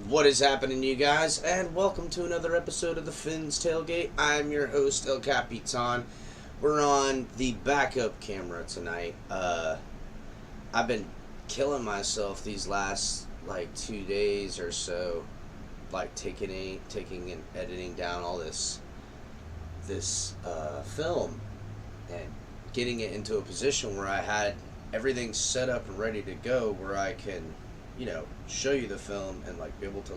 What is happening, you guys, and welcome to another episode of the Finn's Tailgate. I'm your host, El Capitan. We're on the backup camera tonight. I've been killing myself these last 2 days or so, taking and editing down all this film and getting it into a position where I had everything set up and ready to go, where I can, show you the film and be able to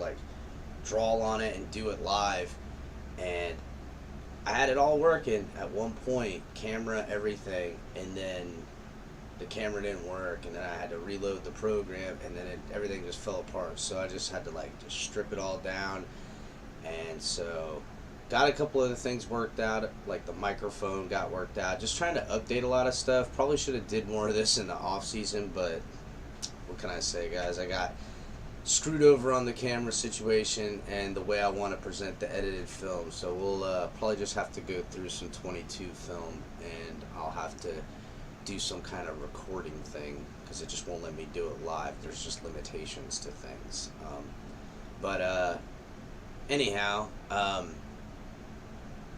draw on it and do it live. And I had it all working at one point, camera, everything, and then the camera didn't work, and then I had to reload the program, and then everything just fell apart. So I just had to just strip it all down. And so got a couple other things worked out, like the microphone got worked out. Just trying to update a lot of stuff. Probably should have did more of this in the off season, but what can I say, guys? I got screwed over on the camera situation and the way I want to present the edited film. So we'll probably just have to go through some 22 film, and I'll have to do some kind of recording thing because it just won't let me do it live. There's just limitations to things. Anyhow,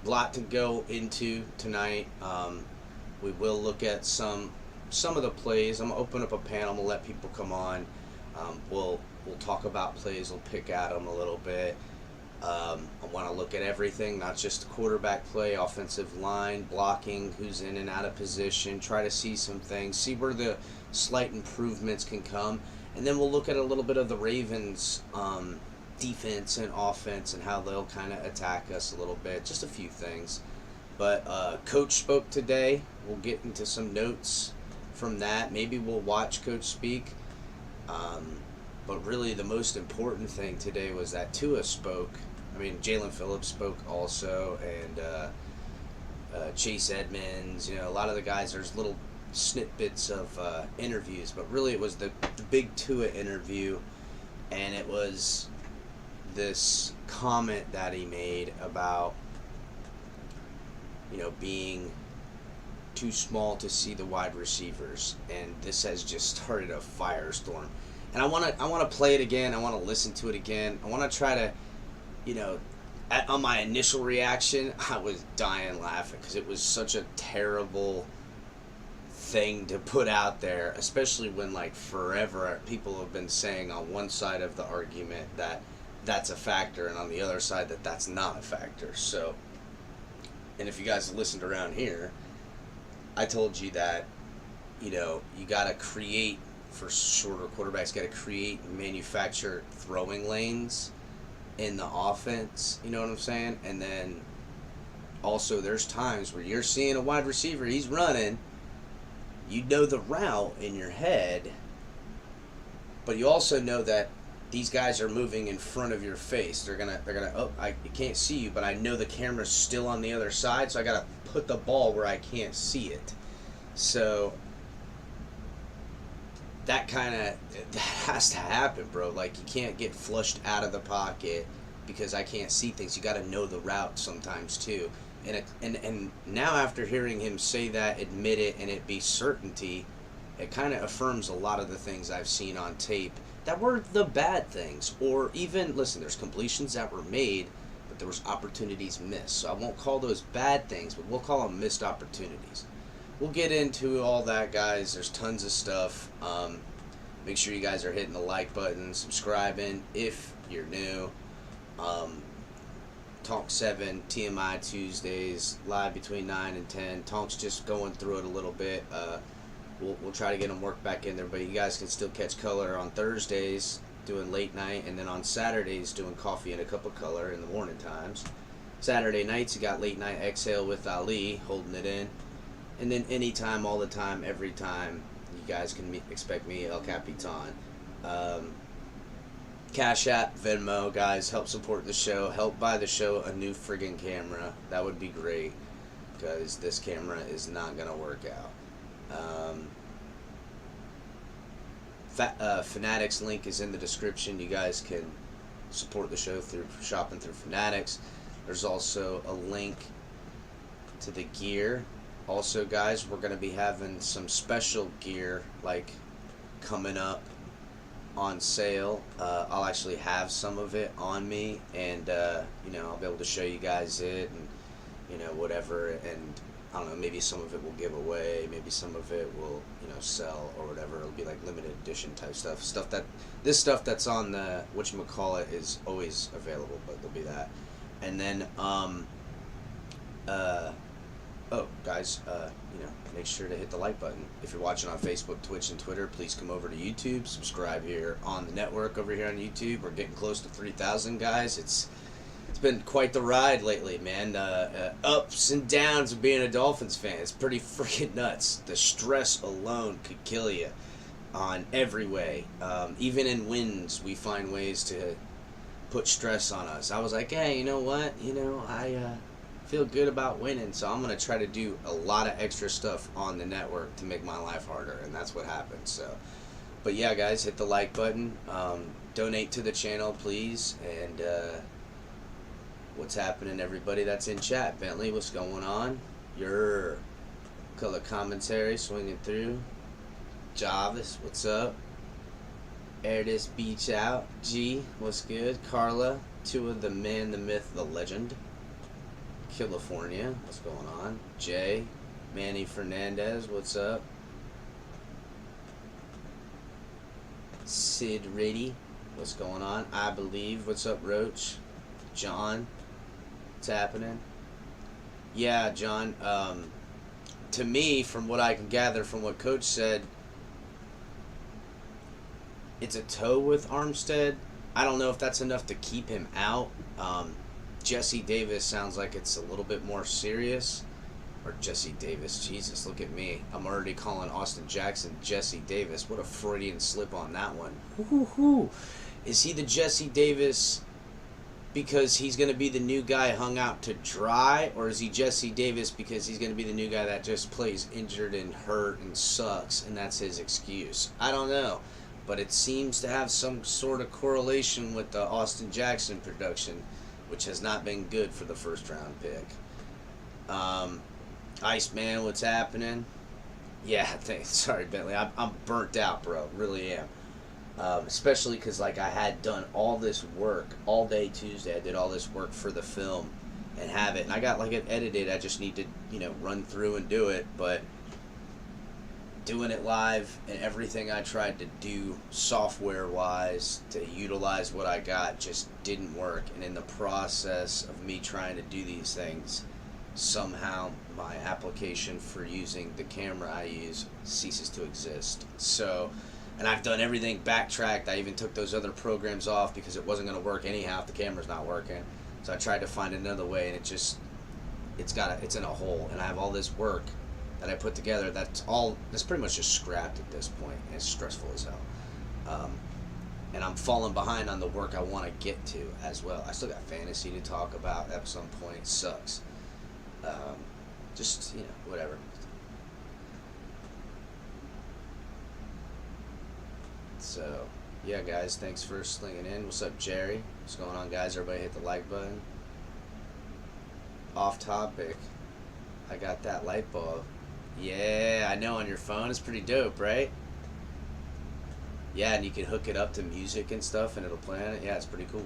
lot to go into tonight. We will look at some of the plays. I'm gonna open up a panel. I'm gonna let people come on. We'll talk about plays. We'll pick at them a little bit. I want to look at everything, not just the quarterback play, offensive line, blocking, who's in and out of position. Try to see some things, see where the slight improvements can come, and then we'll look at a little bit of the Ravens' defense and offense and how they'll kind of attack us a little bit. Just a few things. But Coach spoke today. We'll get into some notes from that. Maybe we'll watch Coach speak. But really the most important thing today was that Tua spoke. I mean, Jalen Phillips spoke also, and Chase Edmonds. A lot of the guys, there's little snippets of interviews, but really it was the big Tua interview, and it was this comment that he made about, being too small to see the wide receivers, and this has just started a firestorm. And I want to play it again. I want to listen to it again. I want to try to, on my initial reaction, I was dying laughing because it was such a terrible thing to put out there, especially when forever people have been saying on one side of the argument that that's a factor, and on the other side that that's not a factor. So, and if you guys listened around here, I told you that, you got to create, for shorter quarterbacks, got to create and manufacture throwing lanes in the offense, you know what I'm saying? And then also there's times where you're seeing a wide receiver, he's running, you know the route in your head, but you also know that these guys are moving in front of your face. They're gonna I can't see you, but I know the camera's still on the other side, so I gotta put the ball where I can't see it. So that has to happen, bro. You can't get flushed out of the pocket because I can't see things. You gotta know the route sometimes too. And now after hearing him say that, admit it, and it be certainty, it kind of affirms a lot of the things I've seen on tape that were the bad things. Or even, listen, there's completions that were made, but there was opportunities missed. So I won't call those bad things, but we'll call them missed opportunities. We'll get into all that, guys. There's tons of stuff. Make sure you guys are hitting the like button, subscribing if you're new. Talk 7, TMI Tuesdays, live between 9 and 10. Talk's just going through it a little bit. We'll try to get them worked back in there, but you guys can still catch color on Thursdays, doing late night, and then on Saturdays, doing coffee and a cup of color in the morning times. Saturday nights, you got late night exhale with Ali, holding it in. And then anytime, all the time, every time, you guys can expect me, El Capitan. Cash App, Venmo, guys, help support the show. Help buy the show a new friggin' camera. That would be great, because this camera is not going to work out. Fanatics link is in the description. You guys can support the show through shopping through Fanatics. There's also a link to the gear. Also, guys, we're going to be having some special gear coming up on sale. I'll actually have some of it on me, and I'll be able to show you guys it, and whatever. And I don't know, maybe some of it will give away, maybe some of it will sell or whatever. It'll be limited edition type stuff. This stuff that's on the whatchamacallit is always available, but there'll be that. And then guys, make sure to hit the like button. If you're watching on Facebook, Twitch, and Twitter, please come over to YouTube. Subscribe here on the network over here on YouTube. We're getting close to 3,000, guys. It's been quite the ride lately, man. Ups and downs of being a Dolphins fan. It's pretty freaking nuts. The stress alone could kill you on every way. Even in wins, we find ways to put stress on us. I was like, hey, you know what? I feel good about winning, so I'm going to try to do a lot of extra stuff on the network to make my life harder, and that's what happened. So, but yeah, guys, hit the like button. Donate to the channel, please. And what's happening, everybody that's in chat? Bentley, what's going on? Your color commentary swinging through. Jarvis, what's up? Air this beach out. G, what's good? Carla, Tua, the man, the myth, the legend. California, what's going on? Jay, Manny Fernandez, what's up? Sid Riddy, what's going on? I believe, what's up, Roach? John, what's happening? Yeah, John, to me, from what I can gather from what Coach said, it's a toe with Armstead. I don't know if that's enough to keep him out. Jesse Davis sounds like it's a little bit more serious. Or Jesse Davis, Jesus, look at me. I'm already calling Austin Jackson Jesse Davis. What a Freudian slip on that one. Is he the Jesse Davis because he's going to be the new guy hung out to dry, or is he Jesse Davis because he's going to be the new guy that just plays injured and hurt and sucks, and that's his excuse? I don't know, but it seems to have some sort of correlation with the Austin Jackson production, which has not been good for the first round pick. Iceman, what's happening? Yeah, thanks. Sorry, Bentley. I'm burnt out, bro. Really am. Especially because, like, I had done all this work all day Tuesday. I did all this work for the film and have it. And I got, like, it edited. I just need to, run through and do it. But doing it live and everything I tried to do software-wise to utilize what I got just didn't work. And in the process of me trying to do these things, somehow my application for using the camera I use ceases to exist. So, and I've done everything backtracked. I even took those other programs off because it wasn't going to work anyhow if the camera's not working. So I tried to find another way, and it's in a hole. And I have all this work that I put together that's pretty much just scrapped at this point, and it's stressful as hell. And I'm falling behind on the work I want to get to as well. I still got fantasy to talk about at some point. It sucks. Just, whatever. So, yeah, guys, thanks for slinging in. What's up, Jerry? What's going on, guys? Everybody hit the like button. Off topic. I got that light bulb. Yeah, I know, on your phone. It's pretty dope, right? Yeah, and you can hook it up to music and stuff, and it'll play on it. Yeah, it's pretty cool.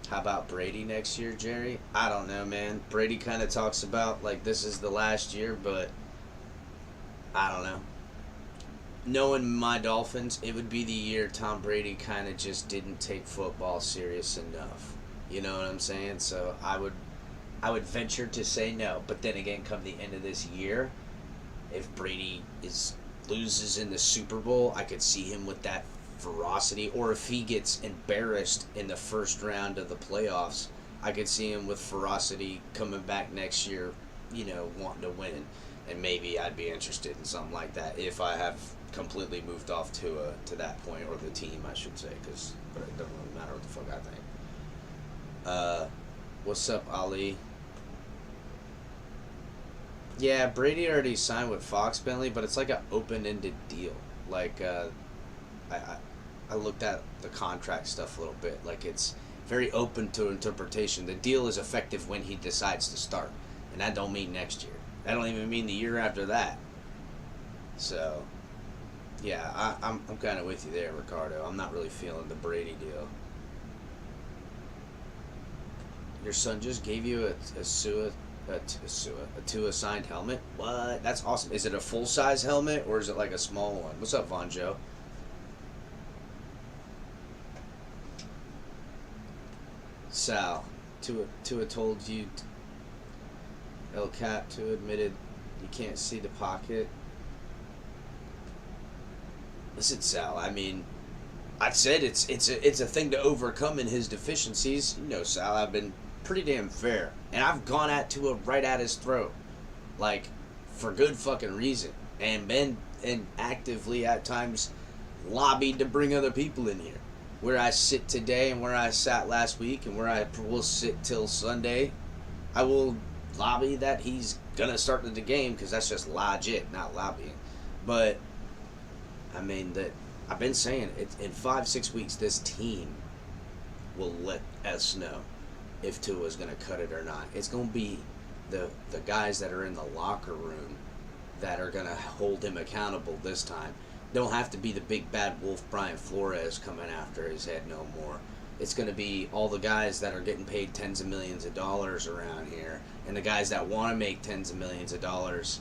How about Brady next year, Jerry? I don't know, man. Brady kind of talks about, like, this is the last year, but I don't know. Knowing my Dolphins, it would be the year Tom Brady kind of just didn't take football serious enough. You know what I'm saying? So I would venture to say no. But then again, come the end of this year, if Brady loses in the Super Bowl, I could see him with that ferocity. Or if he gets embarrassed in the first round of the playoffs, I could see him with ferocity coming back next year, wanting to win. And maybe I'd be interested in something like that if I have completely moved off to that point, or the team, I should say, but it doesn't really matter what the fuck I think. What's up, Ali? Yeah, Brady already signed with Fox, Bentley, but it's like an open-ended deal. Like, I looked at the contract stuff a little bit. Like, it's very open to interpretation. The deal is effective when he decides to start, and that don't mean next year. That don't even mean the year after that. So, yeah, I'm kind of with you there, Ricardo. I'm not really feeling the Brady deal. Your son just gave you a Tua signed helmet? What? That's awesome. Is it a full-size helmet, or is it like a small one? What's up, Von Joe? Sal, Tua told you, El Cap, Tua admitted you can't see the pocket. Listen, Sal, I mean, I said it's a thing to overcome in his deficiencies. Sal, I've been pretty damn fair, and I've gone at Tua right at his throat, like, for good fucking reason, and been and actively at times lobbied to bring other people in here. Where I sit today and where I sat last week and where I will sit till Sunday, I will lobby that he's gonna start the game, because that's just legit, not lobbying. But I mean, that I've been saying it, in 5-6 weeks this team will let us know if Tua's gonna cut it or not. It's gonna be the guys that are in the locker room that are gonna hold him accountable this time. Don't have to be the big bad wolf Brian Flores coming after his head no more. It's going to be all the guys that are getting paid tens of millions of dollars around here, and the guys that want to make tens of millions of dollars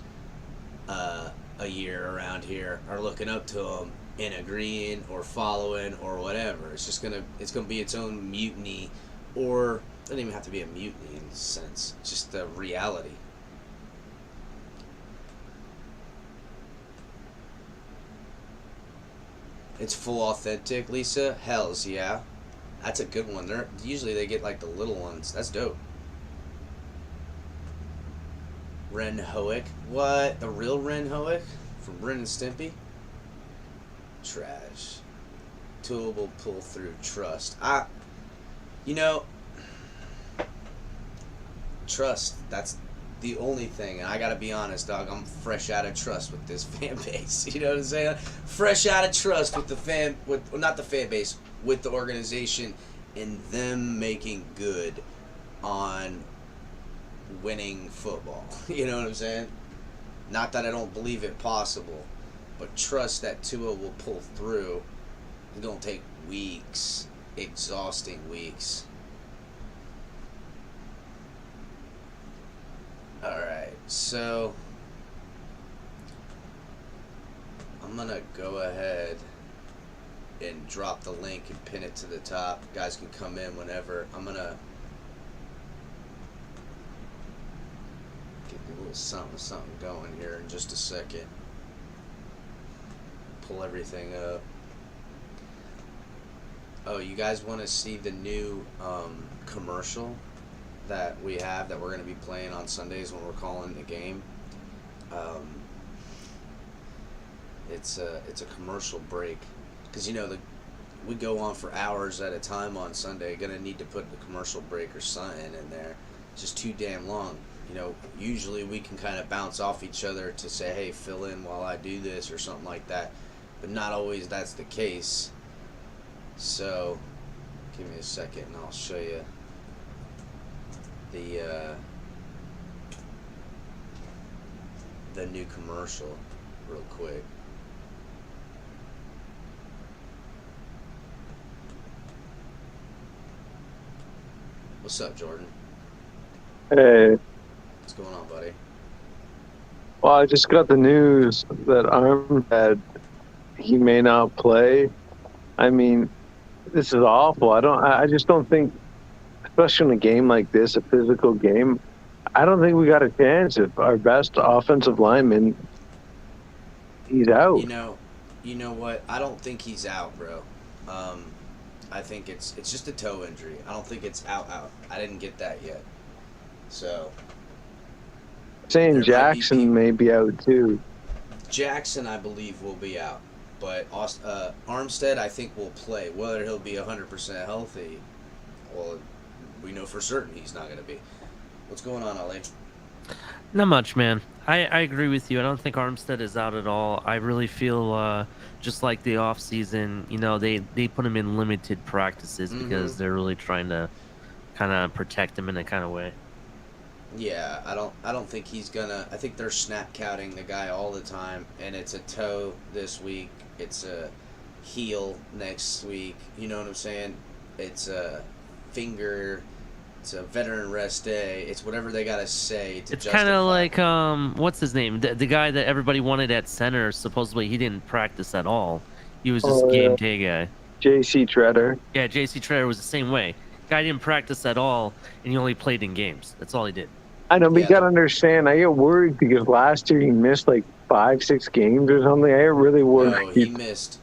a year around here are looking up to him and agreeing or following or whatever. It's gonna be its own mutiny, or it doesn't even have to be a mutiny in a sense. It's just the reality. It's full authentic, Lisa? Hells yeah. That's a good one. Usually they get like the little ones. That's dope. Ren Hoek. What? The real Ren Hoek? From Ren and Stimpy? Trash. Tua will pull through. Trust. You know, trust. That's the only thing. And I gotta be honest, dog. I'm fresh out of trust with this fan base. You know what I'm saying? Fresh out of trust with the not the fan base, with the organization, and them making good on winning football. You know what I'm saying? Not that I don't believe it possible, but trust that Tua will pull through. It's gonna take weeks, exhausting weeks. Alright, so I'm gonna go ahead and drop the link and pin it to the top. You guys can come in whenever. I'm gonna get a little something going here in just a second. Pull everything up. Oh, you guys want to see the new commercial that we have that we're going to be playing on Sundays when we're calling the game? It's a commercial break, because we go on for hours at a time on Sunday. Gonna need to put the commercial break or something in there. It's just too damn long. Usually we can kind of bounce off each other to say, hey, fill in while I do this or something like that, but not always that's the case. So give me a second and I'll show you the new commercial real quick. What's up, Jordan? Hey. What's going on, buddy? Well, I just got the news that Armstead, he may not play. I mean, this is awful. I just don't think, especially in a game like this, a physical game, I don't think we got a chance if our best offensive lineman, he's out. You know what? I don't think he's out, bro. I think it's just a toe injury. I don't think it's out. I didn't get that yet. So saying Jackson may be out too. Jackson, I believe, will be out, but Armstead, I think, will play. Whether he'll be 100% healthy, well, we know for certain he's not going to be. What's going on, Ali? Not much, man. I agree with you. I don't think Armstead is out at all. I really feel just like the off season, they put him in limited practices because they're really trying to kind of protect him in a kind of way. Yeah, I don't think he's gonna. I think they're snap counting the guy all the time, and it's a toe this week, it's a heel next week. You know what I'm saying? It's a finger. It's a veteran rest day. It's whatever they gotta say to. It's kind of like what's his name? The guy that everybody wanted at center. Supposedly he didn't practice at all. He was just game day guy. J.C. Treader. Yeah, J.C. Treader was the same way. Guy didn't practice at all, and he only played in games. That's all he did. I know, but you gotta understand. I get worried because last year he missed like 5-6 games or something. I get really worried. No, he missed.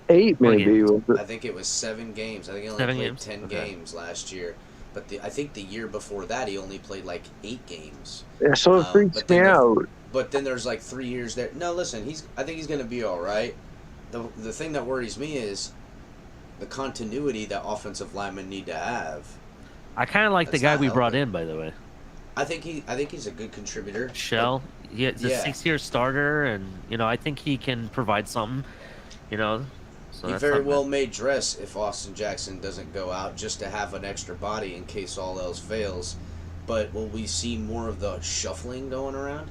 8 maybe. I think it was 7 games. I think he only played 10 games last year. But I think the year before that he only played like 8 games. Yeah, so it freaks me out. But then there's like 3 years there. No, listen, I think he's gonna be all right. The thing that worries me is the continuity that offensive linemen need to have. I kind of like the guy we brought in, by the way. I think he's a good contributor. Shell, he's a 6-year starter, and I think he can provide something. So he very well may dress if Austin Jackson doesn't go out, just to have an extra body in case all else fails. But will we see more of the shuffling going around?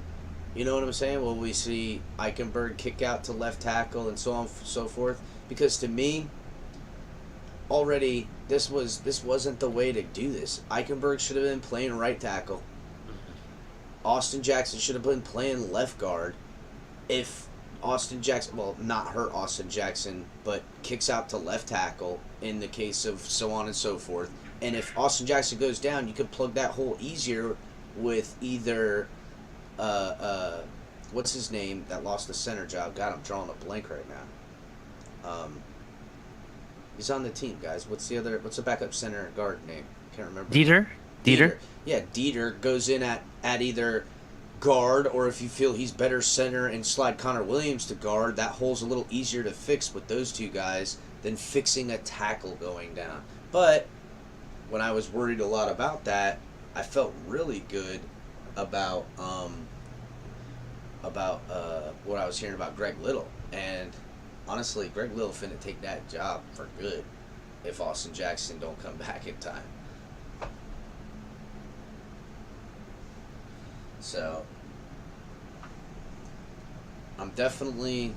You know what I'm saying? Will we see Eichenberg kick out to left tackle and so on and so forth? Because to me, already this wasn't the way to do this. Eichenberg should have been playing right tackle. Austin Jackson should have been playing left guard. If Austin Jackson, well, not hurt Austin Jackson, but kicks out to left tackle in the case of so on and so forth. And if Austin Jackson goes down, you could plug that hole easier with either, what's his name that lost the center job? God, I'm drawing a blank right now. He's on the team, guys. What's the backup center guard name? Can't remember. Dieter? Yeah, Dieter goes in at either guard, or if you feel he's better center and slide Connor Williams to guard, that hole's a little easier to fix with those two guys than fixing a tackle going down. But when I was worried a lot about that, I felt really good about what I was hearing about Greg Little. And honestly, Greg Little finna take that job for good if Austin Jackson don't come back in time. So I'm definitely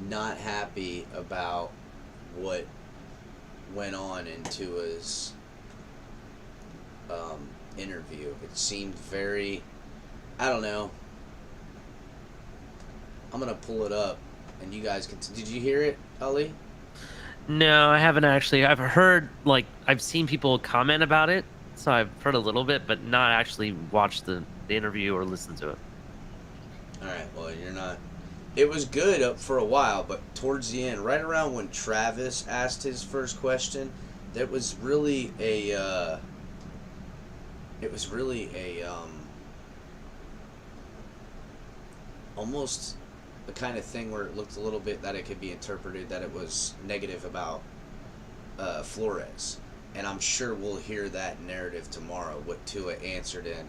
not happy about what went on in Tua's interview. It seemed very, I don't know. I'm gonna pull it up, and you guys can. Did you hear it, Ali? No, I haven't actually. I've heard, like, I've seen people comment about it, so I've heard a little bit, but not actually watched the interview or listened to it. All right. Well, you're not. It was good up for a while, but towards the end, right around when Travis asked his first question, that was really a. It was really a almost the kind of thing where it looked a little bit that it could be interpreted that it was negative about Flores. And I'm sure we'll hear that narrative tomorrow, what Tua answered in.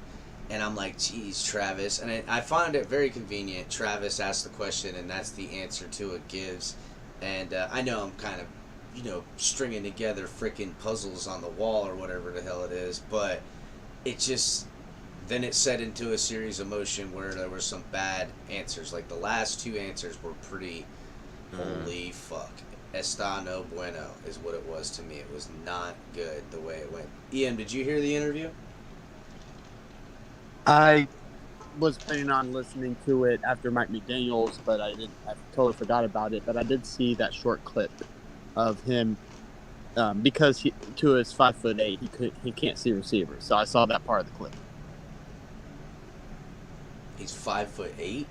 And I'm like, geez, Travis. And I find it very convenient. Travis asked the question, and that's the answer Tua gives. And I know I'm kind of, stringing together freaking puzzles on the wall or whatever the hell it is. But it just, then it set into a series of motion where there were some bad answers. Like the last two answers were pretty, holy fuck. Está no bueno is what it was to me. It was not good the way it went. Ian, did you hear the interview? I was planning on listening to it after Mike McDaniels, but I totally forgot about it. But I did see that short clip of him because Tua is 5'8", he can't see receivers. So I saw that part of the clip. He's 5'8".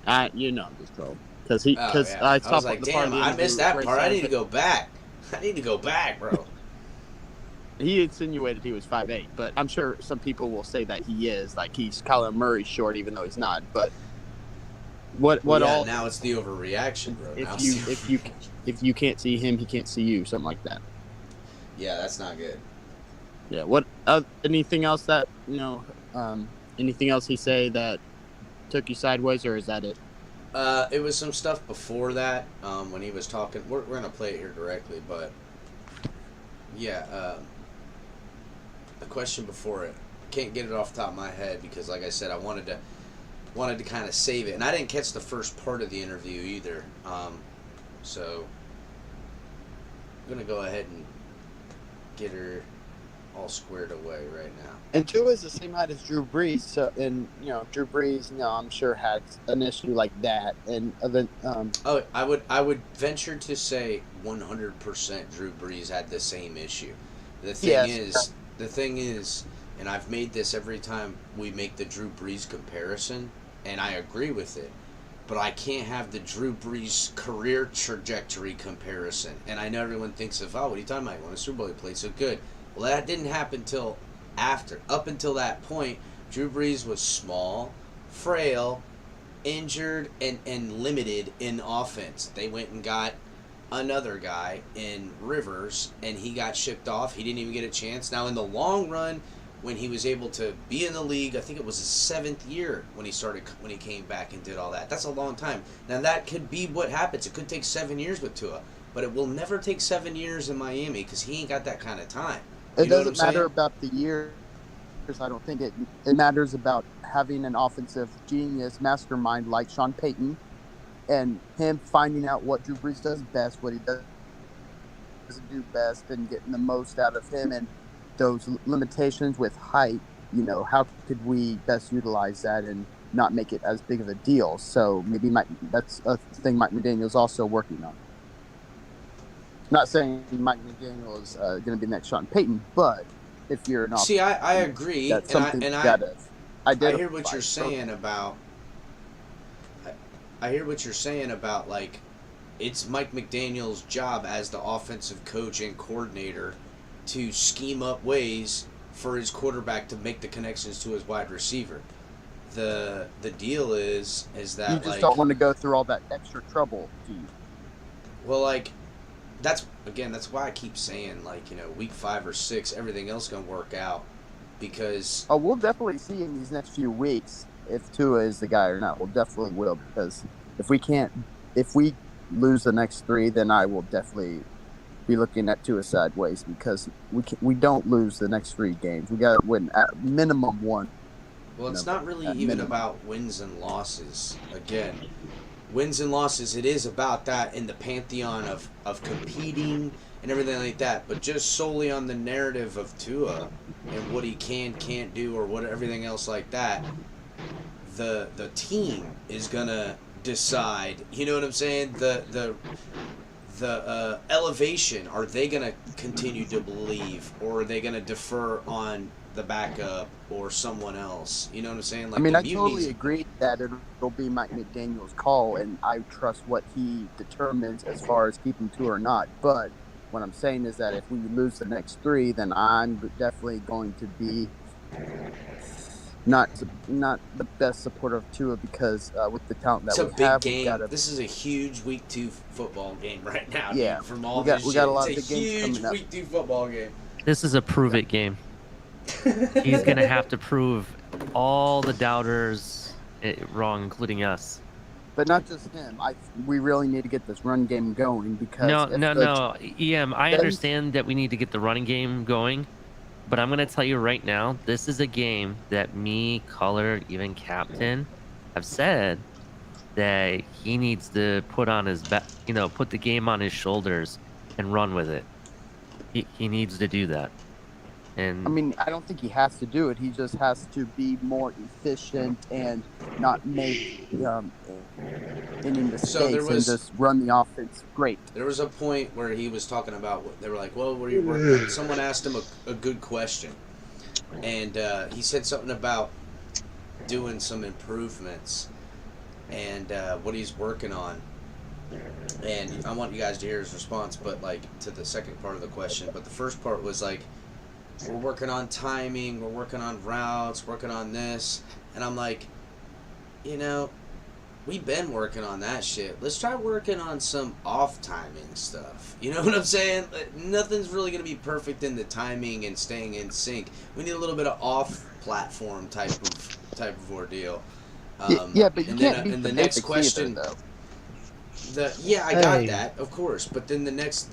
I'm just trolling because yeah. I saw was like, damn, I missed that part. I need to go back. Bro. He insinuated he was 5'8", but I'm sure some people will say that he is. Like, he's Kyler Murray short, even though he's not. But now it's the overreaction, bro. If you can't see him, he can't see you, something like that. Yeah, that's not good. Yeah. What? Anything else that anything else he say that took you sideways, or is that it? It was some stuff before that when he was talking. We're gonna play it here directly, but yeah. The question before it, can't get it off the top of my head because, like I said, I wanted to kind of save it, and I didn't catch the first part of the interview either. So I'm gonna go ahead and get her all squared away right now. And Tua is the same height as Drew Brees, so Drew Brees, I'm sure had an issue like that, and I would venture to say 100% Drew Brees had the same issue. The thing is, and I've made this every time we make the Drew Brees comparison, and I agree with it, but I can't have the Drew Brees career trajectory comparison. And I know everyone thinks of, what are you talking about? He won a Super Bowl, he played so good. Well, that didn't happen till after. Up until that point, Drew Brees was small, frail, injured, and limited in offense. They went and got another guy in Rivers, and he got shipped off. He didn't even get a chance. Now, in the long run, when he was able to be in the league, I think it was his 7th year when he came back and did all that. That's a long time. Now, that could be what happens. It could take 7 years with Tua, but it will never take 7 years in Miami because he ain't got that kind of time. It doesn't matter about the years. I don't think it matters about having an offensive genius mastermind like Sean Payton and him finding out what Drew Brees does best, what he doesn't do best, and getting the most out of him and those limitations with height. How could we best utilize that and not make it as big of a deal? So maybe that's a thing Mike McDaniel's also working on. Not saying Mike McDaniel is going to be next Sean Payton, but if you're an see, I agree, that's something I hear what you're saying about. I hear what you're saying about, like, it's Mike McDaniel's job as the offensive coach and coordinator to scheme up ways for his quarterback to make the connections to his wide receiver. The deal is that You just like, don't want to go through all that extra trouble. well, like, that's why I keep saying, like, week 5 or 6, everything else gonna work out, because Oh, we'll definitely see in these next few weeks if Tua is the guy or not. We'll definitely will, because if we lose the next 3, then I will definitely be looking at Tua sideways, because we don't lose the next 3 games. We got to win at minimum 1. well, it's not really at even minimum. about wins and losses. Again, wins and losses, it is about that in the pantheon of competing and everything like that, but just solely on the narrative of Tua and what he can't do, or what everything else like that, the team is gonna decide. You know what I'm saying? The elevation, are they gonna continue to believe, or are they gonna defer on the backup or someone else? You know what I'm saying? Like, I mean, the I mutinies- totally agree that it'll be Mike McDaniel's call, and I trust what he determines as far as keeping Tua or not. But what I'm saying is that if we lose the next 3, then I'm definitely going to be not the best supporter of Tua, because with the talent that It's a we big have, game. This is a huge week 2 football game right now. Yeah, dude, from all we got- this we got shit. a lot It's of big games huge coming up. week 2 football game. This is a prove it game. He's gonna have to prove all the doubters wrong, including us. but not just him. We really need to get this run game going, because No. EM, I understand that we need to get the running game going, but I'm gonna tell you right now, this is a game that me, Color, even Captain have said that he needs to put on his back, put the game on his shoulders and run with it. He needs to do that. And I mean, I don't think he has to do it. He just has to be more efficient and not make any mistakes, and just run the offense great. There was a point where he was talking about, they were like, well, what are you working on? Someone asked him a good question, and he said something about doing some improvements and what he's working on. And I want you guys to hear his response, but like to the second part of the question. But the first part was like, we're working on timing, we're working on routes, working on this. And I'm like, we've been working on that shit. Let's try working on some off timing stuff. You know what I'm saying? Nothing's really going to be perfect in the timing and staying in sync. We need a little bit of off platform type of ordeal. Yeah, but you and can't then, beat the the next basics question, either, though. I got that, of course. But then the next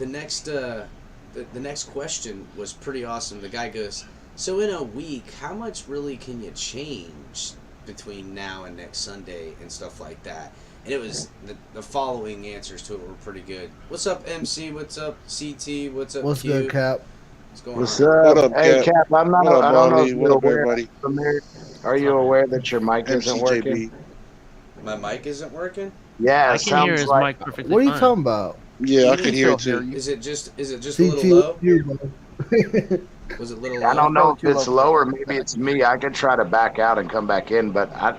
question was pretty awesome. The guy goes, so in a week, how much really can you change between now and next Sunday and stuff like that? And it was the following answers to it were pretty good. What's up, MC? What's up, CT? What's up, What's Q? good, Cap? What's going What's on? up? What up, Hey, Cap? Cap, I'm not. What up, I don't know Marley? if What you're up, aware. everybody? Are you aware that your mic isn't working? MCJB. My mic isn't working? Yeah, I it can hear sounds his like. mic perfectly What are you fine. talking about? Yeah, I We can hear still it too. Is it just a CT, little low? you, bro. Was it a little low? I don't know if Too it's low. low or maybe it's me. I could try to back out and come back in, but I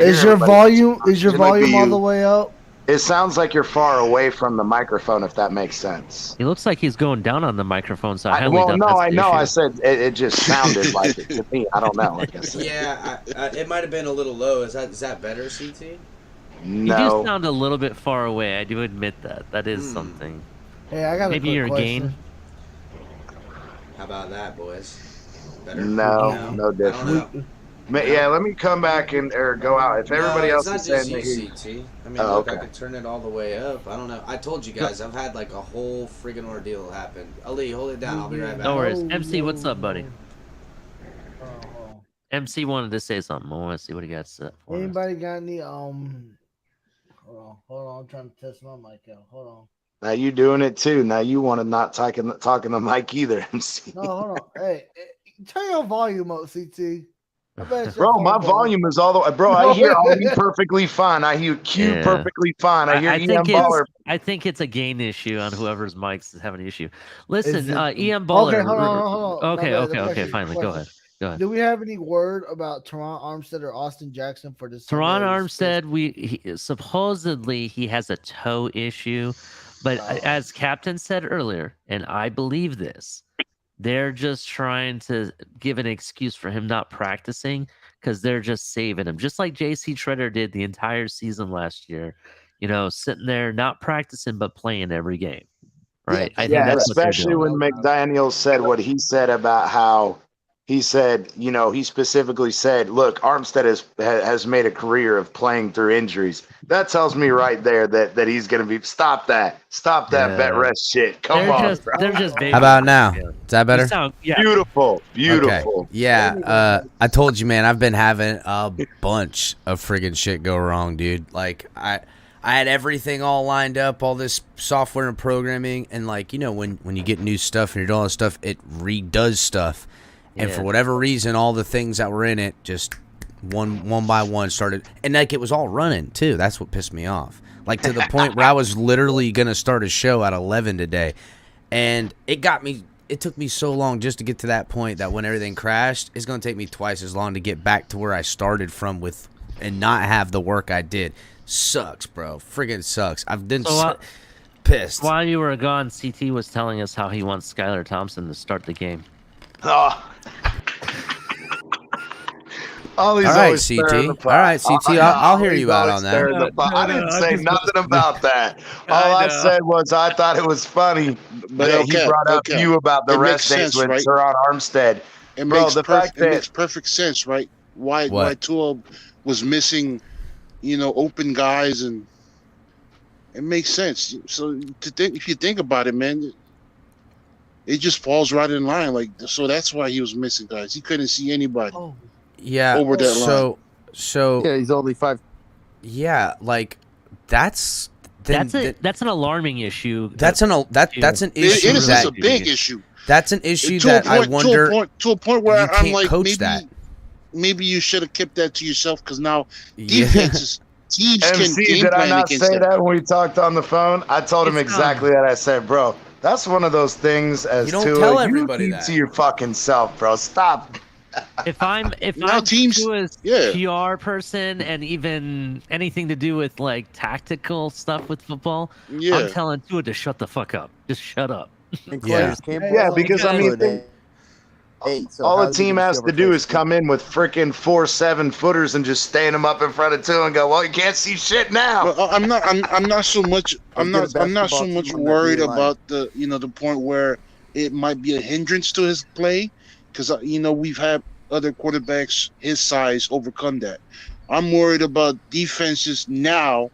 Is hear your everybody. volume? Is your It might be volume all you. the way up? It sounds like you're far away from the microphone, if that makes sense. He looks like he's going down on the microphone, so I highly Well, doubt no, that's I the know. issue. I said it just sounded like it to me. I don't know. Like I said, Yeah, it might have been a little low. Is that better, CT? You do no. sound a little bit far away. I do admit that. That is something. Hey, I got Maybe a your quick question. How about that, boys? Better? No, I no don't different. know. Yeah, let me come back or go out. If everybody no, else it's is not saying just they you, hear you. CT. I mean, Oh, look, I okay. could turn it all the way up. I don't know. I told you guys, I've had like a whole friggin' ordeal happen. Ali, hold it down. I'll be right back. No worries. Oh, MC, what's up, buddy? Oh. MC wanted to say something. I want to see what he got set for us. Anybody got any Hold on. I'm trying to test my mic out. Hold on. Now you doing it too. Now you want to not talking the mic either, MC. No, hold on. Hey, turn your volume up, CT. I bet it's your Bro, phone my volume is all the way. Bro, I hear Ali perfectly fine. I hear Q Yeah. perfectly fine. I hear I think EM Baller. I think it's a gain issue on whoever's mics is having an issue. Listen, Is it- EM Baller. Okay, hold on. Okay, My bad. The okay. question- Finally, go ahead. Do we have any word about Teron Armstead or Austin Jackson for this? Teron Armstead, supposedly he has a toe issue, but as Captain said earlier, and I believe this, They're just trying to give an excuse for him not practicing because they're just saving him, just like J.C. Treader did the entire season last year. Sitting there not practicing but playing every game. Right? I think Yeah, that's what they're especially doing. when McDaniel said what he said about how he said, he specifically said, look, Armstead has made a career of playing through injuries. That tells me right there that he's going to be stop that vet rest shit. Come on, bro. They're just How about now? Is that better? Beautiful. Okay. Yeah. I told you, man. I've been having a bunch of friggin' shit go wrong, dude. Like I had everything all lined up, all this software and programming, and like when you get new stuff and you're doing all this stuff, it redoes stuff. And for whatever reason, all the things that were in it just one by one started, and like it was all running too. That's what pissed me off. Like to the point where I was literally gonna start a show at 11 today, and it took me so long just to get to that point that when everything crashed, it's gonna take me twice as long to get back to where I started from and not have the work I did. Sucks, bro. Friggin' sucks. I've been pissed. While you were gone, CT was telling us how he wants Skylar Thompson to start the game. Oh. All right, CT. All right, CT. I'll hear you out on that. I didn't say nothing about that. All I said was I thought it was funny that he brought up you about the rest days with Teron Armstead. It makes perfect sense, right? Why Tua was missing, open guys, and it makes sense. So if you think about it, man, it just falls right in line. So that's why he was missing guys. He couldn't see anybody. Oh. Yeah. Over that line. So yeah, he's only 5. Yeah, like that's an alarming issue. That's an issue. It is a big issue. That's an issue that I wonder to a point where I'm like, maybe you should have kept that to yourself because now defenses teams can game did plan I not against say that when we talked on the phone? I told him exactly that. I said, bro, that's one of those things as you don't tell everybody you that. To your fucking self, bro. Stop. If I'm Tua's PR person and even anything to do with like tactical stuff with football, I'm telling Tua to shut the fuck up. Just shut up. Yeah, because I mean, all the team has to do is come in with freaking 4 7-footers and just stand them up in front of Tua and go, well, you can't see shit now. Well, I'm not so much worried about the point where it might be a hindrance to his play. Because, we've had other quarterbacks his size overcome that. I'm worried about defenses now,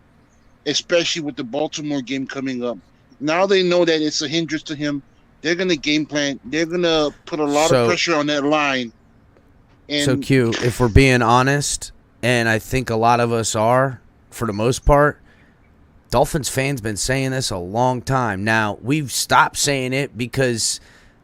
especially with the Baltimore game coming up. Now they know that it's a hindrance to him. They're going to game plan. They're going to put a lot of pressure on that line. And so, Q, if we're being honest, and I think a lot of us are, for the most part, Dolphins fans been saying this a long time. Now, we've stopped saying it because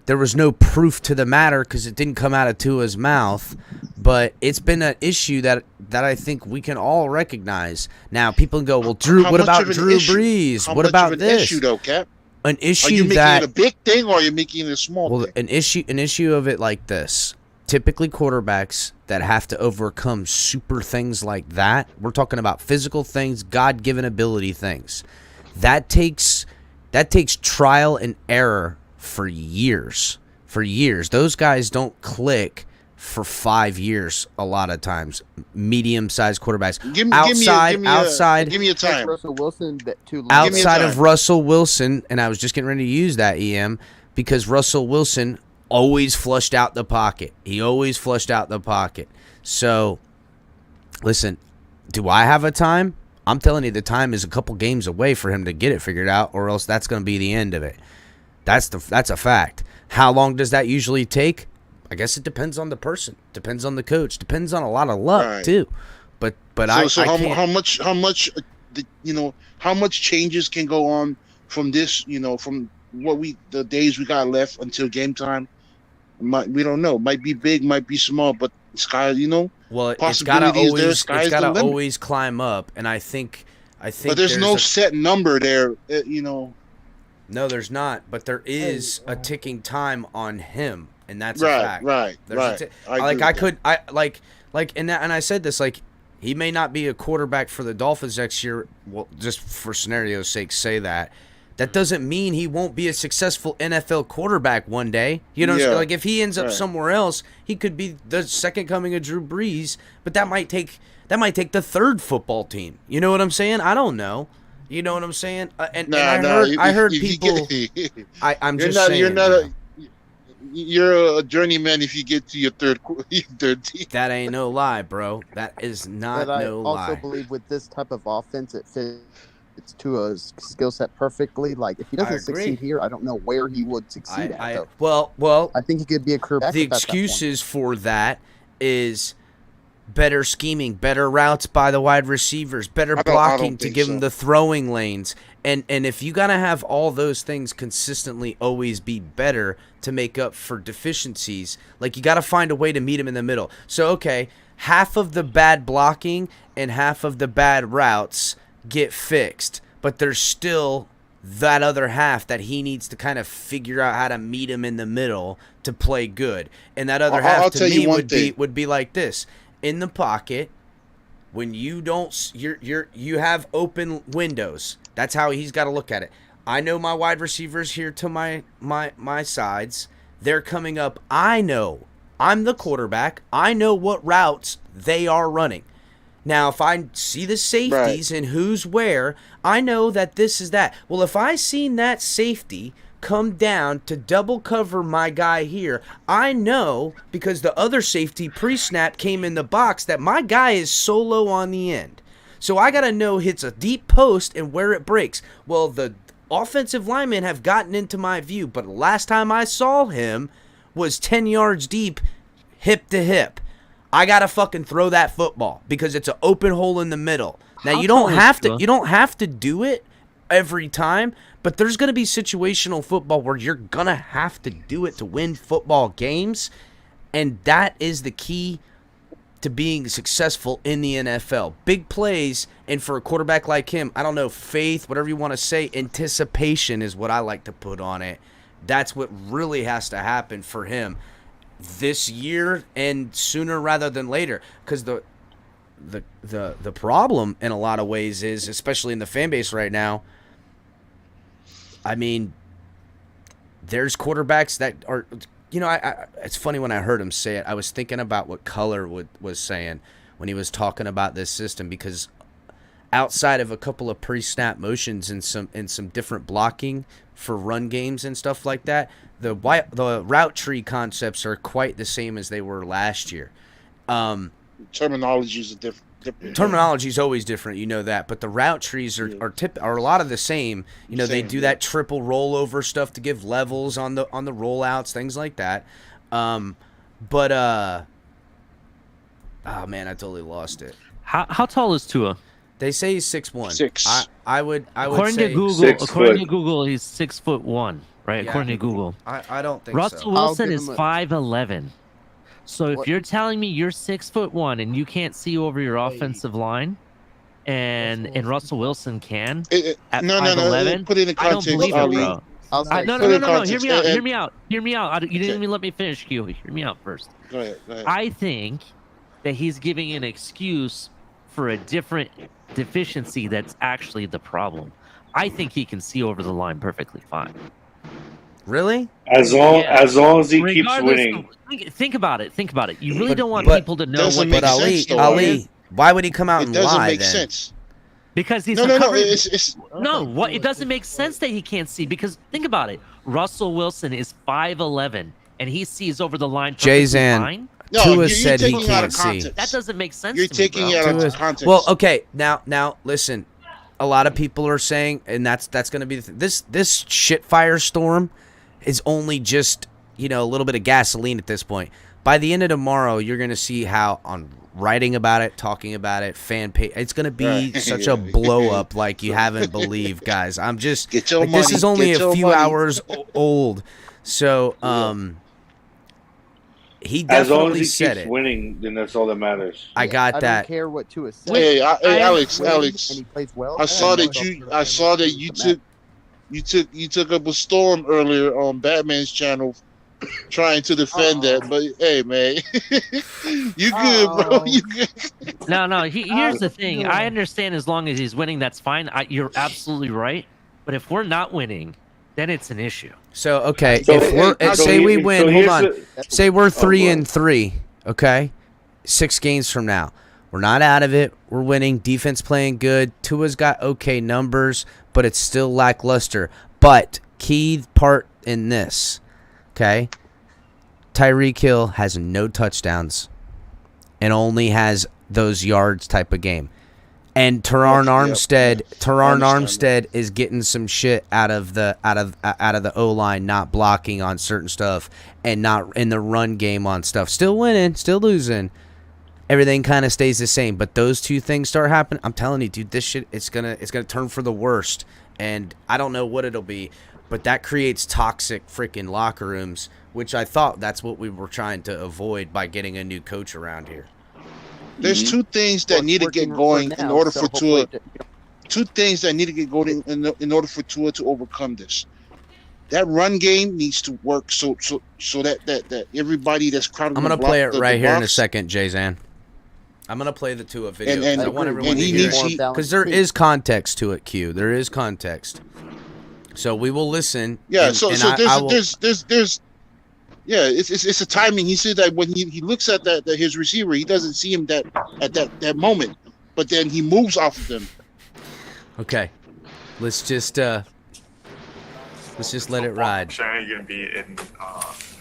there was no proof to the matter because it didn't come out of Tua's mouth, but it's been an issue that I think we can all recognize. Now, people can go, well, Drew, what about Drew Brees? What about this? Issue, though, Cap? An issue are you making it a big thing or are you making it a small thing? An issue of it like this. Typically, quarterbacks that have to overcome super things like that, we're talking about physical things, God-given ability things. That takes trial and error for years. Those guys don't click for 5 years a lot of times. Medium-sized quarterbacks. Give me a time. Russell Wilson, outside of Russell Wilson, and I was just getting ready to use that, EM, because Russell Wilson always flushed out the pocket. He always flushed out the pocket. So, listen, do I have a time? I'm telling you, the time is a couple games away for him to get it figured out, or else that's going to be the end of it. That's a fact. How long does that usually take? I guess it depends on the person, depends on the coach, depends on a lot of luck too. But how much changes can go on from this? From the days we got left until game time. We don't know. Might be big, might be small, but sky. Well, it's gotta always climb up, and I think. But there's no set number there. No, there's not, but there is a ticking time on him, and that's a fact. Right. And I said this, like, he may not be a quarterback for the Dolphins next year. Well, just for scenario's sake, say that. That doesn't mean he won't be a successful NFL quarterback one day. You know, like if he ends up somewhere else, he could be the second coming of Drew Brees, but that might take the third football team. You know what I'm saying? I don't know. You know what I'm saying? I heard people. I'm just saying. You're a journeyman if you get to your third team. That ain't no lie, bro. That is not no lie. I also believe with this type of offense, it fits to a skill set perfectly. Like if he doesn't succeed here, I don't know where he would succeed at. Though. Well, I think he could be a career back. The excuses for that is better scheming, better routes by the wide receivers, better blocking to give them the throwing lanes. And if you got to have all those things consistently always be better to make up for deficiencies, like you got to find a way to meet them in the middle. So, okay, half of the bad blocking and half of the bad routes get fixed, but there's still that other half that he needs to kind of figure out how to meet him in the middle to play good. And that other half to me would be like this. In the pocket, when you have open windows. That's how he's got to look at it. I know my wide receivers here to my sides. They're coming up. I know. I'm the quarterback. I know what routes they are running. Now, if I see the safeties and who's where, I know that this is that. Well, if I seen that safety come down to double cover my guy here, I know because the other safety pre-snap came in the box that my guy is solo on the end. So I got to know hits a deep post and where it breaks. Well, the offensive linemen have gotten into my view, but last time I saw him was 10 yards deep, hip to hip. I got to fucking throw that football because it's an open hole in the middle. Now, you don't have to do it every time, but there's going to be situational football where you're going to have to do it to win football games, and that is the key to being successful in the NFL. Big plays, and for a quarterback like him, I don't know, faith, whatever you want to say, anticipation is what I like to put on it. That's what really has to happen for him this year and sooner rather than later. Because the problem in a lot of ways is, especially in the fan base right now, I mean, there's quarterbacks that are... You know, it's funny when I heard him say it. I was thinking about what Color was saying when he was talking about this system, because outside of a couple of pre-snap motions and some different blocking for run games and stuff like that, the route tree concepts are quite the same as they were last year. Terminology is different. Terminology is always different, you know that, but the route trees are a lot of the same. You know, they do that triple rollover stuff to give levels on the rollouts, things like that. Oh man, I totally lost it. How tall is Tua? They say he's 6'1". 6. I would according say to Google, he's 6'1", right? Yeah, according to Google. I don't think Russell Wilson is 5'11". So if you're telling me you're 6'1" and you can't see over your offensive line, and Russell Wilson can at 5'11", put it in context. I don't believe it, bro. No. Hear me out. You didn't even let me finish, Q. Hear me out first. Go ahead. I think that he's giving an excuse for a different deficiency that's actually the problem. I think he can see over the line perfectly fine. Really? As long as he keeps winning. Think about it. You really don't want people to know what. But Ali, why would he come out and lie? It doesn't make sense. Because he's it doesn't make sense that he can't see. Because think about it. Russell Wilson is 5'11", and he sees over the line perfectly fine. Tua said he can't see. That doesn't make sense. You're taking it out of context. Well, okay, now listen. A lot of people are saying, and that's going to be this shit firestorm is only just, a little bit of gasoline at this point. By the end of tomorrow, you're going to see how on writing about it, talking about it, fan page, it's going to be such a blow up like you haven't believed, guys. I'm just this is only a few hours old. So he definitely as long as he said keeps it. winning, then that's all that matters. I got that. I don't care what Tua said. Hey, Alex. And he plays well. I saw that you took up a storm earlier on Batman's channel, trying to defend that. But hey, man, you good, bro? You good? No. Here's the thing. I understand as long as he's winning, that's fine. You're absolutely right. But if we're not winning, then it's an issue. So okay, So- if we're so say we win, hold here's on. the- Say we're go 3-3, okay? 6 games from now. We're not out of it. We're winning. Defense playing good. Tua's got okay numbers, but it's still lackluster. But key part in this, okay? Tyreek Hill has no touchdowns and only has those yards type of game. And Teron Armstead is getting some shit out of the O-line, not blocking on certain stuff and not in the run game on stuff. Still winning, still losing. Everything kind of stays the same, but those two things start happening. I'm telling you, dude, this shit it's gonna turn for the worst, and I don't know what it'll be, but that creates toxic freaking locker rooms, which I thought that's what we were trying to avoid by getting a new coach around here. There's two things that need to get going in order for Tua. Two things that need to get going in order for Tua to overcome this. That run game needs to work so that everybody that's crowded. I'm gonna play it right here in a second, Jay-Zan. I'm gonna play the Tua video. And I want everyone to hear it because there is context to it. Q, there is context. So we will listen. Yeah. And, So and there's yeah. It's a timing. He said that when he looks at his receiver, he doesn't see him at that moment, but then he moves off of them. Okay, let's just let it ride. Shane, you're going to be in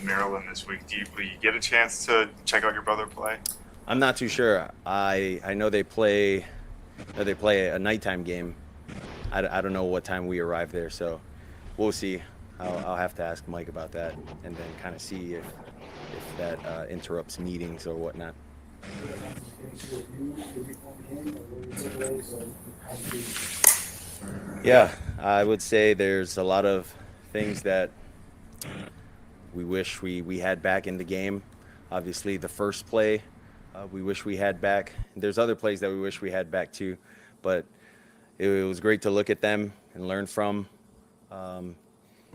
Maryland this week. Will you get a chance to check out your brother play? I'm not too sure. I know they play a nighttime game. I don't know what time we arrive there, so we'll see. I'll have to ask Mike about that and then kind of see if that interrupts meetings or whatnot. Yeah, I would say there's a lot of things that we wish we had back in the game. Obviously, the first play we wish we had back. There's other plays that we wish we had back too, but it was great to look at them and learn from, and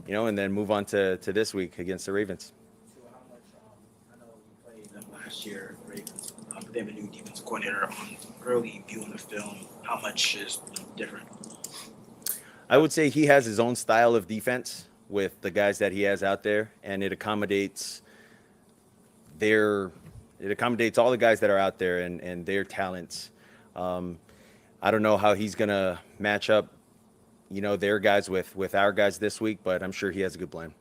then move on to this week against the Ravens. So how much, I know you played them last year, Ravens, but they have a new defensive coordinator on early viewing the film. How much is different? I would say he has his own style of defense with the guys that he has out there, and it accommodates all the guys that are out there and their talents. I don't know how he's gonna match up, their guys with our guys this week, but I'm sure he has a good plan.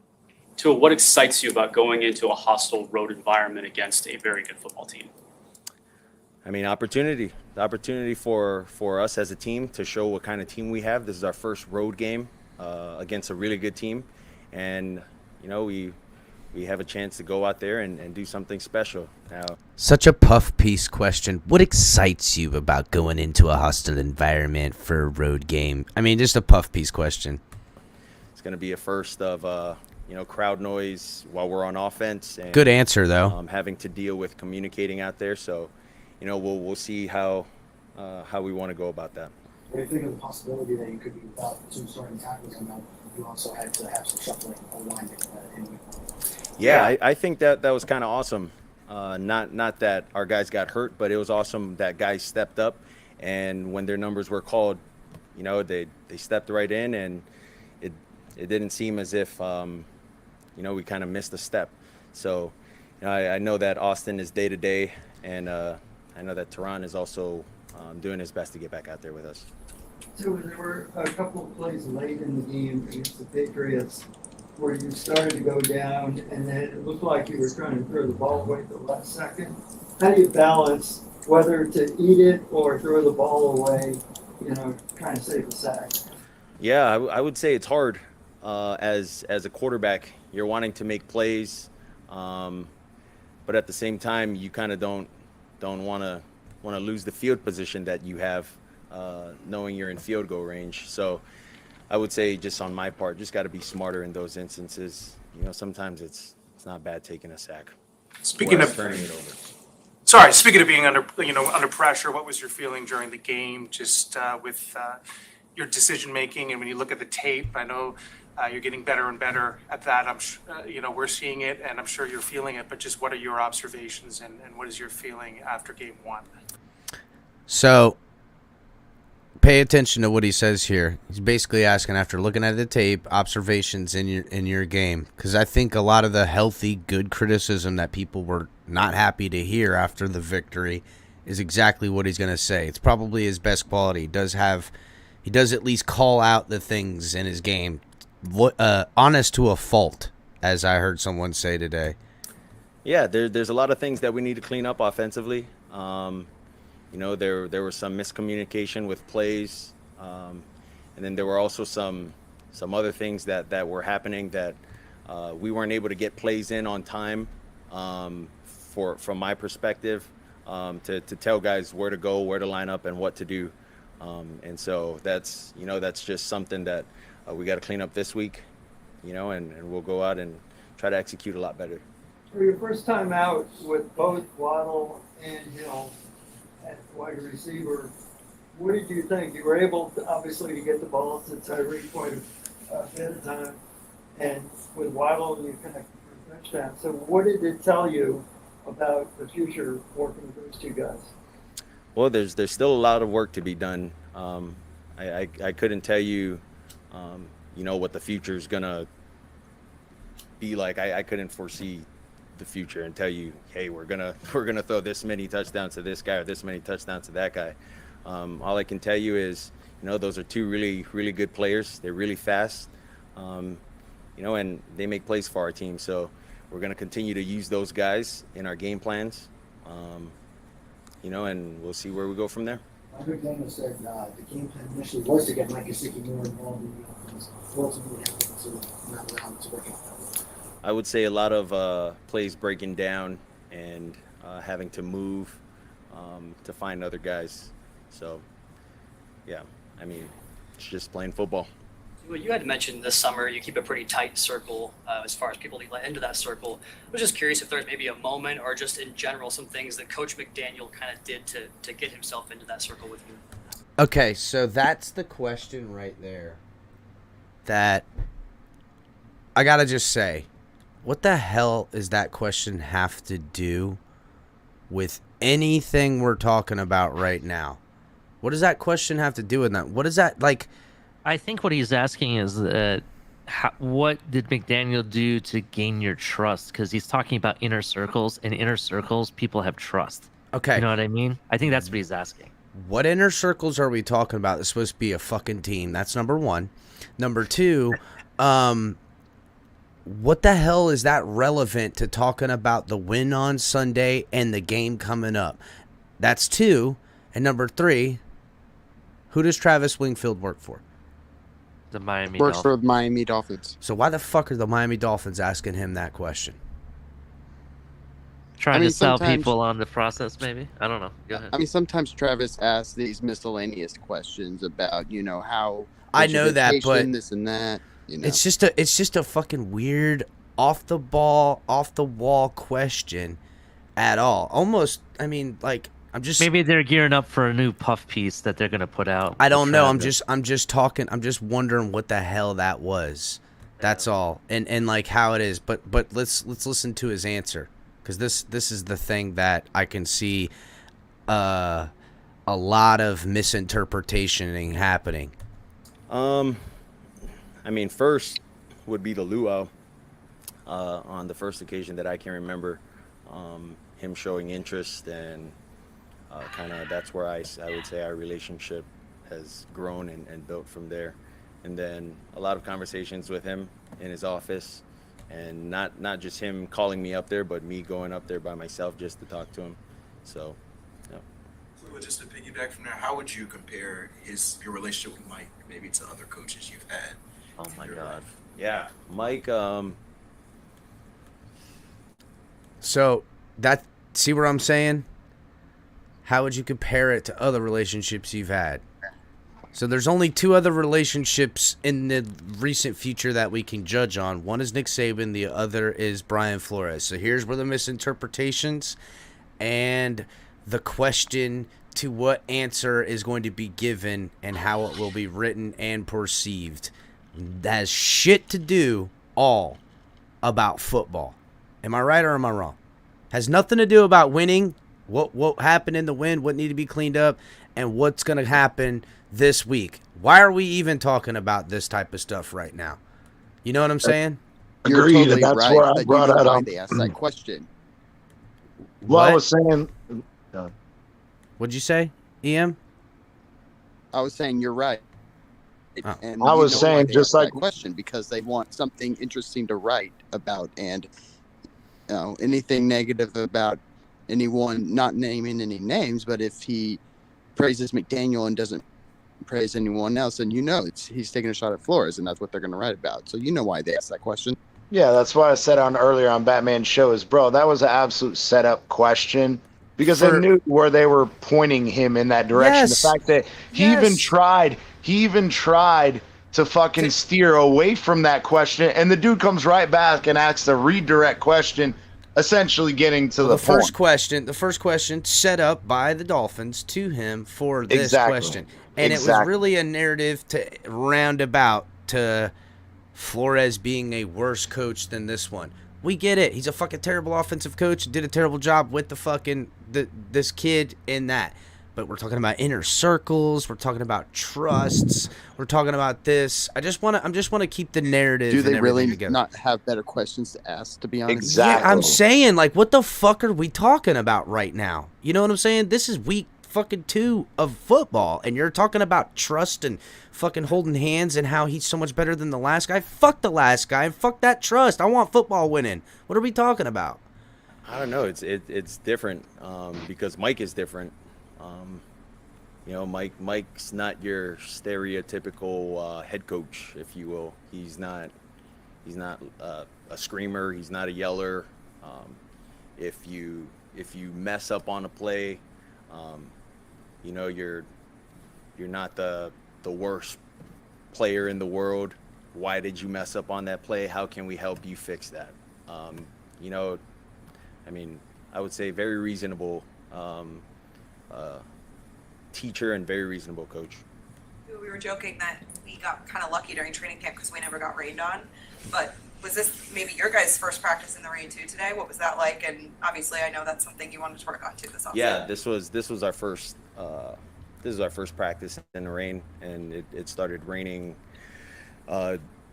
Tua, what excites you about going into a hostile road environment against a very good football team? I mean, opportunity. The opportunity for us as a team to show what kind of team we have. This is our first road game against a really good team. And, we have a chance to go out there and do something special. Now, Such a puff piece question. What excites you about going into a hostile environment for a road game? I mean, just a puff piece question. it's going to be a first of, crowd noise while we're on offense. And, Good answer, though. Having to deal with communicating out there. So, we'll see how we want to go about that. What do you think of the possibility that you could be without 2 starting tackles and that you also had to have some shuffling online in week 1? Yeah, I think that was kind of awesome. Not that our guys got hurt, but it was awesome that guys stepped up, and when their numbers were called, they stepped right in, and it didn't seem as if we kind of missed a step. So I know that Austin is day to day, and I know that Teron is also doing his best to get back out there with us. So there were a couple of plays late in the game against the Patriots where you started to go down, and then it looked like you were trying to throw the ball away at the last second. How do you balance whether to eat it or throw the ball away, trying to save the sack? Yeah, I would say it's hard as a quarterback. You're wanting to make plays, but at the same time, you kind of don't want to lose the field position that you have, knowing you're in field goal range. So I would say just on my part, just got to be smarter in those instances. Sometimes it's not bad taking a sack. Speaking of turning it over. Sorry, speaking of being under pressure, what was your feeling during the game, just with your decision making? And when you look at the tape, I know you're getting better and better at that. We're seeing it, and I'm sure you're feeling it. But just what are your observations, and what is your feeling after game 1? So, pay attention to what he says here. He's basically asking, after looking at the tape, observations in your game, because I think a lot of the healthy, good criticism that people were not happy to hear after the victory is exactly what he's going to say. It's probably his best quality. He does at least call out the things in his game, honest to a fault, as I heard someone say today. Yeah, there's a lot of things that we need to clean up offensively. There was some miscommunication with plays, and then there were also some other things that were happening that we weren't able to get plays in on time. From my perspective, to tell guys where to go, where to line up, and what to do. And so that's just something that we got to clean up this week, and we'll go out and try to execute a lot better. For your first time out with both Waddle and Hill at wide receiver, what did you think? You were able to, obviously, to get the ball to Tyreek quite a bit of time, and with Waddle you connected for a touchdown. So what did it tell you about the future working with those two guys? Well, there's still a lot of work to be done. I couldn't tell you, what the future is gonna be like. I couldn't foresee the future and tell you, hey, we're gonna throw this many touchdowns to this guy or this many touchdowns to that guy. All I can tell you is, those are two really, really good players. They're really fast, and they make plays for our team. So we're gonna continue to use those guys in our game plans, and we'll see where we go from there. McDaniel said the game plan initially was to get Mike Gesicki more involved in the offense. Ultimately, happened to not allow him to work out that way. I would say a lot of plays breaking down and having to move to find other guys. So, yeah, it's just playing football. Well, you had mentioned this summer you keep a pretty tight circle as far as people to let into that circle. I was just curious if there's maybe a moment or just in general some things that Coach McDaniel kind of did to get himself into that circle with you. Okay, so that's the question right there that I got to just say, what the hell does that question have to do with anything we're talking about right now? What does that question have to do with that? What is that like? I think what he's asking is what did McDaniel do to gain your trust? Because he's talking about inner circles, and inner circles, people have trust. Okay. You know what I mean? I think that's what he's asking. What inner circles are we talking about? It's supposed to be a fucking team. That's number one. Number two, what the hell is that relevant to talking about the win on Sunday and the game coming up? That's two. And number three, who does Travis Wingfield work for? The Miami Works Dolphins. for the Miami Dolphins. So why the fuck are the Miami Dolphins asking him that question? Trying to sell people on the process, maybe? I don't know. Go ahead. Sometimes Travis asks these miscellaneous questions about, how I know that, but this and that. It's just a fucking weird off the wall question at all. Almost, I'm just maybe they're gearing up for a new puff piece that they're gonna put out. I don't know. I'm just wondering what the hell that was. That's all. And like how it is. But let's listen to his answer, because this is the thing that I can see a lot of misinterpretation happening. First would be the luau on the first occasion that I can remember, him showing interest, and that's where I would say our relationship has grown and built from there. And then a lot of conversations with him in his office, and not just him calling me up there, but me going up there by myself just to talk to him. So, yeah. So just to piggyback from there, how would you compare your relationship with Mike maybe to other coaches you've had? Oh my God. Yeah. Mike, So see what I'm saying? How would you compare it to other relationships you've had? So there's only two other relationships in the recent future that we can judge on. One is Nick Saban, the other is Brian Flores. So here's where the misinterpretations and the question to what answer is going to be given and how it will be written and perceived. That has shit to do all about football. Am I right or am I wrong? Has nothing to do about winning What happened in the win, what needed to be cleaned up, and what's going to happen this week. Why are we even talking about this type of stuff right now? You know what I'm saying? You're Agreed, totally that's right, where I but brought you know that why up. they asked that question. Well, I What? was saying, What'd you say, EM? I was saying you're right. Oh. And I you was know saying why they just asked like that question, because they want something interesting to write about, and anything negative about anyone, not naming any names, but if he praises McDaniel and doesn't praise anyone else, then he's taking a shot at Flores, and that's what they're going to write about. So you know why they asked that question. Yeah, that's why I said on earlier on Batman's show is, bro, that was an absolute setup question because they knew where they were pointing him in that direction. Yes. The fact that he even tried to fucking steer away from that question, and the dude comes right back and asks a redirect question, essentially getting to the first point. the first question set up by the Dolphins to him for this Exactly. question. And it was Exactly. really a narrative to roundabout to Flores being a worse coach than this one. We get it. He's a fucking terrible offensive coach. Did a terrible job with the fucking this kid in that. But we're talking about inner circles. We're talking about trusts. We're talking about this. I just want to keep the narrative. Do they and really together. not have better questions to ask, to be honest? Exactly. Yeah, I'm saying, like, what the fuck are we talking about right now? You know what I'm saying? This is week fucking 2 of football, and you're talking about trust and fucking holding hands and how he's so much better than the last guy. Fuck the last guy and fuck that trust. I want football winning. What are we talking about? I don't know. It's different because Mike is different. Mike's not your stereotypical head coach, if you will. He's not a screamer. He's not a yeller. If you mess up on a play, you're not the worst player in the world. Why did you mess up on that play? How can we help you fix that? I would say very reasonable teacher and very reasonable coach. We were joking that we got kind of lucky during training camp because we never got rained on. But was this maybe your guys' first practice in the rain too today? What was that like? And obviously, I know that's something you wanted to work on too this offseason. Yeah, this was our first. This is our first practice in the rain, and it started raining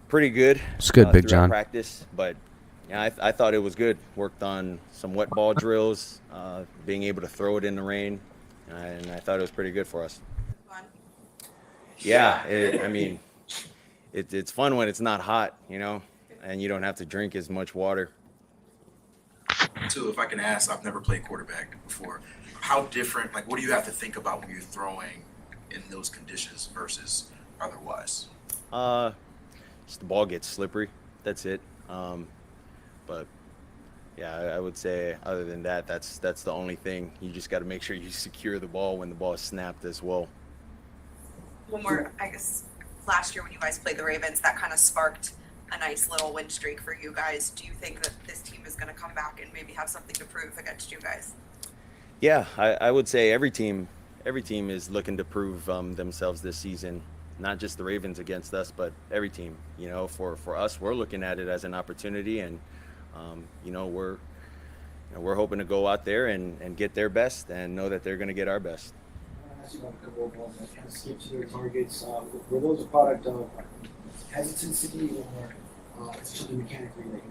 pretty good. It's good, Big John. Practice, but yeah, I thought it was good. Worked on some wet ball drills, being able to throw it in the rain, and I thought it was pretty good for us. Fun. Yeah, it's fun when it's not hot, and you don't have to drink as much water. Too, if I can ask, I've never played quarterback before. How different, what do you have to think about when you're throwing in those conditions versus otherwise? Just the ball gets slippery. That's it. But yeah, I would say other than that, that's the only thing. You just got to make sure you secure the ball when the ball is snapped as well. One more, I guess, last year when you guys played the Ravens, that kind of sparked a nice little win streak for you guys. Do you think that this team is going to come back and maybe have something to prove against you guys? Yeah, I would say every team is looking to prove themselves this season. Not just the Ravens against us, but every team. For us, we're looking at it as an opportunity, and we're hoping to go out there and get their best, and know that they're going to get our best. I asked you about a couple of balls that kind of skipped to their targets. Were those a product of hesitancy, or it's something mechanically that you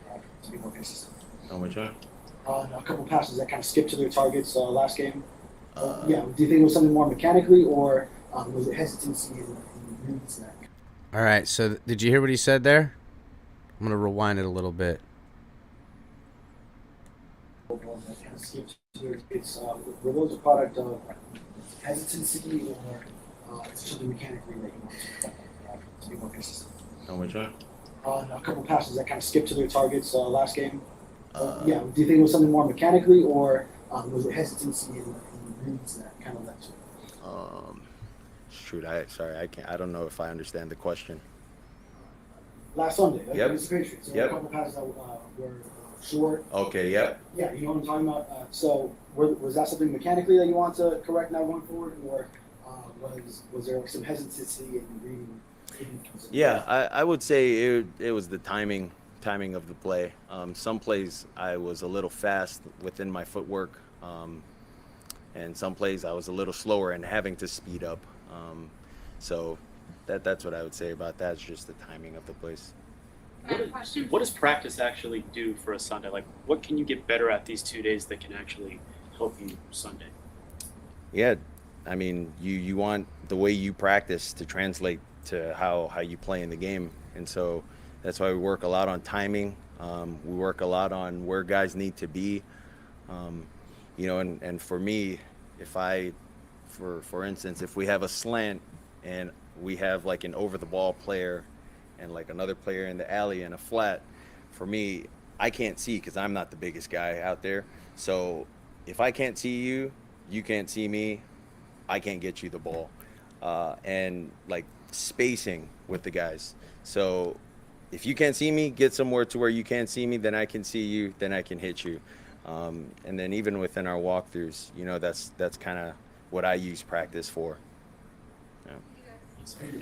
want to be more consistent? Oh, which one? A couple passes that kind of skipped to their targets last game. Do you think it was something more mechanically, or was it hesitancy in reads that? All right, so did you hear what he said there? I'm going to rewind it a little bit. That kind of skipped to their targets. Were those a product of hesitancy, or it's something mechanically that you want to be more consistent? Oh, which one? A couple passes that kind of skipped to their targets last game. Do you think it was something more mechanically, or was it hesitancy in reads that kind of led to it? Shoot, I don't know if I understand the question. Last Sunday, Yep. against the Patriots, there were a couple passes that were short. Okay, yep. Yeah, you know what I'm talking about. So, was that something mechanically that you want to correct now going forward, or was there some hesitancy in reading? Yeah, I would say it was the timing of the play. Some plays I was a little fast within my footwork. And some plays I was a little slower and having to speed up. So that's what I would say about that. It's just the timing of the plays. What does practice actually do for a Sunday? Like, what can you get better at these 2 days that can actually help you Sunday? Yeah, I mean, you want the way you practice to translate to how you play in the game. And so that's why we work a lot on timing. We work a lot on where guys need to be. And for me, for instance, if we have a slant and we have like an over the ball player and like another player in the alley and a flat, for me, I can't see because I'm not the biggest guy out there. So if I can't see you, you can't see me, I can't get you the ball. And like spacing with the guys. So if you can't see me, get somewhere to where you can't see me, then I can see you, then I can hit you. And then even within our walkthroughs, that's kind of what I use practice for. Yeah.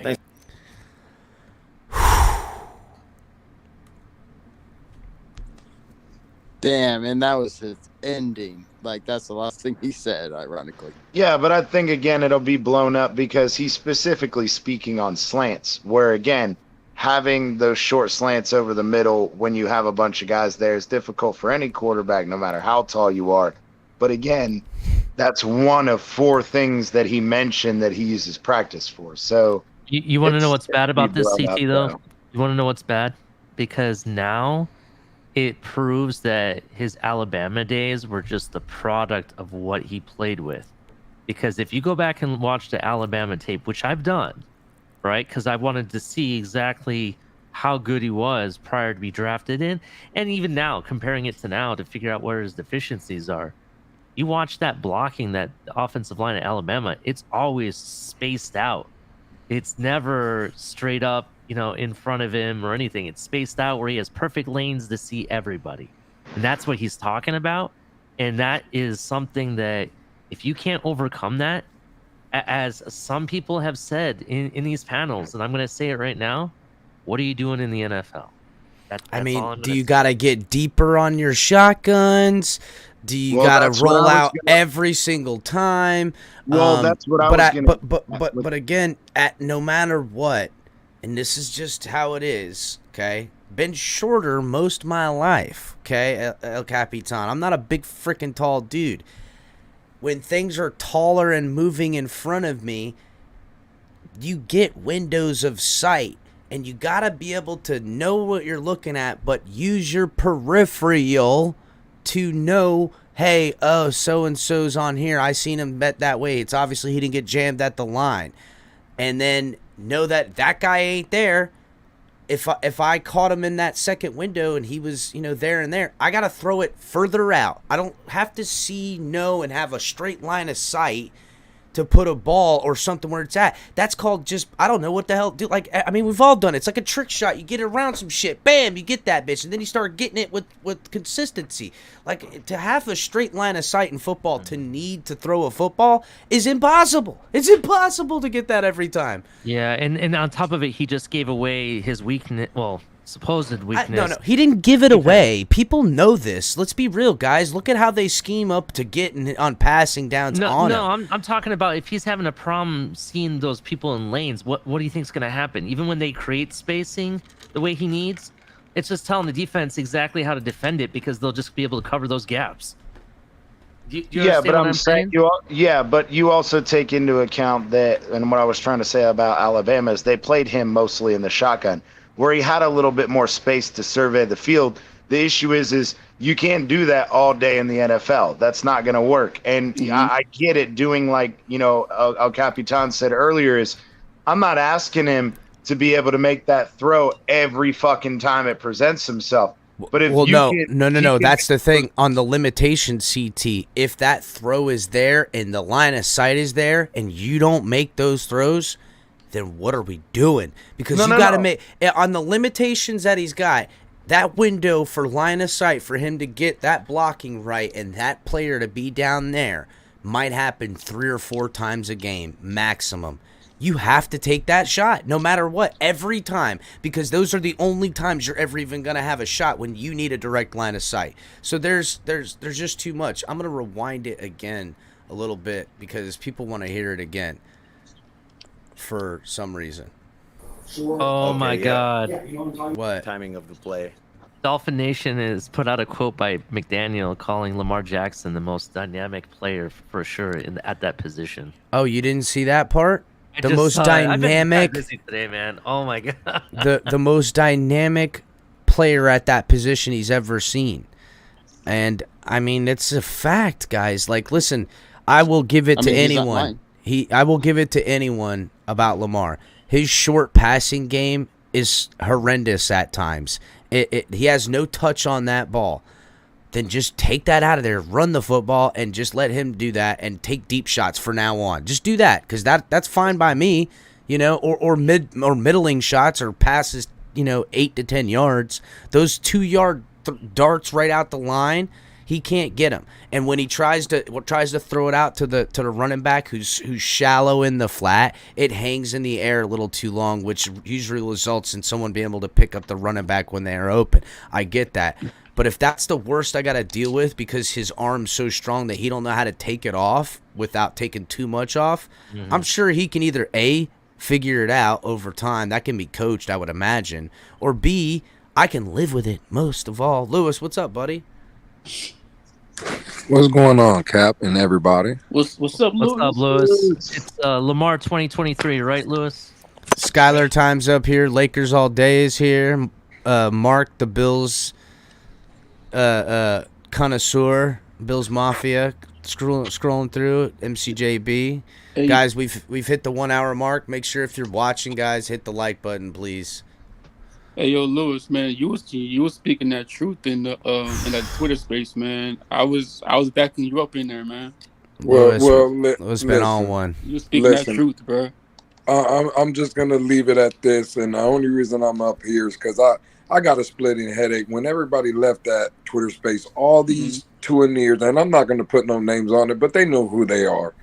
Thanks. Damn, and that was his ending. Like, that's the last thing he said, ironically. Yeah, but I think, again, it'll be blown up because he's specifically speaking on slants, where, again, having those short slants over the middle when you have a bunch of guys there is difficult for any quarterback, no matter how tall you are. But, again, that's one of 4 things that he mentioned that he uses practice for. So you want to know what's bad about this, blown up, CT, though? You want to know what's bad? Because now it proves that his Alabama days were just the product of what he played with. Because if you go back and watch the Alabama tape, which I've done, right? Because I wanted to see exactly how good he was prior to be drafted in. And even now, comparing it to now to figure out where his deficiencies are. You watch that blocking, that offensive line at Alabama, it's always spaced out. It's never straight up, in front of him or anything. It's spaced out where he has perfect lanes to see everybody. And that's what he's talking about. And that is something that if you can't overcome that, as some people have said in these panels, and I'm going to say it right now, what are you doing in the NFL? Do you got to get deeper on your shotguns? Do you got to roll out every single time? Well, that's what I was going to... But again, no matter what, and this is just how it is, okay? Been shorter most of my life, okay, El Capitan. I'm not a big freaking tall dude. When things are taller and moving in front of me, you get windows of sight, and you got to be able to know what you're looking at, but use your peripheral to know, hey, oh, so-and-so's on here. I seen him bet that way. It's obviously he didn't get jammed at the line. And then know that guy ain't there. If I caught him in that second window and he was, there and there, I got to throw it further out. I don't have to see, know, and have a straight line of sight to put a ball or something where it's at. That's called just, I don't know what the hell, dude. Like, I mean, we've all done it. It's like a trick shot. You get it around some shit. Bam, you get that bitch. And then you start getting it with consistency. Like, to have a straight line of sight in football, to need to throw a football is impossible. It's impossible to get that every time. Yeah, and on top of it, he just gave away his weakness. Well, supposed weakness. No, he didn't give it away. People know this. Let's be real, guys. Look at how they scheme up to get on passing downs on him. No, I'm talking about if he's having a problem seeing those people in lanes, what do you think's going to happen? Even when they create spacing the way he needs, it's just telling the defense exactly how to defend it because they'll just be able to cover those gaps. Do you yeah, but I'm saying but you also take into account that, and what I was trying to say about Alabama is they played him mostly in the shotgun, where he had a little bit more space to survey the field. The issue is you can't do that all day in the NFL. That's not going to work. And I get it, doing like, El Capitan said earlier, is I'm not asking him to be able to make that throw every fucking time it presents himself. But if no, that's the thing on the limitation, CT. If that throw is there and the line of sight is there and you don't make those throws, then what are we doing? Because you got to make on the limitations that he's got, that window for line of sight for him to get that blocking right and that player to be down there might happen 3 or 4 times a game maximum. You have to take that shot no matter what, every time, because those are the only times you're ever even going to have a shot when you need a direct line of sight. So there's just too much. I'm going to rewind it again a little bit because people want to hear it again for some reason. Oh my God. What? Timing of the play. Dolphin Nation has put out a quote by McDaniel calling Lamar Jackson the most dynamic player for sure at that position. Oh, you didn't see that part? The most I've been dynamic busy today, man. Oh my God. the most dynamic player at that position he's ever seen. And I mean, it's a fact, guys. Like, listen, I will give it to anyone. I will give it to anyone about Lamar. His short passing game is horrendous at times. He has no touch on that ball. Then just take that out of there, run the football, and just let him do that and take deep shots for now on. Just do that, because that's fine by me, you know, or middling shots or passes, you know, 8 to 10 yards. Those 2-yard darts right out the line, he can't get them. And when he tries to throw it out to the running back who's shallow in the flat, it hangs in the air a little too long, which usually results in someone being able to pick up the running back when they are open. I get that. But if that's the worst I got to deal with because his arm's so strong that he don't know how to take it off without taking too much off, I'm sure he can either A, figure it out over time. That can be coached, I would imagine. Or B, I can live with it most of all. Lewis, what's up, buddy? What's going on, Cap and everybody? What's up, Lewis? What's up, Lewis? It's Lamar 2023, right, Lewis? Skylar Time's up here. Lakers All Day is here. Mark, the Bills connoisseur, Bills Mafia, scrolling through MCJB. Hey. Guys, we've hit the 1 hour mark. Make sure if you're watching, guys, hit the like button, please. Hey, yo, Lewis, man, you was speaking that truth in that Twitter space, man. I was backing you up in there, man. Lewis been on one. You was speaking that truth, bro. I'm just gonna leave it at this, and the only reason I'm up here is because I got a splitting headache when everybody left that Twitter space. All these two-and-ears, and I'm not gonna put no names on it, but they know who they are.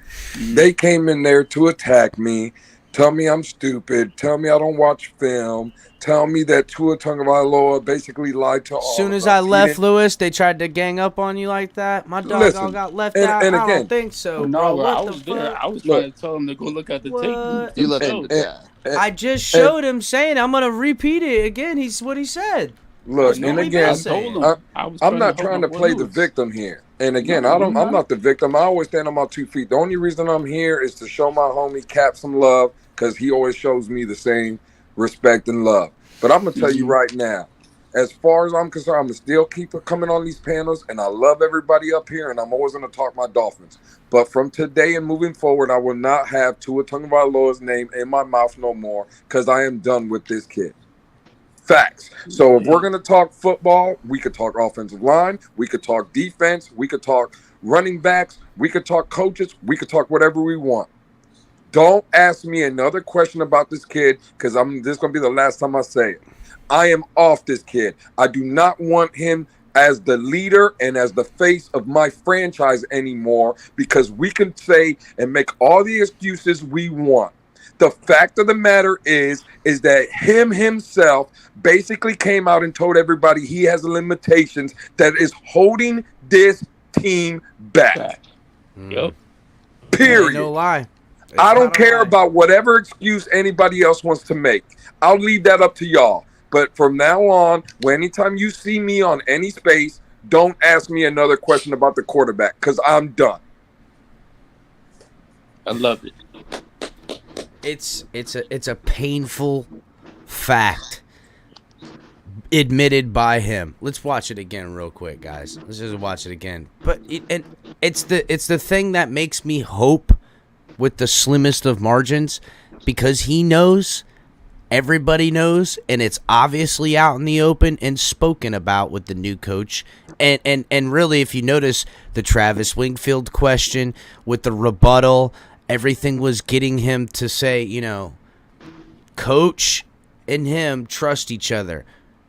They came in there to attack me, tell me I'm stupid, tell me I don't watch film, tell me that Tua Tagovailoa basically lied to all. As soon as I left, Lewis, they tried to gang up on you like that. My dog all got left out. And I again, don't think so, No, bro. I was there. I was trying to tell him to go look at the tape. You left him. I just showed him saying I'm gonna repeat it again. He's what he said. Look, No, and we again, missing. I'm not trying to play the victim here. And again, I'm not the victim. I always stand on my 2 feet. The only reason I'm here is to show my homie Cap some love because he always shows me the same respect and love. But I'm going to tell you right now, as far as I'm concerned, I'm going to still keep coming on these panels, and I love everybody up here, and I'm always going to talk my Dolphins. But from today and moving forward, I will not have Tua Tagovailoa's name in my mouth no more because I am done with this kid. Facts. So if we're going to talk football, we could talk offensive line, we could talk defense, we could talk running backs, we could talk coaches, we could talk whatever we want. Don't ask me another question about this kid because this is going to be the last time I say it. I am off this kid. I do not want him as the leader and as the face of my franchise anymore because we can say and make all the excuses we want. The fact of the matter is that him himself basically came out and told everybody he has limitations that is holding this team back. Yep. Period. Ain't no lie. I don't care about whatever excuse anybody else wants to make. I'll leave that up to y'all. But from now on, anytime you see me on any space, don't ask me another question about the quarterback because I'm done. I love it. It's a painful fact admitted by him. Let's watch it again real quick, guys. Let's just watch it again. But it's the thing that makes me hope with the slimmest of margins because he knows, everybody knows, and it's obviously out in the open and spoken about with the new coach. And really, if you notice the Travis Wingfield question with the rebuttal, everything was getting him to say, you know, coach and him trust each other.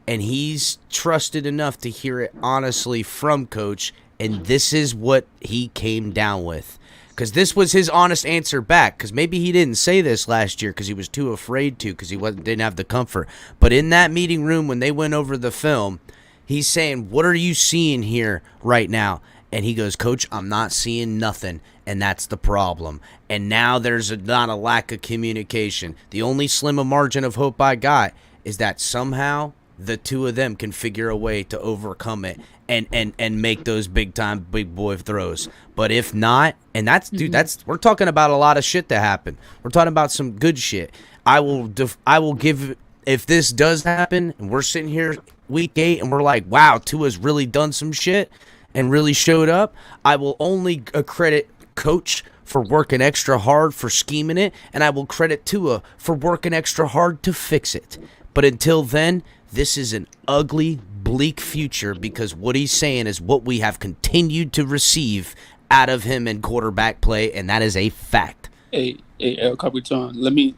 And he's trusted enough to hear it honestly from coach. And this is what he came down with. because this was his honest answer back, because maybe he didn't say this last year because he was too afraid to, because didn't have the comfort. But in that meeting room when they went over the film, he's saying, what are you seeing here right now? And he goes, Coach, I'm not seeing nothing, and that's the problem. And now there's not a lack of communication. The only slim margin of hope I got is that somehow the two of them can figure a way to overcome it and make those big boy throws. But if not, and that's we're talking about a lot of shit to happen. We're talking about some good shit. I will give, if this does happen and we're sitting here week 8 and we're like, wow, Tua's really done some shit and really showed up, I will only credit Coach for working extra hard for scheming it, and I will credit Tua for working extra hard to fix it. But until then, this is an ugly, bleak future, because what he's saying is what we have continued to receive out of him in quarterback play, and that is a fact. Hey, El Capitan, let me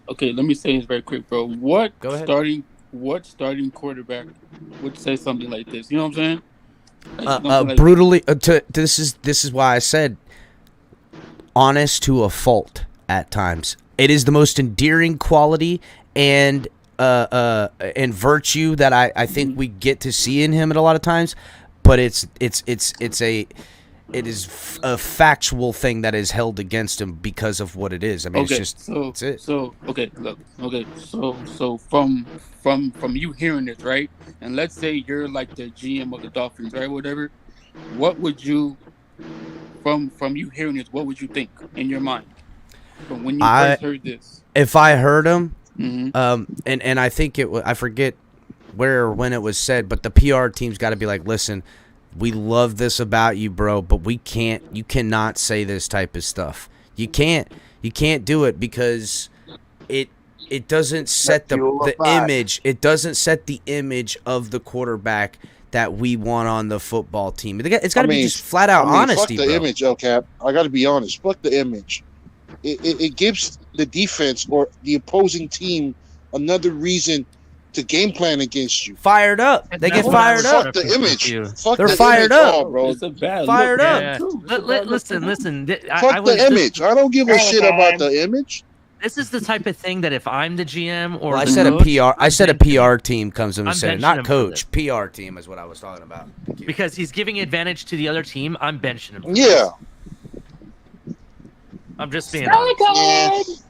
say this very quick, bro. What starting quarterback would say something like this? You know what I'm saying? Brutally. This is why I said honest to a fault at times. It is the most endearing quality and virtue that I think we get to see in him at a lot of times, but it is a factual thing that is held against him because of what it is. I mean, it's it. So from you hearing this, right? And let's say you're like the GM of the Dolphins, right? Whatever. What would you, from you hearing this, what would you think in your mind from when you first heard this? If I heard him, and I think I forget where or when it was said, but the PR team's got to be like, listen, we love this about you, bro, but you cannot say this type of stuff. You can't do it, because it doesn't set the image. It doesn't set the image of the quarterback that we want on the football team. It's got to be just flat out honesty, fuck the bro. image, El Cap. I got to be honest. Fuck the image. It gives the defense or the opposing team another reason to game plan against you. Fired up. They get fired up. Fuck the image. Fuck They're the fired image up, all, bro. It's a bad fired look, up. Yeah. Listen. Fuck the image. I don't give a shit about the image. This is the type of thing that if I'm the GM or I the said coach, a PR team comes in and I'm said, benching not him for coach, PR team is what I was talking about. because he's giving advantage to the other team. I'm benching him. Yeah. I'm just being honest.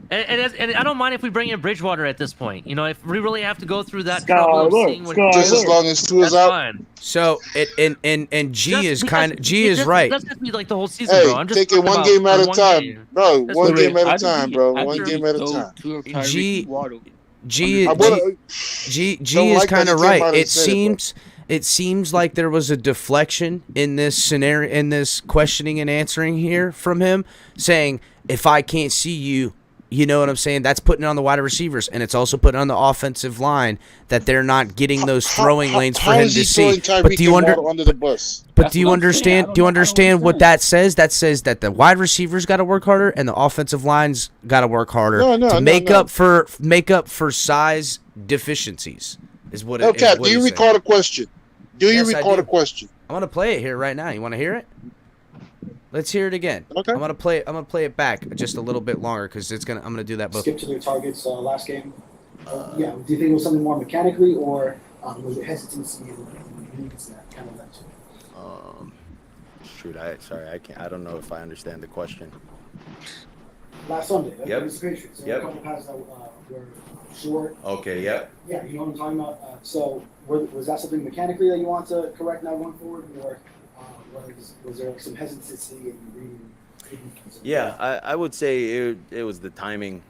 And I don't mind if we bring in Bridgewater at this point. You know, if we really have to go through that trouble of seeing what just as long as Tua's out. fine. So and G is right. That's just be like the whole season, Hey, bro. I'm just take it talking one about game at a one time, game. bro. That's One the game way- at a time, bro. One game at a time. G Don't is like kind that of he came right. out and It said it, seems like there was a deflection in this scenario, in this questioning and answering here from him, saying, if I can't see you, you know what I'm saying? That's putting it on the wide receivers, and it's also putting on the offensive line that they're not getting those throwing lanes for him to see. But do you under the bus? But do you understand? Do you understand what that says? That says that the wide receivers got to work harder and the offensive lines got to work harder to make up for size deficiencies. Is what. Okay, do do you recall the question? Do you recall the question? I'm gonna play it here right now. You want to hear it? Let's hear it again. Okay. I'm gonna play it back just a little bit longer because I'm gonna do that both. Skip to their targets last game. Yeah. Do you think it was something more mechanically, or was it hesitancy and needs that kind of led to it? Shoot, I don't know if I understand the question. Last Sunday, Yep. against the Patriots. There were a couple passes that were short. Okay. Yep. Yeah, you know what I'm talking about. So was that something mechanically that you want to correct now going forward, or was there some hesitancy in reading? Yeah, I would say it was the timing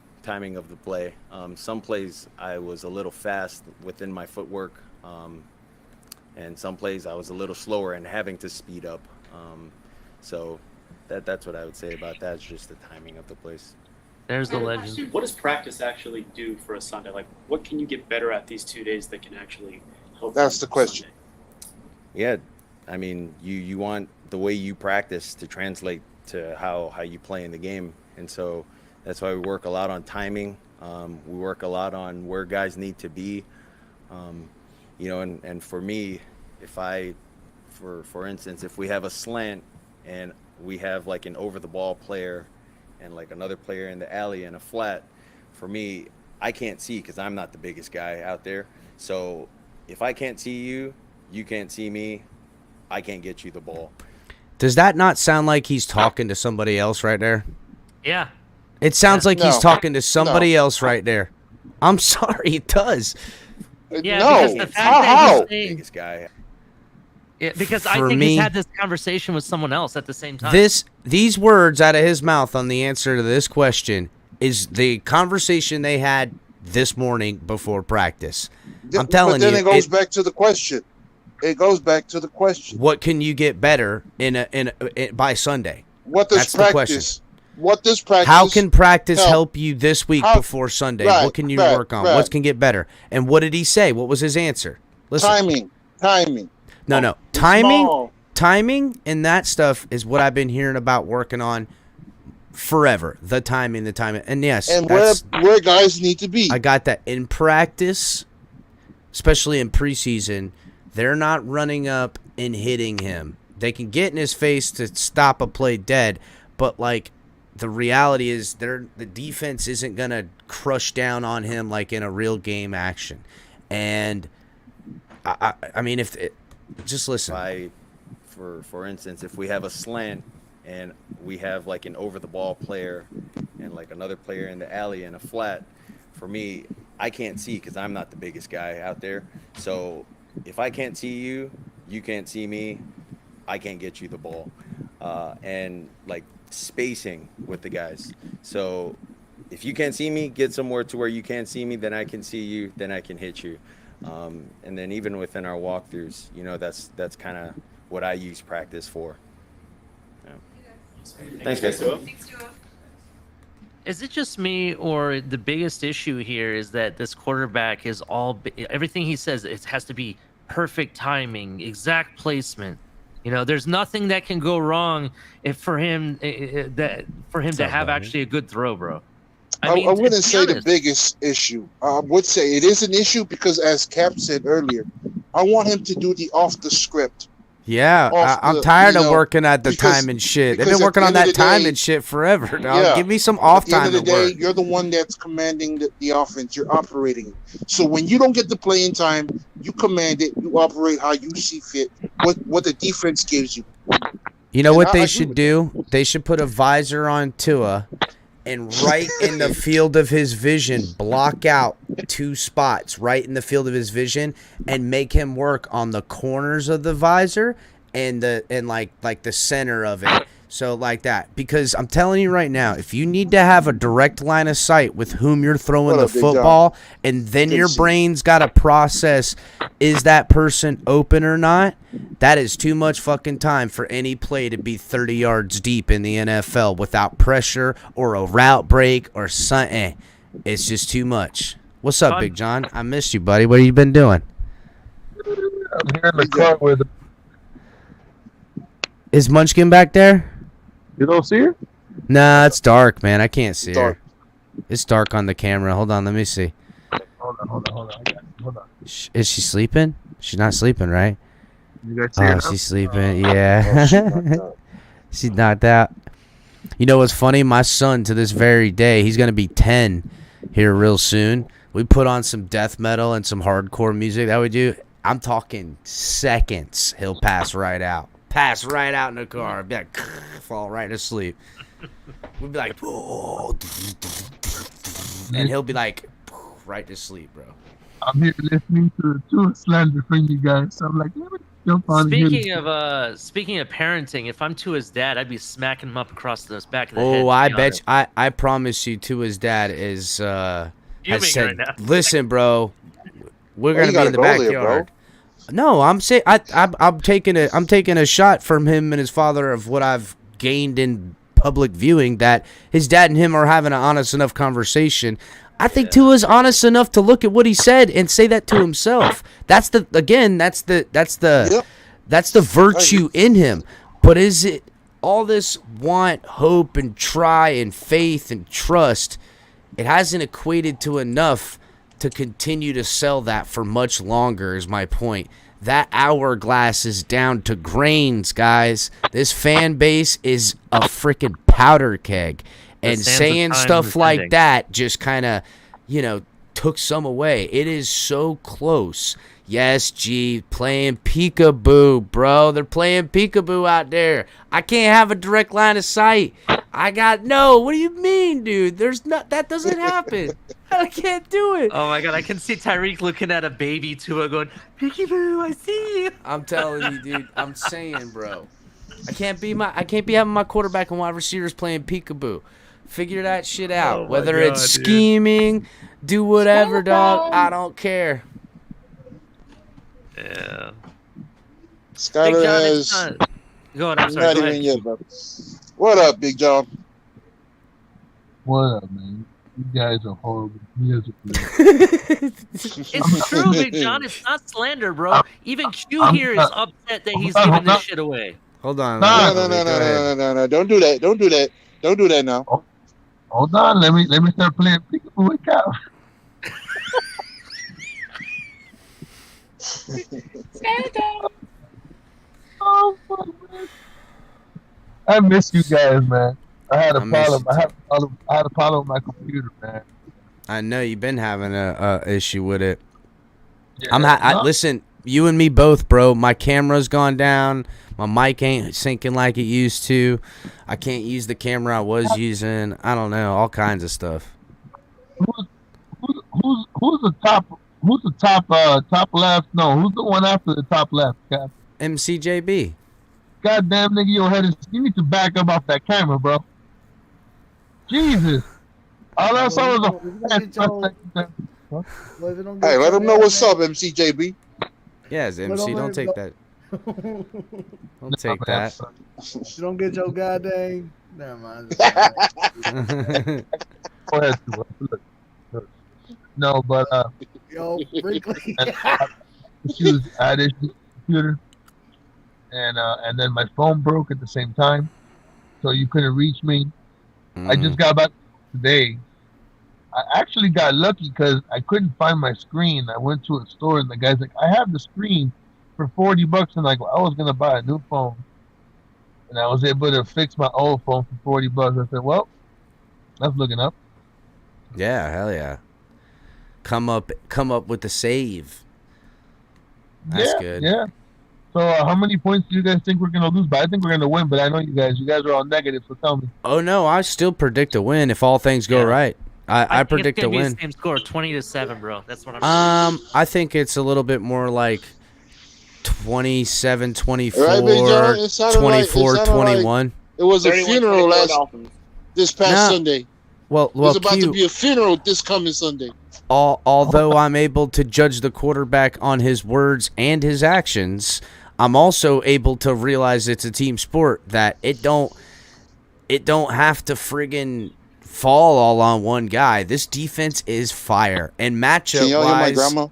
of the play. Some plays I was a little fast within my footwork, and some plays I was a little slower and having to speed up. So that's what I would say about that. It's just the timing of the plays. There's the legend. What does practice actually do for a Sunday? Like, what can you get better at these 2 days that can actually help? That's the question. Sunday? Yeah, I mean, you want the way you practice to translate to how you play in the game, and so that's why we work a lot on timing. We work a lot on where guys need to be. And for me, if for instance, if we have a slant and we have like an over the ball player and like another player in the alley and a flat, for me, I can't see because I'm not the biggest guy out there. So if I can't see you, you can't see me, I can't get you the ball. Does that not sound like he's talking to somebody else right there? Yeah. It sounds like he's No. talking to somebody else right there. I'm sorry, it does. Yeah, No. because the fact How? that he's saying, Biggest guy. yeah, because I For think me- he's had this conversation with someone else at the same time. These words out of his mouth on the answer to this question is the conversation they had this morning before practice. I'm telling but then you, it goes back to the question. It goes back to the question. what can you get better by Sunday? What does That's the question. practice? What does practice? How can practice help you this week How- before Sunday? Right, what can you right, work on? right. What can get better? And what did he say? What was his answer? Listen. Timing. No. Timing and that stuff is what I've been hearing about working on forever. The timing. And yes, And that's, where guys need to be. I got that. In practice, especially in preseason, they're not running up and hitting him. They can get in his face to stop a play dead, but like the reality is the defense isn't going to crush down on him like in a real game action. And I mean, just listen. For instance, if we have a slant and we have like an over the ball player and like another player in the alley and a flat, for me, I can't see because I'm not the biggest guy out there. So if I can't see you, you can't see me, I can't get you the ball. And like spacing with the guys. So if you can't see me, get somewhere to where you can't see me, then I can see you, then I can hit you. And then even within our walkthroughs, you know, that's kind of what I use practice for. Yeah. Thanks, guys. Is it just me, or the biggest issue here is that this quarterback is everything he says, it has to be perfect timing, exact placement. You know, there's nothing that can go wrong for him to have actually a good throw, bro. I wouldn't to be say the honest. biggest issue. I would say it is an issue because, as Cap said earlier, I want him to do the off the script. Yeah, I'm tired of working at the time and shit. They've been working on that time and shit forever, dog. Yeah. Give me some off time At the end to of the day, work. you're the one that's commanding the offense. You're operating. So when you don't get the playing time, you command it. You operate how you see fit. What the defense gives you. You know And what I they agree should with do? They should put a visor on Tua and right in the field of his vision, block out 2 spots right in the field of his vision and make him work on the corners of the visor and like the center of it. So like that. Because I'm telling you right now, if you need to have a direct line of sight with whom you're throwing What the up, Big John? football, and then Good your to see you. brain's got to process, is that person open or not? That is too much fucking time for any play to be 30 yards deep in the NFL without pressure or a route break or something. It's just too much. What's up, Big John? I missed you, buddy. What have you been doing? I'm here in the car with him. Is Munchkin back there? You don't see her? Nah, it's dark, man. I can't see her. It's dark on the camera. Hold on, let me see. Hold on. I got you. Hold on. Is she sleeping? She's not sleeping, right? You guys see her Oh, now? she's sleeping. Yeah. She's knocked out. You know what's funny? My son, to this very day, he's going to be 10 here real soon. We put on some death metal and some hardcore music that we do. I'm talking seconds. He'll pass right out. Pass right out in the car. Be like, fall right asleep. We'd be like, oh, and he'll be like, right to sleep, bro. I'm here listening to slander from you guys. So I'm like, let me jump on Speaking of parenting, if I'm Tua's dad, I'd be smacking him up across the back of the head. Oh, to I be bet honest. you, I promise you, Tua's dad is has Fuming said, right now. "Listen, bro, we're Well, gonna you be in the gotta go there, backyard." No, I'm saying I'm taking a shot from him and his father of what I've gained in public viewing, that his dad and him are having an honest enough conversation. I think Tua's honest enough to look at what he said and say that to himself. That's the virtue in him. But is it all this want, hope, and try, and faith, and trust? It hasn't equated to enough to continue to sell that for much longer, is my point. That hourglass is down to grains, guys. This fan base is a freaking powder keg. And saying stuff like that just kind of, took some away. It is so close. Yes, G, playing peekaboo, bro. They're playing peekaboo out there. I can't have a direct line of sight. What do you mean, dude? That doesn't happen. I can't do it. Oh my god, I can see Tyreek looking at a baby Tua going, peekaboo, I see you. I'm telling you, dude. I'm saying, bro. I can't be having my quarterback and wide receivers playing peekaboo. Figure that shit out. Oh my Whether God, it's scheming, do whatever, dog. I don't care. Yeah. Skyler has. Go on, I'm sorry. Not even yet, bro. What up, Big John? What up, man? You guys are horrible. You guys are great. It's true, Big John. It's not slander, bro. Even Q here is upset that he's giving this shit away. Hold on. No. Don't do that. Don't do that. Don't do that now. Hold on. Let me start playing peekaboo with Cal. Oh, man. I miss you guys, man. I had a problem. I had a problem with my computer, man. I know you've been having a issue with it. Yeah, Listen, you and me both, bro. My camera's gone down. My mic ain't syncing like it used to. I can't use the camera I was using. I don't know, all kinds of stuff. Who's the top? Who's the top left? No, who's the one after the top left, Cap? MCJB. Goddamn nigga, your head is. You need to back up off that camera, bro. Jesus. All I saw was a. Hey, let him know what's up, MCJB. Yes, MC, don't take that. Don't take that. You don't get your goddamn. Never mind. Go ahead. Look. No, but Yo, Brinkley. I had issues with the computer, and then my phone broke at the same time, so you couldn't reach me. I just got back today. I actually got lucky because I couldn't find my screen. I went to a store and the guy's like, "I have the screen for $40," and I was gonna buy a new phone, and I was able to fix my old phone for $40. I said, "Well, that's looking up." Yeah, hell yeah. Come up with the save. That's good. Yeah. So how many points do you guys think we're gonna lose? But I think we're gonna win. But I know you guys are all negative. So tell me. Oh no, I still predict a win if all things go right. I predict a win. It's gonna be the same score, 20-7, bro. That's what I'm. I think it's a little bit more like 27-24, Right, Big John? It sounded 24-21. It was a funeral this past Sunday. Well, There's about to be a funeral this coming Sunday. Although I'm able to judge the quarterback on his words and his actions, I'm also able to realize it's a team sport, that it don't have to friggin' fall all on one guy. This defense is fire. And matchup Can y'all hear my wise, grandma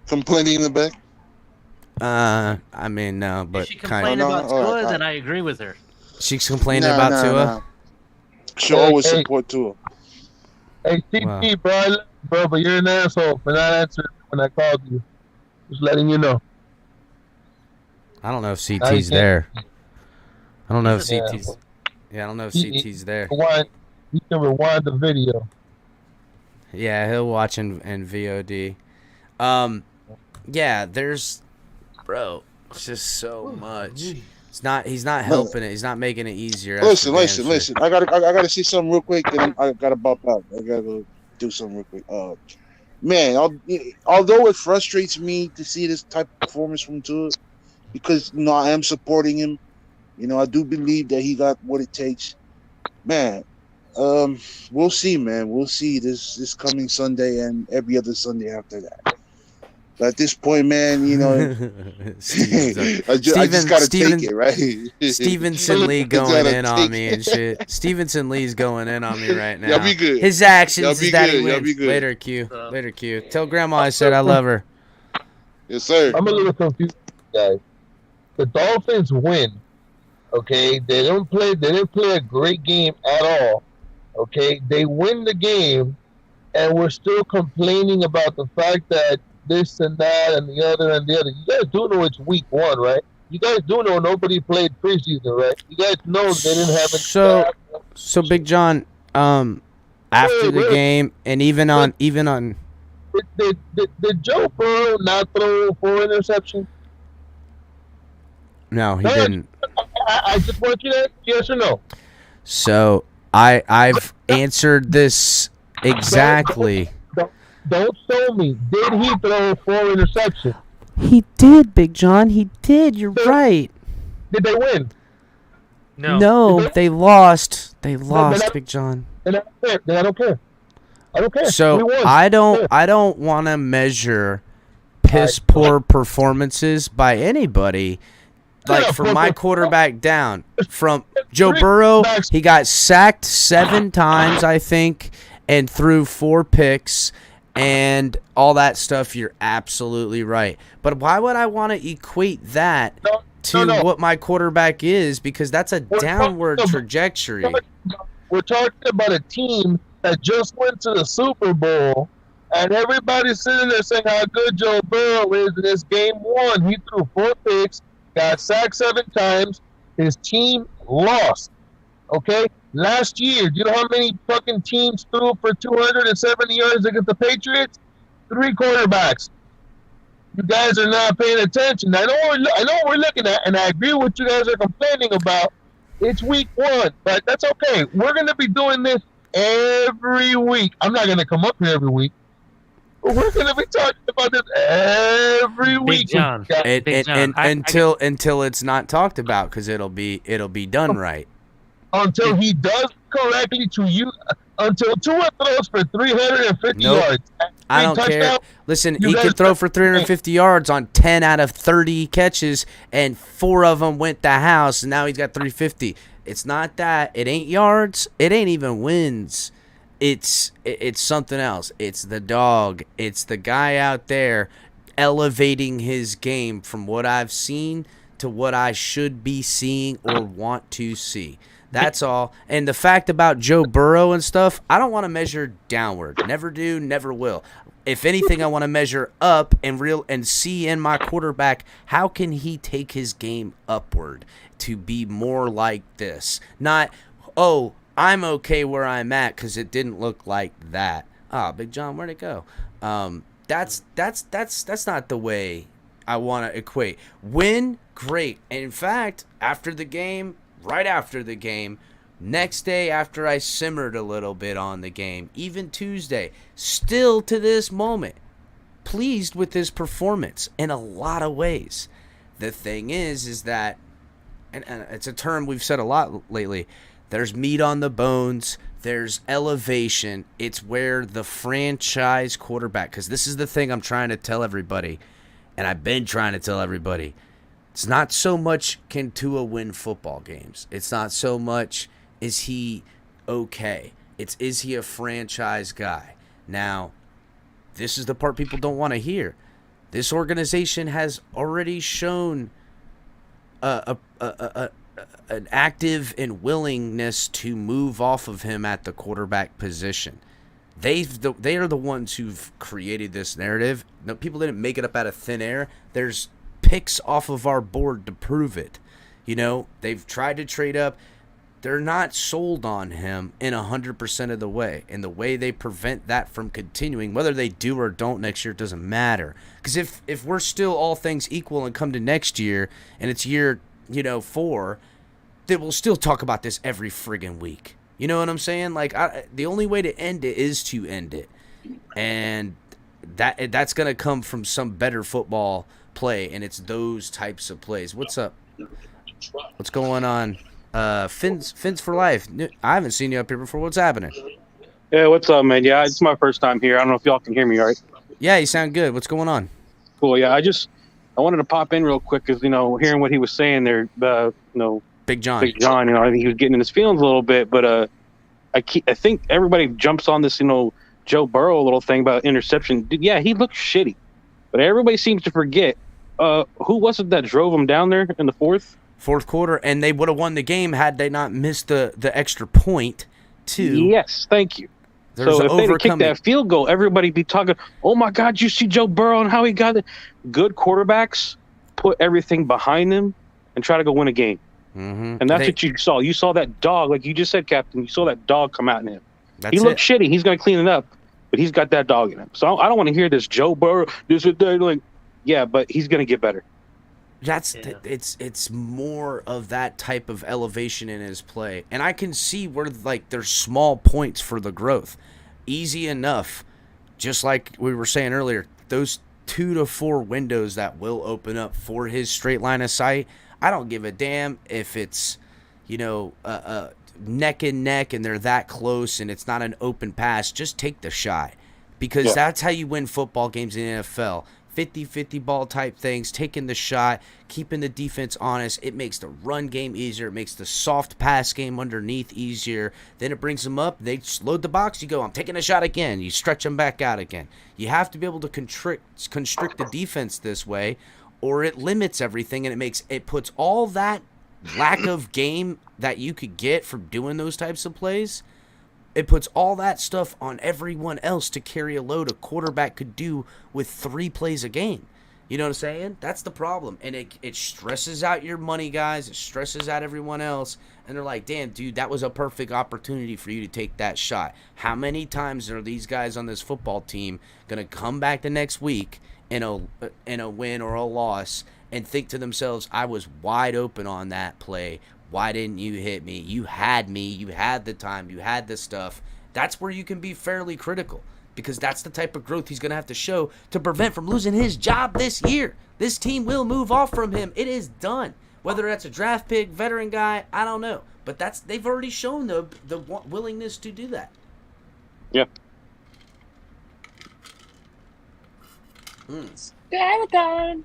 complaining in the back? I mean, no, but She complained about Tua, then I agree with her. She's complaining about Tua. She always support Tua. Hey, CP, bro, but you're an asshole for not answering when I called you. Just letting you know. I don't know if CT's there. I don't know if CT's. Yeah, I don't know if CT's there. You can rewind the video. Yeah, he'll watch in VOD. Yeah, there's, bro, it's just so much. He's not helping it. He's not making it easier. Listen. I gotta see something real quick, and I gotta bop out. I gotta go do something real quick. Man, although it frustrates me to see this type of performance from Tua, because I am supporting him. I do believe that he got what it takes. Man, we'll see, man. We'll see this coming Sunday and every other Sunday after that. But at this point, man, I just gotta take it, right? Stevenson Lee going in on me and shit. Stevenson Lee's going in on me right now. Y'all be good. His actions is that he Y'all be wins. good. Later, Q. Later, Q. Tell Grandma I said I love her. Yes, sir. I'm a little confused, guys. The Dolphins win. Okay, they didn't play a great game at all. Okay, they win the game, and we're still complaining about the fact that this and that and the other and the other. You guys do know it's week 1, right? You guys do know nobody played preseason, right? You guys know they didn't have any. So Big John, after the game and even on Did Joe Burrow not throw 4 interceptions? No, he didn't. I just want you to yes or no. So I've answered this exactly. Don't show me. Did he throw 4 interceptions? He did, Big John. He did. You're right. Did they win? No, they lost. They lost, Big John. Then I don't care. I don't care. So We won. I don't want to measure piss poor performances by anybody. Like for my quarterback down from Joe Burrow, he got sacked 7 times, I think, and threw 4 picks and all that stuff. You're absolutely right. But why would I want to equate that to what my quarterback is? Because that's a downward trajectory. We're talking about a team that just went to the Super Bowl, and everybody's sitting there saying how good Joe Burrow is in this game 1. He threw 4 picks, got sacked 7 times. His team lost. Okay? Last year, do you know how many fucking teams threw for 270 yards against the Patriots? 3 quarterbacks. You guys are not paying attention. I know what we're looking at, and I agree with what you guys are complaining about. It's week 1, but that's okay. We're going to be doing this every week. I'm not going to come up here every week. But we're going to be talking about this every week. John. Until it's not talked about, because it'll be done right. Until he does correctly to you. Until Tua throws for 350 yards. I don't care. Listen, he can throw for 350 yards on 10 out of 30 catches, and 4 of them went the house, and now he's got 350. It's not that. It ain't yards. It ain't even wins. It's something else. It's the dog. It's the guy out there elevating his game from what I've seen to what I should be seeing or want to see. That's all. And the fact about Joe Burrow and stuff, I don't want to measure downward. Never do, never will. If anything, I want to measure up and see in my quarterback, how can he take his game upward to be more like this? Not, oh, I'm okay where I'm at because it didn't look like that. Ah, Big John, where'd it go? That's not the way I want to equate. Win, great. And in fact, after the game, right after the game, next day after I simmered a little bit on the game, even Tuesday, still to this moment, pleased with his performance in a lot of ways. The thing is that, and it's a term we've said a lot lately, there's meat on the bones, there's elevation. It's where the franchise quarterback, because this is the thing I'm trying to tell everybody, and I've been trying to tell everybody, it's not so much can Tua win football games. It's not so much is he okay. It's is he a franchise guy. Now, this is the part people don't want to hear. This organization has already shown an active and willingness to move off of him at the quarterback position. They are the ones who've created this narrative. No, people didn't make it up out of thin air. There's picks off of our board to prove it. You know, they've tried to trade up. They're not sold on him in 100% of the way. And the way they prevent that from continuing, whether they do or don't next year, doesn't matter. Because if we're still all things equal and come to next year, and it's year, 4, then we'll still talk about this every friggin' week. You know what I'm saying? Like, the only way to end it is to end it. And that's going to come from some better football play, and it's those types of plays. What's up? What's going on? Fins for life. I haven't seen you up here before. What's happening? Yeah, what's up, man? Yeah, it's my first time here. I don't know if y'all can hear me all right. Yeah, you sound good. What's going on? Cool. Yeah, I wanted to pop in real quick because hearing what he was saying there, Big John. I think he was getting in his feelings a little bit, but I think everybody jumps on this Joe Burrow little thing about interception. Yeah, he looked shitty, but everybody seems to forget who was it that drove him down there in the fourth quarter, and they would have won the game had they not missed the extra point too. Yes, thank you. There's so if they'd have kicked overcoming. that field goal, everybody be talking, oh my God, you see Joe Burrow and how he got it. Good quarterbacks put everything behind them and try to go win a game. Mm-hmm. And that's what you saw. You saw that dog, like you just said, Captain. You saw that dog come out in him. He looked shitty. He's going to clean it up, but he's got that dog in him. So I don't want to hear this Joe Burrow, this and that. Like, yeah, but he's going to get better. It's more of that type of elevation in his play, and I can see where like there's small points for the growth, easy enough. Just like we were saying earlier, those 2 to 4 windows that will open up for his straight line of sight. I don't give a damn if it's, neck and neck and they're that close and it's not an open pass. Just take the shot, because that's how you win football games in the NFL. 50-50 ball type things, taking the shot, keeping the defense honest. It makes the run game easier. It makes the soft pass game underneath easier. Then it brings them up. They just load the box. You go, I'm taking a shot again. You stretch them back out again. You have to be able to constrict the defense this way, or it limits everything, and it puts all that lack of game that you could get from doing those types of plays. It puts all that stuff on everyone else to carry a load a quarterback could do with 3 plays a game. You know what I'm saying? That's the problem. And it stresses out your money guys. It stresses out everyone else. And they're like, damn, dude, that was a perfect opportunity for you to take that shot. How many times are these guys on this football team going to come back the next week in a win or a loss and think to themselves, I was wide open on that play. Why didn't you hit me? You had me. You had the time. You had the stuff. That's where you can be fairly critical, because that's the type of growth he's going to have to show to prevent from losing his job this year. This team will move off from him. It is done. Whether that's a draft pick, veteran guy, I don't know. But they've already shown the willingness to do that. Yeah. Skeleton.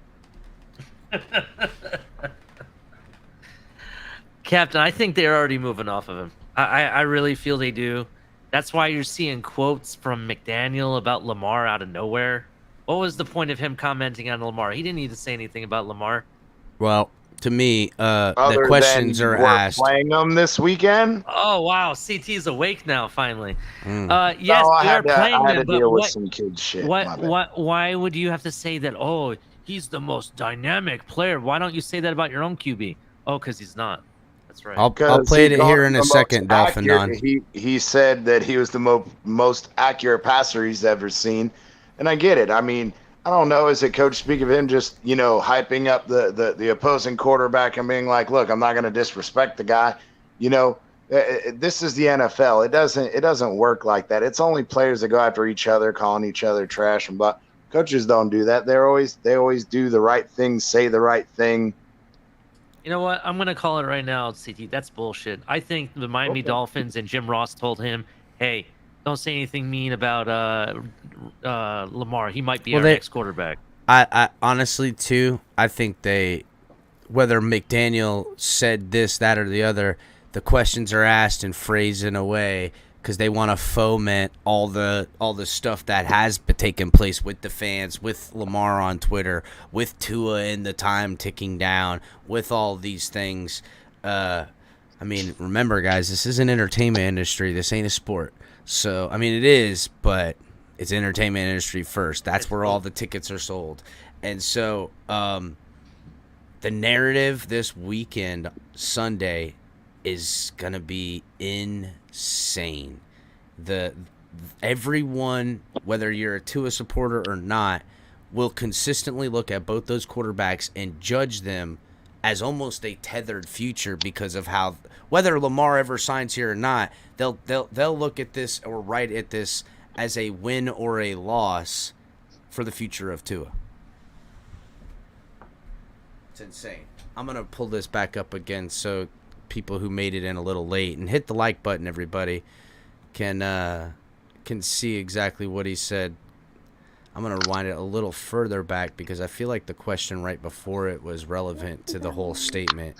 Captain, I think they're already moving off of him. I really feel they do. That's why you're seeing quotes from McDaniel about Lamar out of nowhere. What was the point of him commenting on Lamar? He didn't need to say anything about Lamar. Well, to me, the questions are asked. Playing them this weekend. Oh wow, CT's awake now finally. Mm. Yes, No, they're playing I had them, to but deal with some kid shit. Why would you have to say that? Oh, he's the most dynamic player. Why don't you say that about your own QB? Oh, because he's not. That's right. I'll play it here in a second, Dolphin Don. He said that he was the most accurate passer he's ever seen, and I get it. I mean, I don't know. Is it coach speak of him just hyping up the opposing quarterback and being like, look, I'm not going to disrespect the guy. This is the NFL. It doesn't work like that. It's only players that go after each other, calling each other trash, and but coaches don't do that. They always do the right thing, say the right thing. You know what? I'm going to call it right now, CT. That's bullshit. I think the Miami Dolphins and Jim Ross told him, hey, don't say anything mean about Lamar. He might be our next quarterback. I honestly, too, I think whether McDaniel said this, that, or the other, the questions are asked and phrased in a way because they want to foment all the stuff that has taken place with the fans, with Lamar on Twitter, with Tua and the time ticking down, with all these things. I mean, remember, guys, this is an entertainment industry. This ain't a sport. So, I mean, it is, but it's entertainment industry first. That's where all the tickets are sold. And so the narrative this weekend, Sunday, is going to be insane. Everyone, whether you're a Tua supporter or not, will consistently look at both those quarterbacks and judge them as almost a tethered future because of how, whether Lamar ever signs here or not, they'll look at this or write at this as a win or a loss for the future of Tua. It's insane. I'm going to pull this back up again so people who made it in a little late, and hit the like button, everybody, can see exactly what he said. I'm going to rewind it a little further back because I feel like the question right before it was relevant to the whole statement.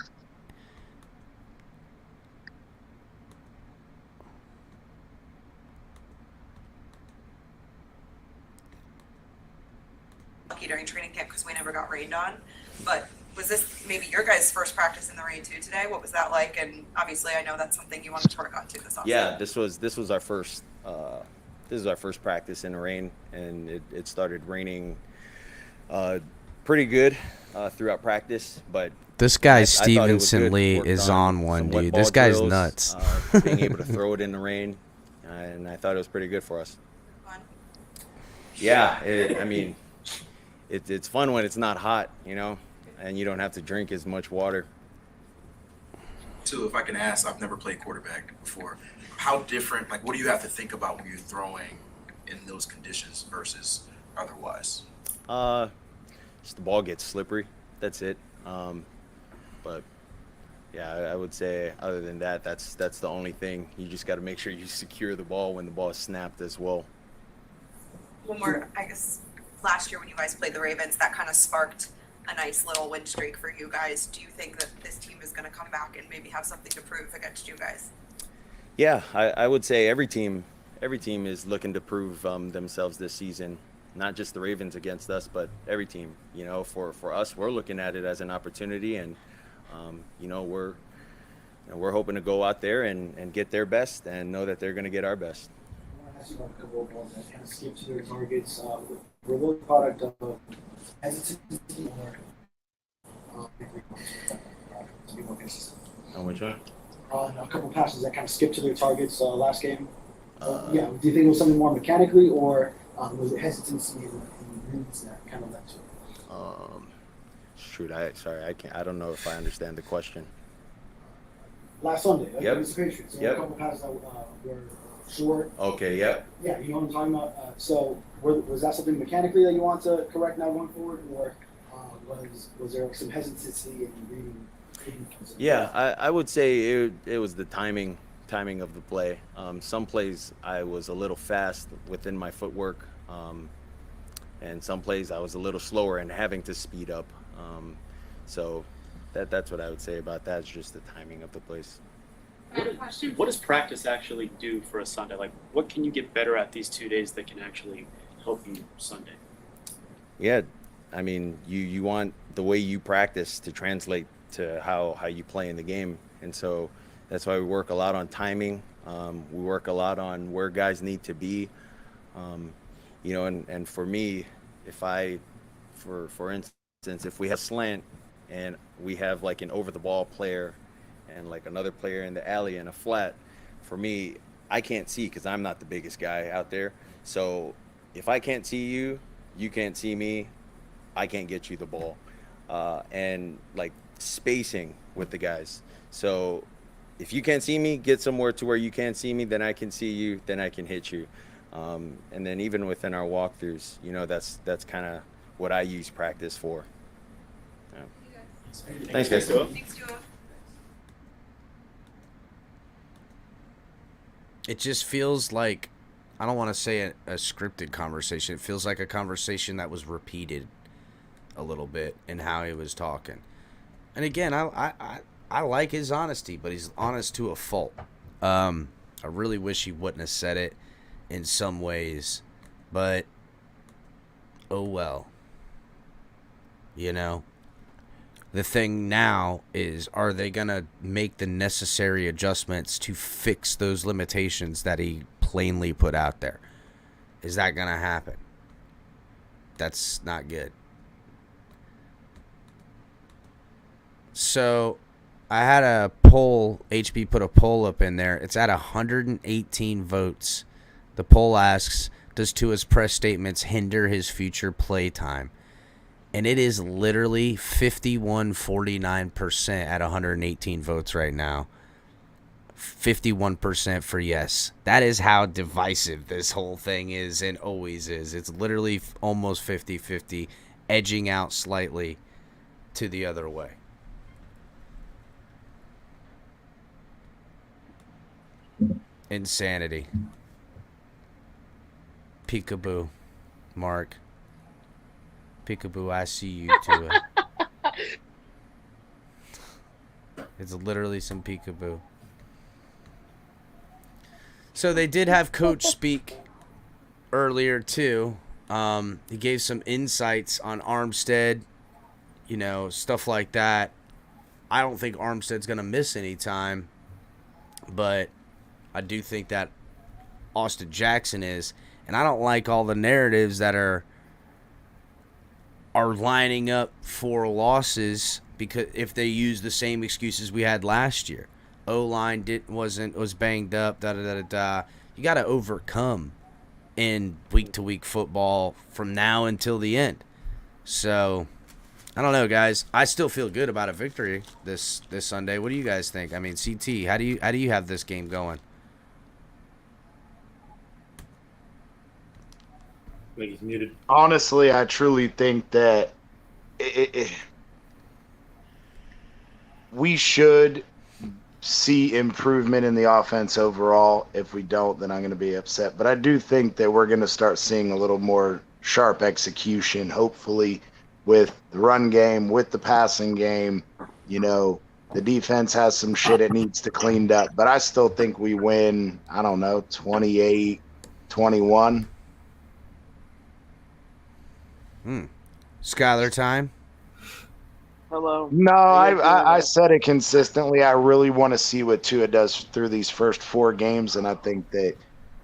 Lucky during training camp because we never got rained on, but was this maybe your guys' first practice in the rain too today? What was that like? And obviously, I know that's something you wanted to work on too this offseason. Yeah, this was our first this is our first practice in the rain, and it started raining pretty good throughout practice. But this guy I thought it was Stevenson good. Lee Worked is on one, some wet dude. ball This guy's drills, nuts. Being able to throw it in the rain, and I thought it was pretty good for us. Yeah, I mean, it's fun when it's not hot, and you don't have to drink as much water. Too, if I can ask, I've never played quarterback before. How different, like, what do you have to think about when you're throwing in those conditions versus otherwise? Just the ball gets slippery. That's it. But yeah, I would say other than that, that's the only thing. You just got to make sure you secure the ball when the ball is snapped as well. One more, I guess, last year when you guys played the Ravens, that kind of sparked a nice little win streak for you guys. Do you think that this team is going to come back and maybe have something to prove against you guys? Yeah, I would say every team is looking to prove themselves this season. Not just the Ravens against us, but every team. For us, we're looking at it as an opportunity, and we're hoping to go out there and get their best and know that they're going to get our best. I want to ask you about a couple of balls that kind of skipped to their targets. Were those product of hesitancy or to be more consistent? On which one? A couple passes that kind of skipped to their targets last game. Do you think it was something more mechanically, or was it hesitancy in reads that kind of led to it? Shoot, I don't know if I understand the question. Last Sunday, Yep. against the Patriots, there were a couple passes that were short. Okay, yep. Yeah, you know what I'm talking about. So, was that something mechanically that you want to correct now going forward, or was there some hesitancy in reading? Yeah, I would say it was the timing of the play. Some plays I was a little fast within my footwork, and some plays I was a little slower and having to speed up. So that's what I would say about that. It's just the timing of the plays. What does practice actually do for a Sunday? Like, what can you get better at these 2 days that can actually help you Sunday? Yeah, I mean, you want the way you practice to translate to how you play in the game, and so that's why we work a lot on timing. We work a lot on where guys need to be, and for me, for instance, if we have slant and we have like an over the ball player and like another player in the alley and a flat, for me, I can't see because I'm not the biggest guy out there. So if I can't see you, you can't see me, I can't get you the ball. And like spacing with the guys. So if you can't see me, get somewhere to where you can't see me, then I can see you, then I can hit you. And then even within our walkthroughs, that's kind of what I use practice for. Yeah. Thanks, guys. Thanks, Joe. It just feels like, I don't want to say a scripted conversation. It feels like a conversation that was repeated a little bit in how he was talking. And again, I like his honesty, but he's honest to a fault. I really wish he wouldn't have said it in some ways, but oh well. The thing now is, are they going to make the necessary adjustments to fix those limitations that he plainly put out there? Is that going to happen? That's not good. So I had a poll, HB put a poll up in there. It's at 118 votes. The poll asks, does Tua's press statements hinder his future play time? And it is literally 51.49% at 118 votes right now. 51% for yes. That is how divisive this whole thing is and always is. It's literally almost 50-50, edging out slightly to the other way. Insanity. Peekaboo. Mark. Peekaboo, I see you too. It's literally some peekaboo. So they did have Coach speak earlier too. He gave some insights on Armstead, stuff like that. I don't think Armstead's going to miss any time, but I do think that Austin Jackson is, and I don't like all the narratives that are lining up for losses because if they use the same excuses we had last year. O-line was banged up, da-da-da-da-da. You got to overcome in week-to-week football from now until the end. So, I don't know, guys. I still feel good about a victory this Sunday. What do you guys think? I mean, CT, how do you have this game going? I think he's muted. Honestly, I truly think that we should see improvement in the offense overall. If we don't, then I'm going to be upset. But I do think that we're going to start seeing a little more sharp execution, hopefully, with the run game, with the passing game. You know, the defense has some shit it needs to cleaned up. But I still think we win, I don't know, 28-21. Skylar time? Hello. No, I said it consistently. I really want to see what Tua does through these first 4 games, and I think that,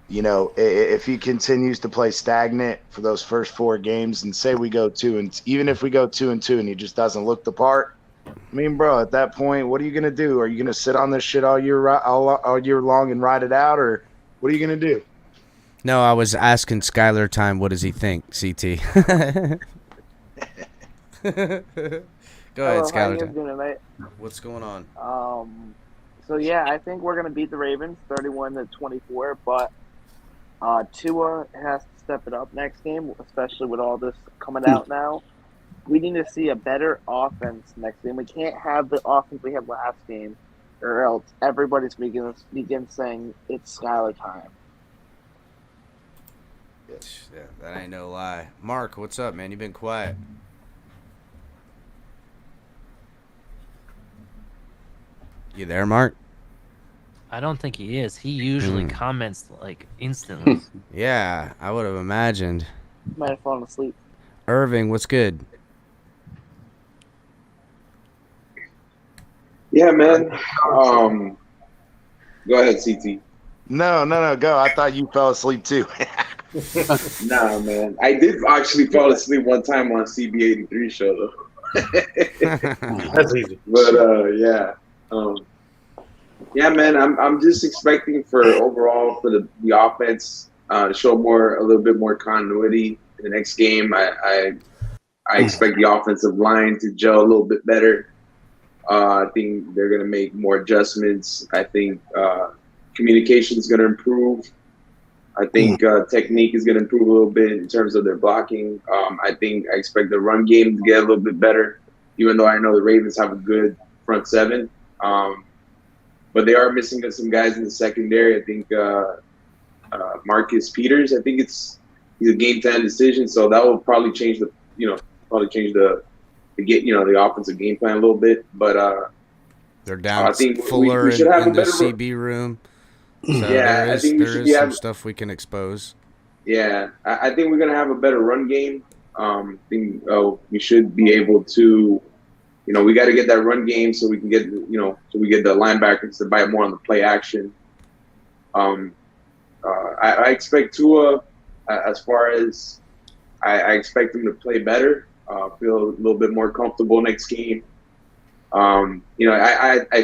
you know, if he continues to play stagnant for those first 4 games, and say we go 2 and even if we go 2-2 and he just doesn't look the part, I mean, bro, at that point, what are you gonna do? Are you gonna sit on this shit all year long and ride it out, or what are you gonna do? No, I was asking Skylar time. What does he think, CT? Go ahead, Hello, how you Skylar. guys doing tonight? What's going on? So yeah, I think we're gonna beat the Ravens 31-24, but Tua has to step it up next game, especially with all this coming out now. We need to see a better offense next game. We can't have the offense we had last game, or else everybody's begin saying it's Skylar time. Yeah, that ain't no lie. Mark, what's up, man? You've been quiet. You there, Mark? I don't think he is. He usually comments like instantly. Yeah, I would have imagined. Might have fallen asleep. Irving, what's good? Yeah, man. Go ahead, CT. No, go. I thought you fell asleep too. Nah, man. I did actually fall asleep one time on CB83 show though. That's easy. But yeah. Yeah, man, I'm just expecting for overall for the offense to show a little bit more continuity in the next game. I expect the offensive line to gel a little bit better. I think they're gonna make more adjustments. I think communication is gonna improve. I think technique is gonna improve a little bit in terms of their blocking. I expect the run game to get a little bit better, even though I know the Ravens have a good front seven. But they are missing some guys in the secondary. I think Marcus Peters. I think he's a game time decision, so that will probably change the offensive game plan a little bit. But they're down. I think Fuller we should have in a the better CB room. So yeah, I think there is some stuff we can expose. Yeah, I think we're gonna have a better run game. We should be able to. We got to get that run game so we can get, so we get the linebackers to bite more on the play action. I expect Tua, as far as I expect him to play better, feel a little bit more comfortable next game. I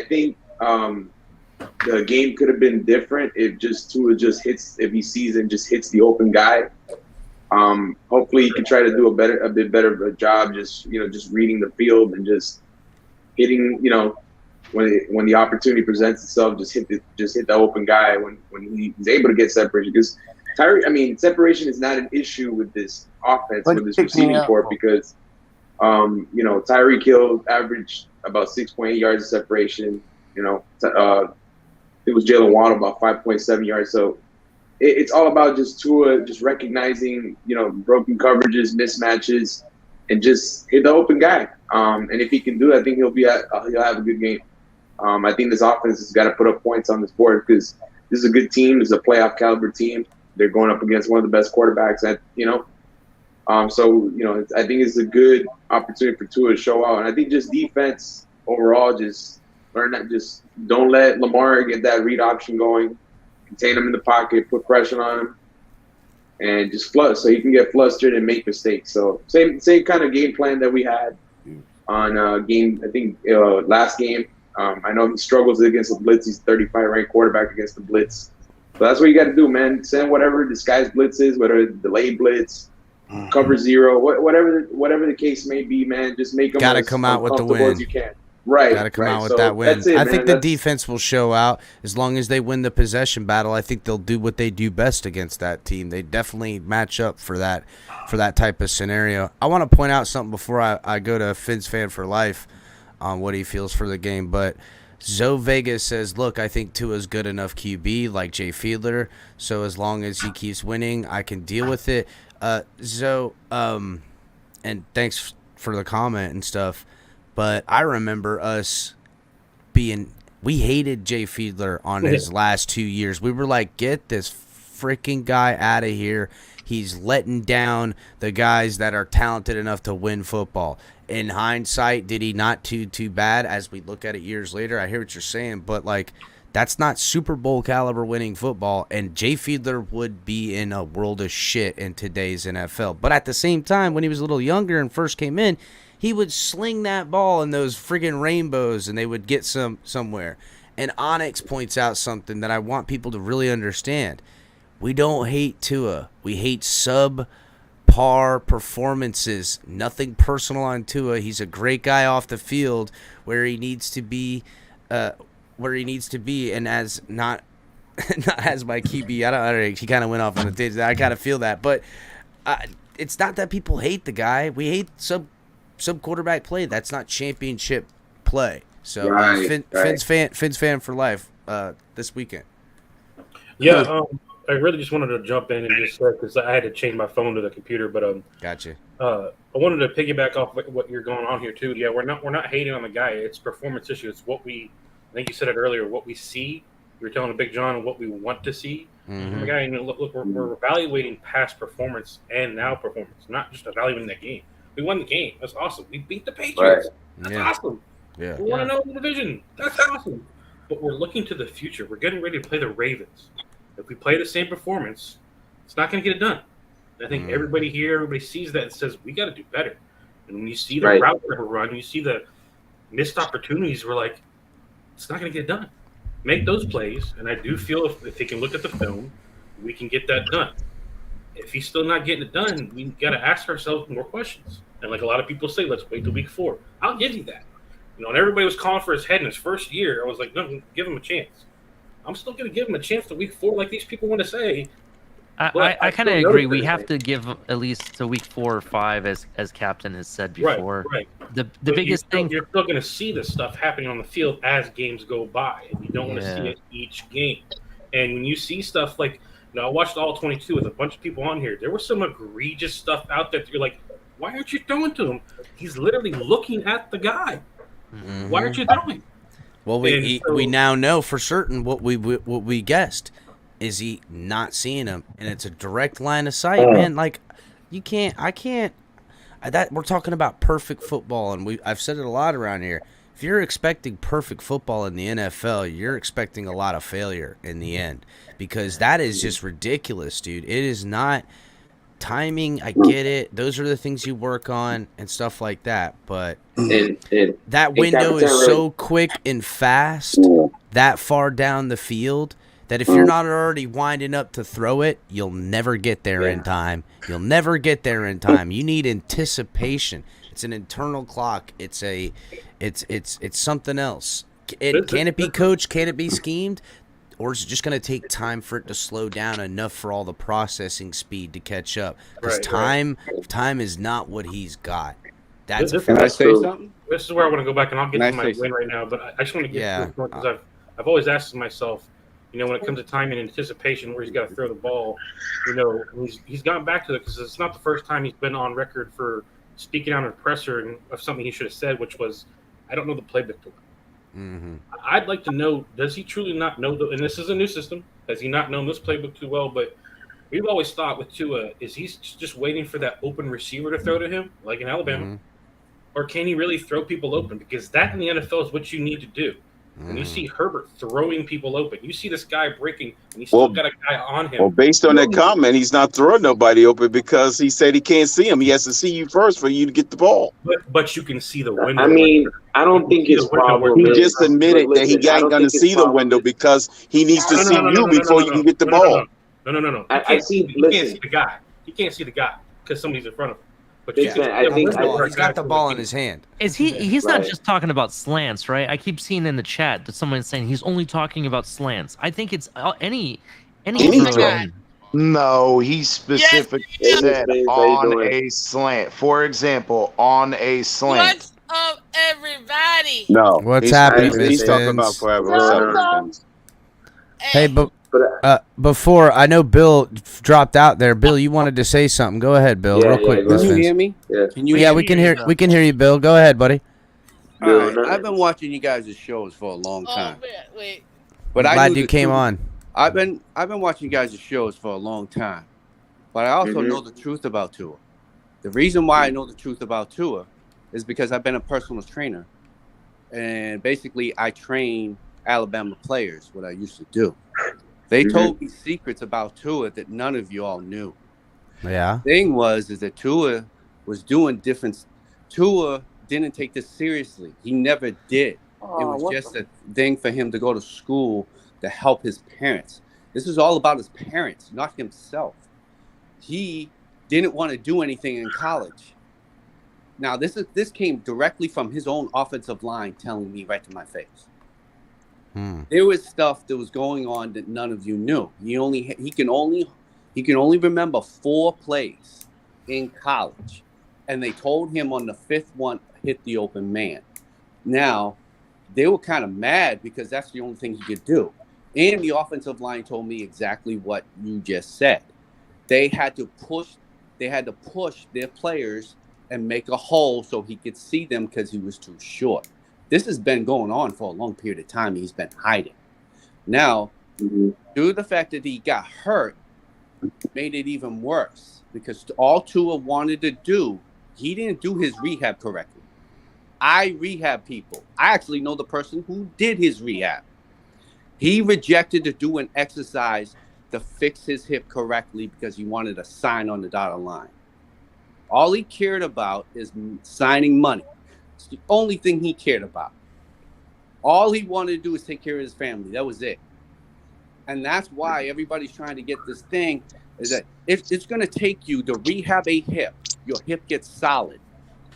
think the game could have been different if Tua if he sees and just hits the open guy. Hopefully he can try to do a bit better job just reading the field and just hitting, when the opportunity presents itself, just hit the open guy when he's able to get separation. Because separation is not an issue with this offense, with this receiving corps, because Tyreek Hill averaged about 6.8 yards of separation. It was Jalen Waddle about 5.7 yards. So it's all about just Tua just recognizing, broken coverages, mismatches, and just hit the open guy. And if he can do it, I think he'll have a good game. I think this offense has got to put up points on this board because this is a good team. This is a playoff caliber team. They're going up against one of the best quarterbacks. I think it's a good opportunity for Tua to show out. And I think just defense overall, just learn that. Just don't let Lamar get that read option going. contain him in the pocket, put pressure on him, and just so he can get flustered and make mistakes. So same kind of game plan that we had on last game. I know he struggles against the blitz. He's 35 ranked quarterback against the blitz. So that's what you got to do, man. Send whatever disguised blitz is, whether it's delayed blitz, cover zero, whatever the case may be, man. Just make them gotta come out with the win as you can. Right. Got to come out with So that win. that's it, I man. think the defense will show out as long as they win the possession battle. I think they'll do what they do best against that team. They definitely match up for that type of scenario. I want to point out something before I go to Finn's Fan for Life on what he feels for the game. But Zoe Vegas says, look, I think Tua's good enough QB like Jay Fiedler. So as long as he keeps winning, I can deal with it. Zoe, and thanks for the comment and stuff. But I remember us we hated Jay Fiedler on his last 2 years. We were like, get this freaking guy out of here. He's letting down the guys that are talented enough to win football. In hindsight, did he not do too bad as we look at it years later? I hear what you're saying, but like that's not Super Bowl caliber winning football, and Jay Fiedler would be in a world of shit in today's NFL. But at the same time, when he was a little younger and first came in, he would sling that ball in those friggin' rainbows, and they would get somewhere. And Onyx points out something that I want people to really understand. We don't hate Tua. We hate subpar performances. Nothing personal on Tua. He's a great guy off the field where he needs to be, and as not as my QB. I don't. He kind of went off on a tangent. I kind of feel that, but it's not that people hate the guy. We hate sub quarterback play. That's not championship play. So Finn's fan for life this weekend. Yeah, I really just wanted to jump in and just because I had to change my phone to the computer, but gotcha. I wanted to piggyback off what you're going on here too. Yeah, we're not hating on the guy. It's performance issue. It's what I think you said it earlier. What we see. You were telling Big John what we want to see. Mm-hmm. The guy, look, we're evaluating past performance and now performance, not just evaluating the game. We won the game. That's awesome. We beat the Patriots. That's awesome. Yeah. We want to know the division. That's awesome. But we're looking to the future. We're getting ready to play the Ravens. If we play the same performance, it's not going to get it done. And I think everybody sees that and says, we got to do better. And when you see the route that we're running, you see the missed opportunities, we're like, it's not going to get done. Make those plays, and I do feel if they can look at the film, we can get that done. If he's still not getting it done, we got to ask ourselves more questions. And like a lot of people say, let's wait till week 4. I'll give you that. And everybody was calling for his head in his first year. I was like, no, give him a chance. I'm still going to give him a chance to week 4, like these people want to say. I kind of agree. We have to give at least to week 4 or 5, as Captain has said before. Right. The biggest thing you're still going to see this stuff happening on the field as games go by, and you don't want to see it each game. And when you see stuff like, I watched all 22 with a bunch of people on here. There was some egregious stuff out there that you're like, why aren't you throwing to him? He's literally looking at the guy. Mm-hmm. Why aren't you throwing? Well, we now know for certain what we guessed is he not seeing him, and it's a direct line of sight, man. Like we're talking about perfect football, and I've said it a lot around here. If you're expecting perfect football in the NFL, you're expecting a lot of failure in the end, because that is just ridiculous, dude. It is not timing. I get it. Those are the things you work on and stuff like that, but that window is so quick and fast, that far down the field, that if you're not already winding up to throw it, you'll never get there in time. You'll never get there in time. You need anticipation. It's an internal clock. It's something else. Can it be coached? Can it be schemed? Or is it just going to take time for it to slow down enough for all the processing speed to catch up? Because time is not what he's got. That's Can I say something? This is where I want to go back, and I'll get to my win right now. But I just want to get to this point because I've always asked myself, when it comes to time and anticipation, where he's got to throw the ball, he's gone back to it because it's not the first time he's been on record for speaking out in presser of something he should have said, which was, I don't know the playbook to Mm-hmm. I'd like to know, does he truly not know, and this is a new system, has he not known this playbook too well? But we've always thought with Tua, is he just waiting for that open receiver to throw to him, like in Alabama? Or can he really throw people open? Because that in the NFL is what you need to do. When you see Herbert throwing people open, you see this guy breaking, and he's still got a guy on him. Well, based on that comment, he's not throwing nobody open because he said he can't see him. He has to see you first for you to get the ball. But you can see the window. I mean, I don't think his problem He is. just admitted that he ain't going to see the window because he needs to see you before you can get the ball. No. I He can't see listen. the guy. He can't see the guy because somebody's in front of him. But Big fan. I think he's got the ball in his hand. Is he's not Right. just talking about slants, right? I keep seeing in the chat that someone's saying he's only talking about slants. I think it's any throw. No, he specifically said on a slant. For example, on a slant. What's up, everybody? No. What's happening, He's Miss talking Fins? about forever. What's up, Miss Fins? Hey, but before I know Bill dropped out there. Bill, you wanted to say something. Go ahead, Bill, real quick. Can you hear me? Yeah. Can you? Yeah, we can hear. We can hear you, Bill. Go ahead, buddy. All right. I've been watching you guys' shows for a long time. Wait. But I'm I glad knew you the came truth. on. I've been watching you guys' shows for a long time, but I also Mhm. know the truth about Tua. The reason why I know the truth about Tua is because I've been a personal trainer, and basically I train Alabama players. What I used to do, they told me secrets about Tua that none of you all knew. Yeah. Thing was that Tua was doing different. Tua didn't take this seriously. He never did. It was just a thing for him to go to school to help his parents. This is all about his parents, not himself. He didn't want to do anything in college. Now, this came directly from his own offensive line telling me right to my face. There was stuff that was going on that none of you knew. He can only remember 4 plays in college, and they told him on the 5th one hit the open man. Now, they were kind of mad because that's the only thing he could do. And the offensive line told me exactly what you just said. They had to push their players and make a hole so he could see them because he was too short. This has been going on for a long period of time. He's been hiding. Now, due to the fact that he got hurt, made it even worse because all Tua wanted to do, he didn't do his rehab correctly. I rehab people. I actually know the person who did his rehab. He rejected to do an exercise to fix his hip correctly because he wanted a sign on the dotted line. All he cared about is signing money. It's the only thing he cared about. All he wanted to do is take care of his family. That was it. And that's why everybody's trying to get this thing is that if it's going to take you to rehab a hip, your hip gets solid.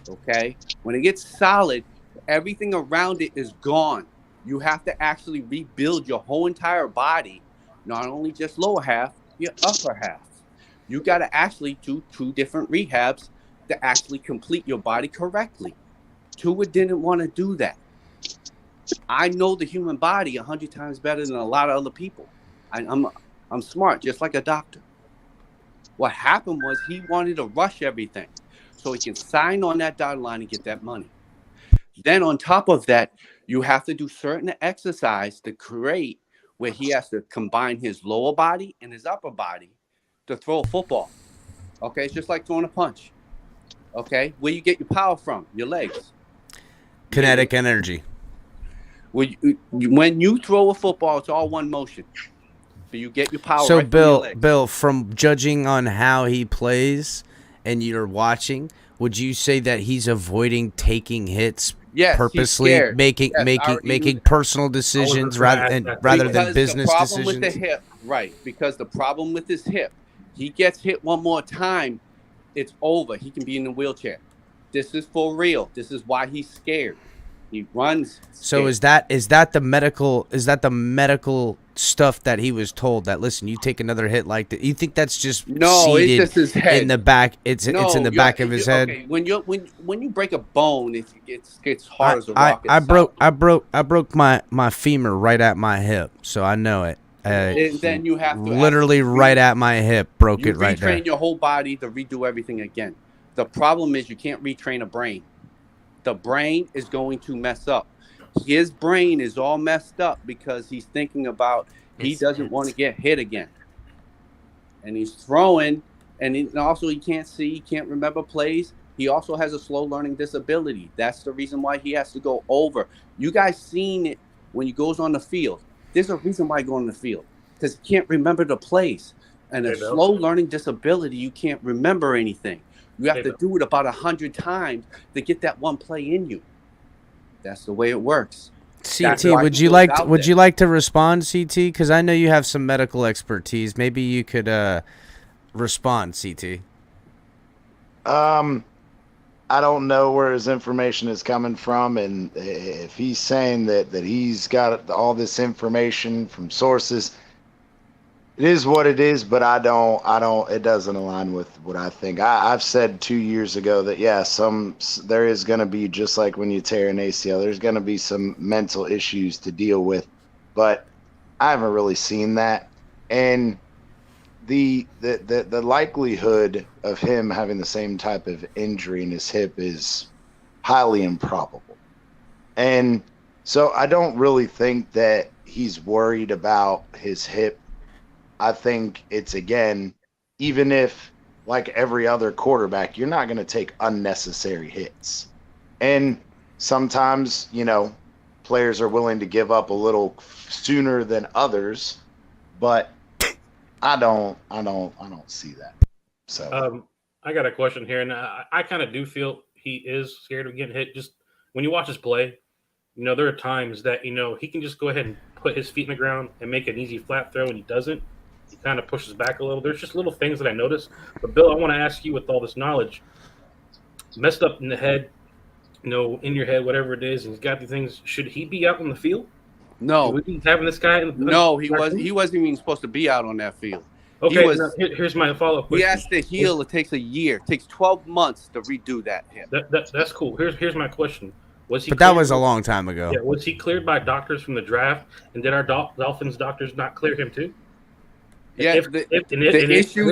Okay? When it gets solid, everything around it is gone. You have to actually rebuild your whole entire body, not only just lower half, your upper half. You got to actually do 2 different rehabs to actually complete your body correctly. Tua didn't want to do that. I know the human body 100 times better than a lot of other people. I'm smart, just like a doctor. What happened was he wanted to rush everything so he can sign on that dotted line and get that money. Then on top of that, you have to do certain exercise to create where he has to combine his lower body and his upper body to throw a football. Okay, it's just like throwing a punch. Okay, where you get your power from? Your legs. Kinetic energy. When you throw a football, it's all one motion. But you get your power. So right from your legs. Bill, from judging on how he plays and you're watching, would you say that he's avoiding taking hits Yes, purposely, he's scared. making personal decisions rather than business the problem decisions? with the hip, right? Because the problem with his hip, he gets hit one more time, it's over. He can be in the wheelchair. This is for real. This is why he's scared. He runs. So is that the medical stuff that he was told that listen, you take another hit like that? You think that's just No, it's seated just his head. in the back? It's in the back of his head. Okay, when you break a bone, it's hard as a rock. I broke my femur right at my hip, so I know it. And then you have to literally right at my hip, broke it right there. Retrain your whole body to redo everything again. The problem is you can't retrain a brain. The brain is going to mess up. His brain is all messed up because he's thinking about he doesn't want to get hit again. And he's throwing, and also he can't see, he can't remember plays. He also has a slow learning disability. That's the reason why he has to go over. You guys seen it when he goes on the field, there's a reason why he goes on the field, because he can't remember the plays. And a slow learning disability, you can't remember anything. You have to do it about 100 times to get that one play in you. That's the way it works. CT, would you like to respond, CT? Because I know you have some medical expertise. Maybe you could respond, CT. I don't know where his information is coming from, and if he's saying that he's got all this information from sources, it is what it is. But I don't. It doesn't align with what I think. I've said 2 years ago that there is going to be, just like when you tear an ACL, there's going to be some mental issues to deal with, but I haven't really seen that. And the likelihood of him having the same type of injury in his hip is highly improbable. And so I don't really think that he's worried about his hip. I think it's, again, even if, like every other quarterback, you're not going to take unnecessary hits. And sometimes, players are willing to give up a little sooner than others, but I don't see that. So I got a question here, and I kind of do feel he is scared of getting hit. Just when you watch his play, there are times that he can just go ahead and put his feet in the ground and make an easy flat throw, and he doesn't. He kind of pushes back a little. There's just little things that I noticed. But Bill, I want to ask you, with all this knowledge, messed up in the head, in your head, whatever it is, and he's got these things. Should he be out on the field? No. Should we be having this guy? No, he wasn't even supposed to be out on that field. Okay, here's my follow-up question. He has to heal. It takes a year. It takes 12 months to redo that hip. That's cool. Here's my question. Was he? But that was a long time ago. Yeah, was he cleared by doctors from the draft? And did our Dolphins doctors not clear him too? Yeah, the issue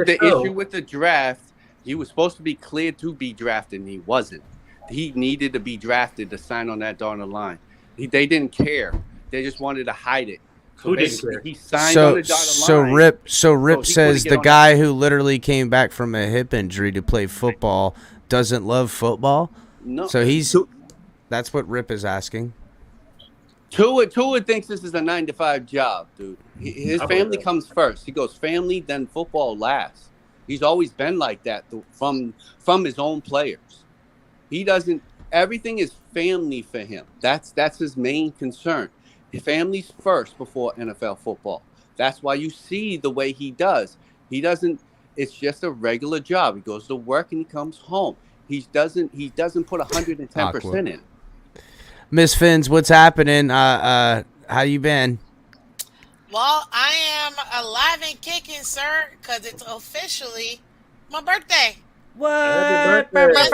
with the draft, he was supposed to be cleared to be drafted, and he wasn't. He needed to be drafted to sign on that dotted line. They didn't care. They just wanted to hide it. Who didn't care? He signed on the dotted line. So Rip says the guy who literally came back from a hip injury to play football doesn't love football? No. So that's what Rip is asking. Tua thinks this is a 9-to-5 job, dude. His family comes first. He goes family, then football last. He's always been like that from his own players. He doesn't. Everything is family for him. That's his main concern. Family's first before NFL football. That's why you see the way he does. He doesn't. It's just a regular job. He goes to work and he comes home. He doesn't put 110% in. Miss Fins, what's happening? How you been? Well, I am alive and kicking, sir, because it's officially my birthday. What? Thank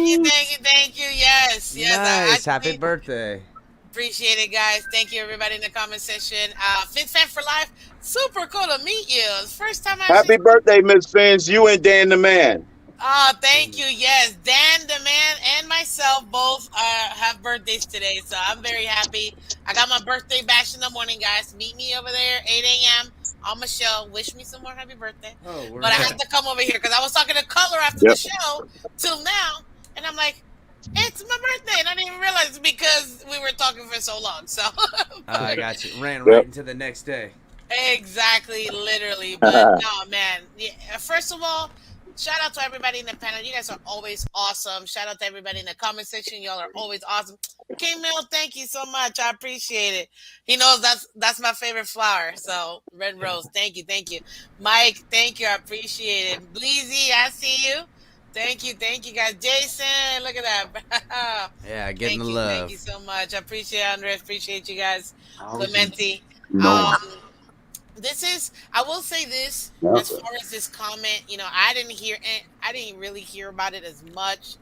you. Yes. Nice. Happy birthday. Appreciate it, guys. Thank you, everybody in the comment section. Fins Fan for Life, super cool to meet you. It's the first time I Happy birthday, Miss Fins. You and Dan the Man. Oh, thank you. Yes, Dan the Man and myself both have birthdays today, so I'm very happy. I got my birthday bash in the morning, guys. Meet me over there, 8 a.m. on my show. Wish me some more happy birthday. But I had to come over here because I was talking to Cutler after the show till now, and I'm like, it's my birthday, and I didn't even realize it's because we were talking for so long. So I got you. Ran right into the next day. Exactly, literally. But no, man. Yeah, first of all, shout out to everybody in the panel. You guys are always awesome. Shout out to everybody in the comment section. Y'all are always awesome. K-Mill, thank you so much. I appreciate it. He knows that's my favorite flower. So Red Rose, thank you. Mike, thank you. I appreciate it. Bleezy, I see you. Thank you, guys. Jason, look at that. Yeah, getting the love. Thank you so much. I appreciate it, Andres. Appreciate you guys. Clementi. I will say this, as far as this comment, I didn't really hear about it as much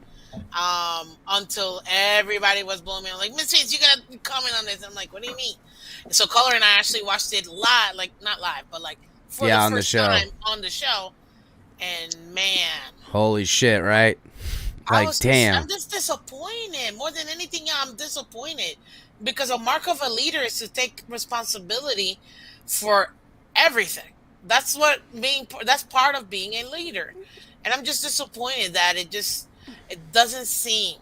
until everybody was blowing me on, like, Miss Fins, you gotta comment on this. I'm like, what do you mean? And so Color and I actually watched it live, like not live, but like for the first time on the show. And man, holy shit, right? Like, damn. I'm just disappointed. More than anything, I'm disappointed because a mark of a leader is to take responsibility for everything. That's part of being a leader. And I'm just disappointed that it doesn't seem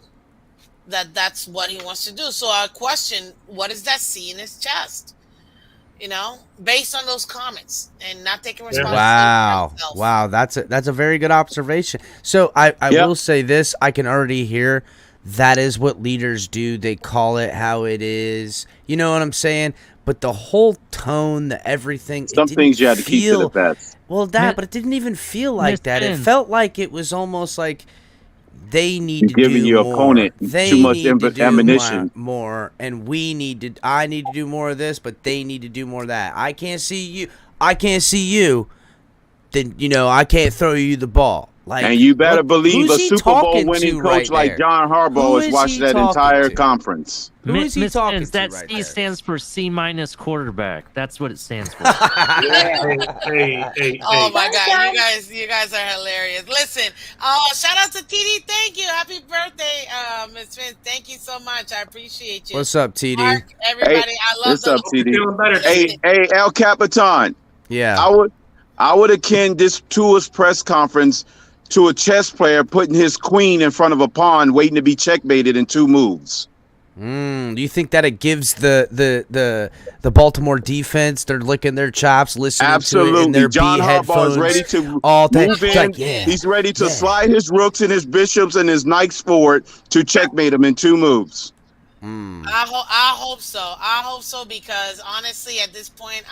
that that's what he wants to do. So I question, what does that see in his chest? You know, based on those comments and not taking responsibility for himself. Wow, that's a very good observation. So I will say this: I can already hear that is what leaders do. They call it how it is. You know what I'm saying? But the whole tone, the everything. Some things you have to keep to the vest. Well, but it didn't even feel like that. It felt like it was almost like they need to giving do your more. opponent They too much need to do ammunition. more, and I need to do more of this, but they need to do more of that. I can't see you. I can't see you. Then I can't throw you the ball. Like, And you better believe who's a he Super Bowl talking winning to coach right like there? John Who Harbaugh is has watched he that talking entire to? conference. Who is he talking Vince, to that right C there? stands for C- quarterback. That's what it stands for. Hey, Oh my God, you guys are hilarious. Listen, shout out to TD. Thank you. Happy birthday, Miss Vince. Thank you so much. I appreciate you. What's up, TD? Mark, everybody, I love What's up, them. TD? Hey, El Capitan. Yeah. I would akin this Tua's press conference to a chess player putting his queen in front of a pawn, waiting to be checkmated in 2 moves. Do you think that it gives the Baltimore defense? They're licking their chops, listening to it in their John B Harbaugh headphones is ready to all day. move It's in. like, yeah, He's ready to slide his rooks and his bishops and his knights forward to checkmate him in 2 moves. I hope so. I hope so, because honestly, at this point,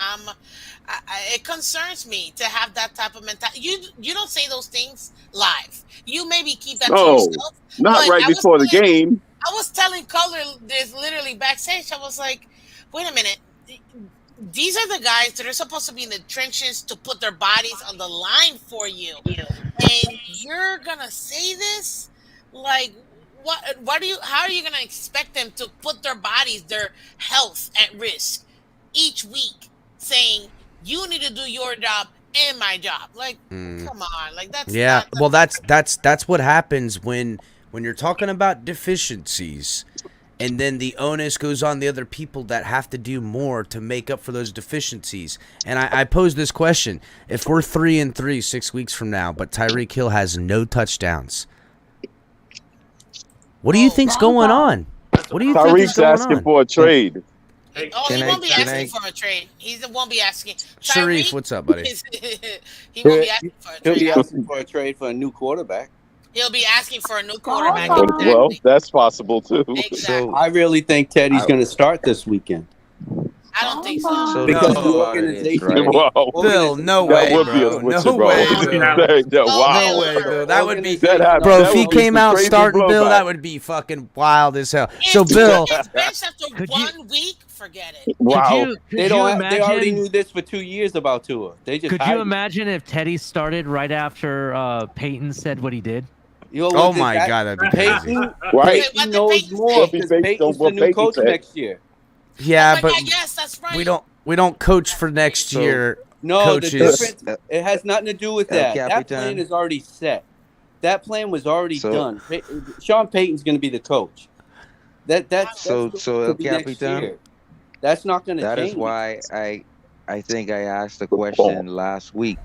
it concerns me to have that type of mentality. You don't say those things live. You maybe keep that to No, yourself. not but right before the game. I was telling Color this literally backstage. I was like, wait a minute. These are the guys that are supposed to be in the trenches to put their bodies on the line for you. And you're going to say this? Like, how are you going to expect them to put their bodies, their health at risk each week, saying you need to do your job and my job? Like, come on. Like, that's well, that's what happens when you're talking about deficiencies, and then the onus goes on the other people that have to do more to make up for those deficiencies. And I pose this question: if we're 3-3 6 weeks from now, but Tyreek Hill has no touchdowns, what do you think's going on? What do you think is Tyreek's going asking on? for a trade. He won't be asking for a trade. He won't be asking. Sharif, what's up, buddy? He won't be asking for a trade. He'll be asking for a trade for a new quarterback. He'll be asking for a new quarterback. Well, that's possible too. Exactly. I really think Teddy's going to start this weekend. I don't think so. Because the organization. Wow. Bill, no That way, would be a bro. switch, No bro. way, Bill. Wow. No way, Bill. That would be, That bro. If that he would be came some out crazy starting, Bill, blowback. that would be fucking wild as hell. So, Bill, Gets benched after 1 week, forget it. Wow. They already knew this for 2 years about Tua. They just Could you hide it. imagine if Teddy started right after Payton said what he did? oh my God, that'd be crazy. Right. Payton knows more because Payton's the new coach next year. Yeah, but yes, that's right. we don't coach for next year. No, coaches. the difference, it has nothing to do with that. That plan is already set. That plan was already done. Sean Payton's going to be the coach. That's El Capitan, that's not going to change. that is why I think I asked the question last week.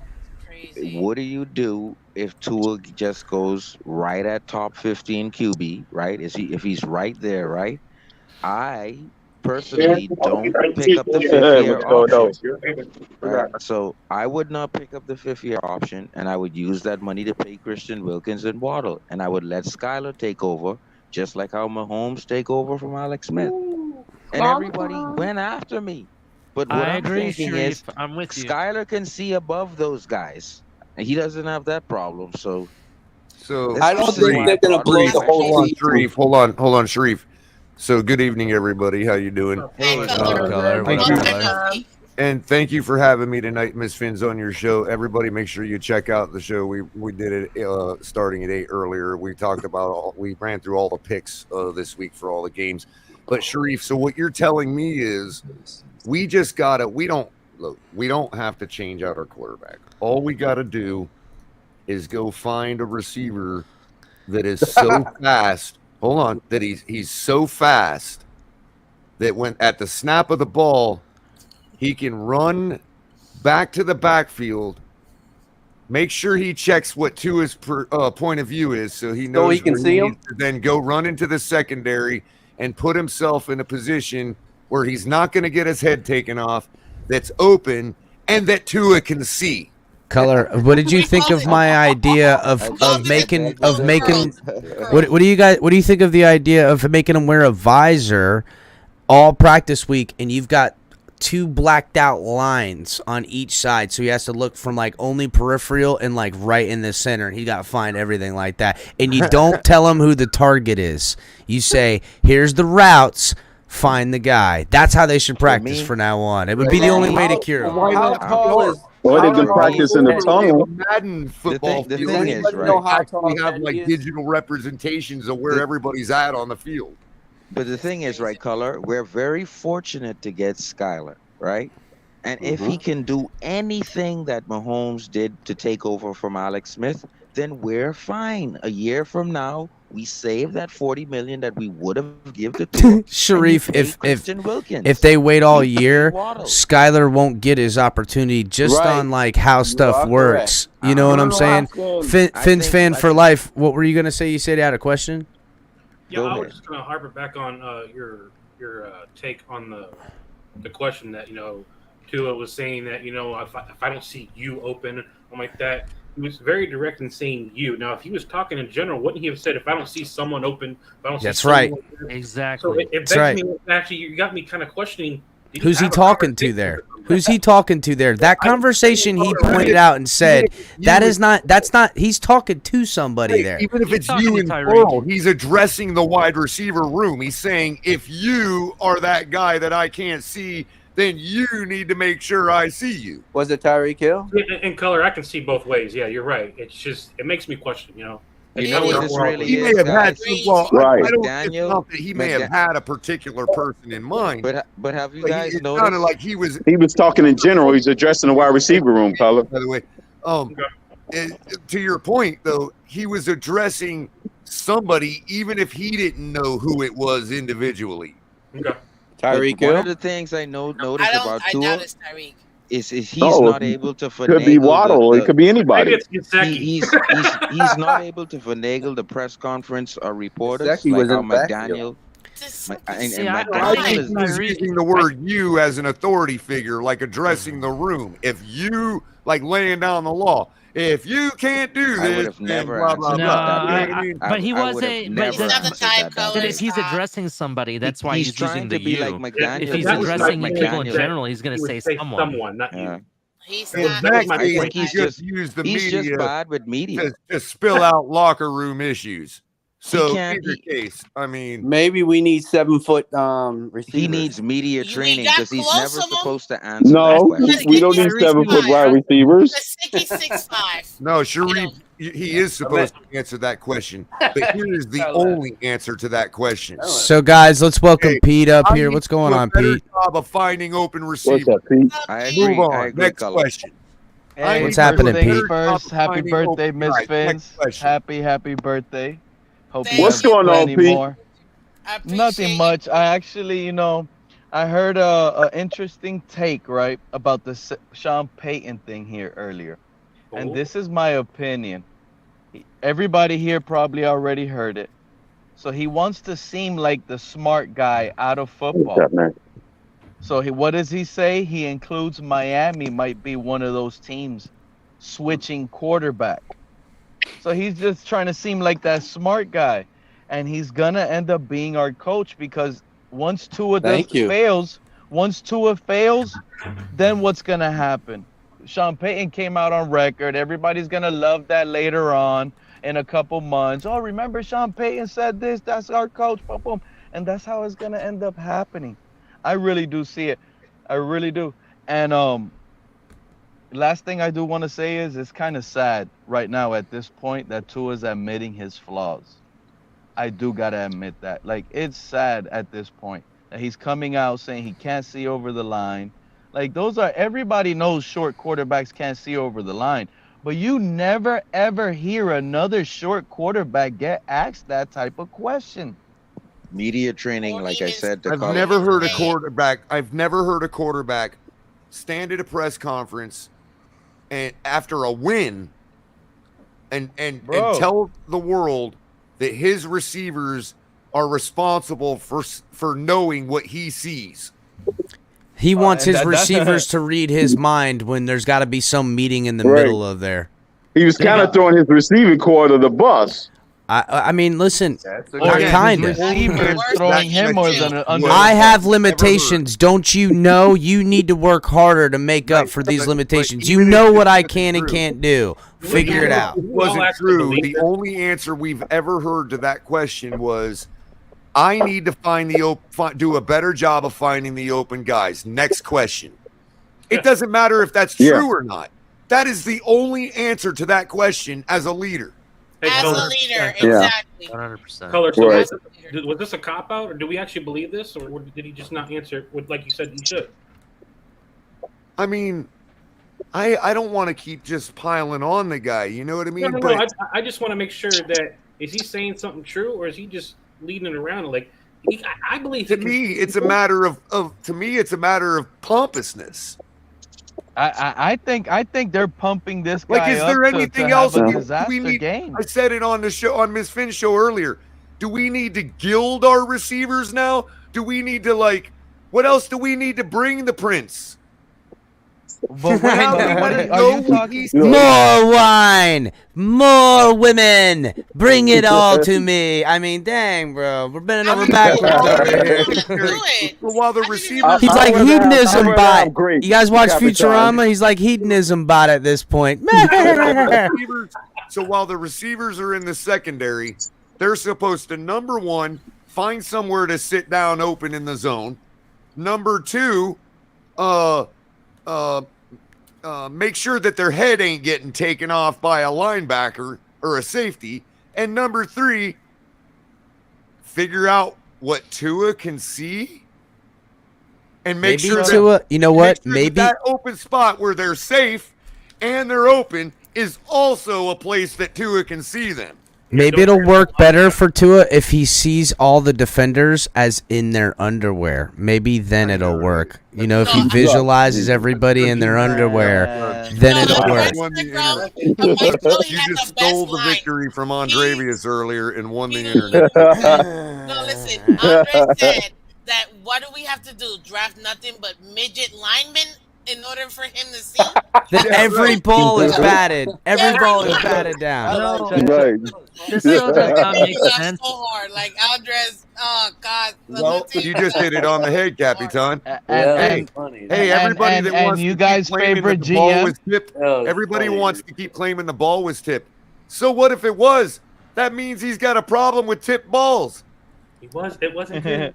What do you do if Tua just goes right at top 15 QB, right? If he's right there, right? I personally don't pick up the 5th-year option. Right? So I would not pick up the 5th-year option, and I would use that money to pay Christian Wilkins and Waddle, and I would let Skylar take over, just like how Mahomes take over from Alex Smith. And everybody went after me. But what I I'm agree, thinking Sharif. is, I'm with you. Skylar can see above those guys, and he doesn't have that problem. So I don't think they're going to blow the whole Hold on, season. Sharif. Hold on, Sharif. So good evening, everybody. How you doing? Hey, Color. Thank you. And thank you for having me tonight, Miss Finn's on your show. Everybody, make sure you check out the show. We did it starting at 8 earlier. We talked about we ran through all the picks this week for all the games. But Sharif, so what you're telling me is we just gotta we don't have to change out our quarterback. All we gotta do is go find a receiver that is so fast. Hold on, that he's so fast that when at the snap of the ball, he can run back to the backfield Make sure he checks what Tua's point of view is, so he knows he can where see him? needs to then go run into the secondary and put himself in a position where he's not going to get his head taken off, that's open, and that Tua can see. Color. What did you think of my idea of making what do you think of the idea of making him wear a visor all practice week, and you've got 2 blacked out lines on each side, so he has to look from like only peripheral and like right in the center, and he got to find everything like that. And you don't tell him who the target is. You say, here's the routes, find the guy. That's how they should practice from now on. It would be the only way to cure him. Or they can practice in the tunnel. Madden football the field, thing is, we right? actually have like digital representations of where everybody's at on the field. But the thing is, right, Color, we're very fortunate to get Skyler, right? And if he can do anything that Mahomes did to take over from Alex Smith, then we're fine. A year from now, we save that $40 million that we would have given to Sharif, if they wait all year, Skyler won't get his opportunity just on like how stuff works. You know what I'm saying? Finn's fan for life. What were you gonna say? You said you had a question. Yeah, I was just gonna harper back on your take on the question that Tua was saying that if I don't see you open, I'm like that. He was very direct in saying you. Now, if he was talking in general, wouldn't he have said, if I don't see someone open, if I don't see someone open? Exactly. So it begs me, actually, you got me kind of questioning. Who's he talking to there? Who's he talking to there? That conversation he pointed out and said, that's not, he's talking to somebody there. Even if it's you and Pearl, he's addressing the wide receiver room. He's saying, if you are that guy that I can't see, then you need to make sure I see you. Was it Tyreek Hill? In Color, I can see both ways. Yeah, you're right. It's just, it makes me question, You know what this really he is, may have had guys? he may have had a particular person in mind. But have you But guys it noticed? sounded like he was talking in general. He's addressing the wide receiver room, Color. By the way, to your point though, he was addressing somebody even if he didn't know who it was individually. Okay. Tyreek Hill. One of the things I noticed about Tua is he's No, not able to finagle. Could be Waddle. It could be anybody. He's not able to finagle the press conference or reporters Gesicki like was how in the backfield. McDaniel. I think he's using the word "you" as an authority figure, like addressing the room. If you like laying down the law, if you can't do this, then blah blah blah. But he wasn't. But But if he's addressing somebody, that's why he's using the be you. like McDaniel. If he's That was addressing like people in McDaniel. general, he's going to say someone. not you. He's Exactly. I think he's just used the he's media just bad with media. to spill out locker room issues. So can't- either case, I mean, Maybe we need 7-foot receivers. He needs media training got because he's close never to him? supposed to answer that No, question. we don't need 7-foot wide receivers. He's 6'5". no, Sharif, he is supposed to answer that question. But here's the only answer to that question. So guys, let's welcome Pete up here. What's going on, Better Pete? job of finding open receivers. What's up, Pete? I agree. Move on. I agree, Next Color. question. Hey, What's happening, first things Pete? First, happy Finding birthday, open- Miss Right, next Fins. question. Happy birthday. Hope you What's have going on, plenty Pete? more. Nothing much. I actually, I heard a interesting take, right, about the Sean Payton thing here earlier. And this is my opinion. Everybody here probably already heard it. So he wants to seem like the smart guy out of football. What's up, man? So what does he say? He includes Miami might be one of those teams switching quarterback. So he's just trying to seem like that smart guy. And he's going to end up being our coach because once Tua fails, then what's going to happen? Sean Payton came out on record. Everybody's going to love that later on in a couple months. Oh, remember Sean Payton said this? That's our coach. Boom, boom. And that's how it's going to end up happening. I really do see it. I really do. And last thing I do want to say is it's kind of sad right now at this point that Tua's admitting his flaws. I do got to admit that. Like, it's sad at this point that he's coming out saying he can't see over the line. Like, everybody knows short quarterbacks can't see over the line. But you never, ever hear another short quarterback get asked that type of question. Media training, like I said. I've never heard a quarterback stand at a press conference and after a win and Bro. tell the world that his receivers are responsible for knowing what he sees. He wants his that- receivers to read his mind when there's got to be some meeting in the middle of there. He was kind of throwing his receiving core to the bus. I mean, listen, Or kind his of. receivers throwing him more than under. I have limitations. Don't you know? You need to work harder to make up for these limitations. You know what I can and can't do. Figure it out. It wasn't true. The only answer we've ever heard to that question was, I need to do a better job of finding the open guys. Next question. It doesn't matter if that's true or not. That is the only answer to that question as a leader. As a leader, exactly. 100%. Color. So Right. was this a cop out, or do we actually believe this, or did he just not answer like you said he should? I mean, I don't want to keep just piling on the guy. You know what I mean? No. I just want to make sure that is he saying something true, or is he just leading it around? Like, I believe to me, it's a matter of pompousness. I think they're pumping this guy Like, is there up anything to else have a we disaster need? game. I said it on the show, on Miss Finn's show earlier. Do we need to gild our receivers now? Do we need to, like, what else do we need to bring the Prince? But Now they want to know what he's More wine, more women. Bring it all to me. I mean, dang, bro, we're bending over backwards over here. Well, while the receivers, He's like hedonism bot. You guys watch Futurama? He's like hedonism bot at this point. So while the receivers are in the secondary, they're supposed to, number one, find somewhere to sit down open in the zone. Number two, make sure that their head ain't getting taken off by a linebacker or a safety. And number three, figure out what Tua can see. And make Maybe sure Tua, you know what? make sure that open spot where they're safe and they're open is also a place that Tua can see them. Maybe it'll work better for Tua if he sees all the defenders as in their underwear. Maybe then it'll work. You know, if he visualizes everybody in their underwear, then it'll work. You just stole the victory from Andrevius earlier and won the internet. No, listen. Andre said that what do we have to do? Draft nothing but midget linemen in order for him to see? Every ball is batted. Every ball is batted down. Right. This still does not make That's sense. so hard. Like Andres, oh God. Well, you just hit it on the head, Capitan. And Everybody that wants you to guys' keep claiming favorite that the ball GM? was tipped, everybody wants to keep claiming the ball was tipped. So what if it was? That means he's got a problem with tipped balls. It wasn't good.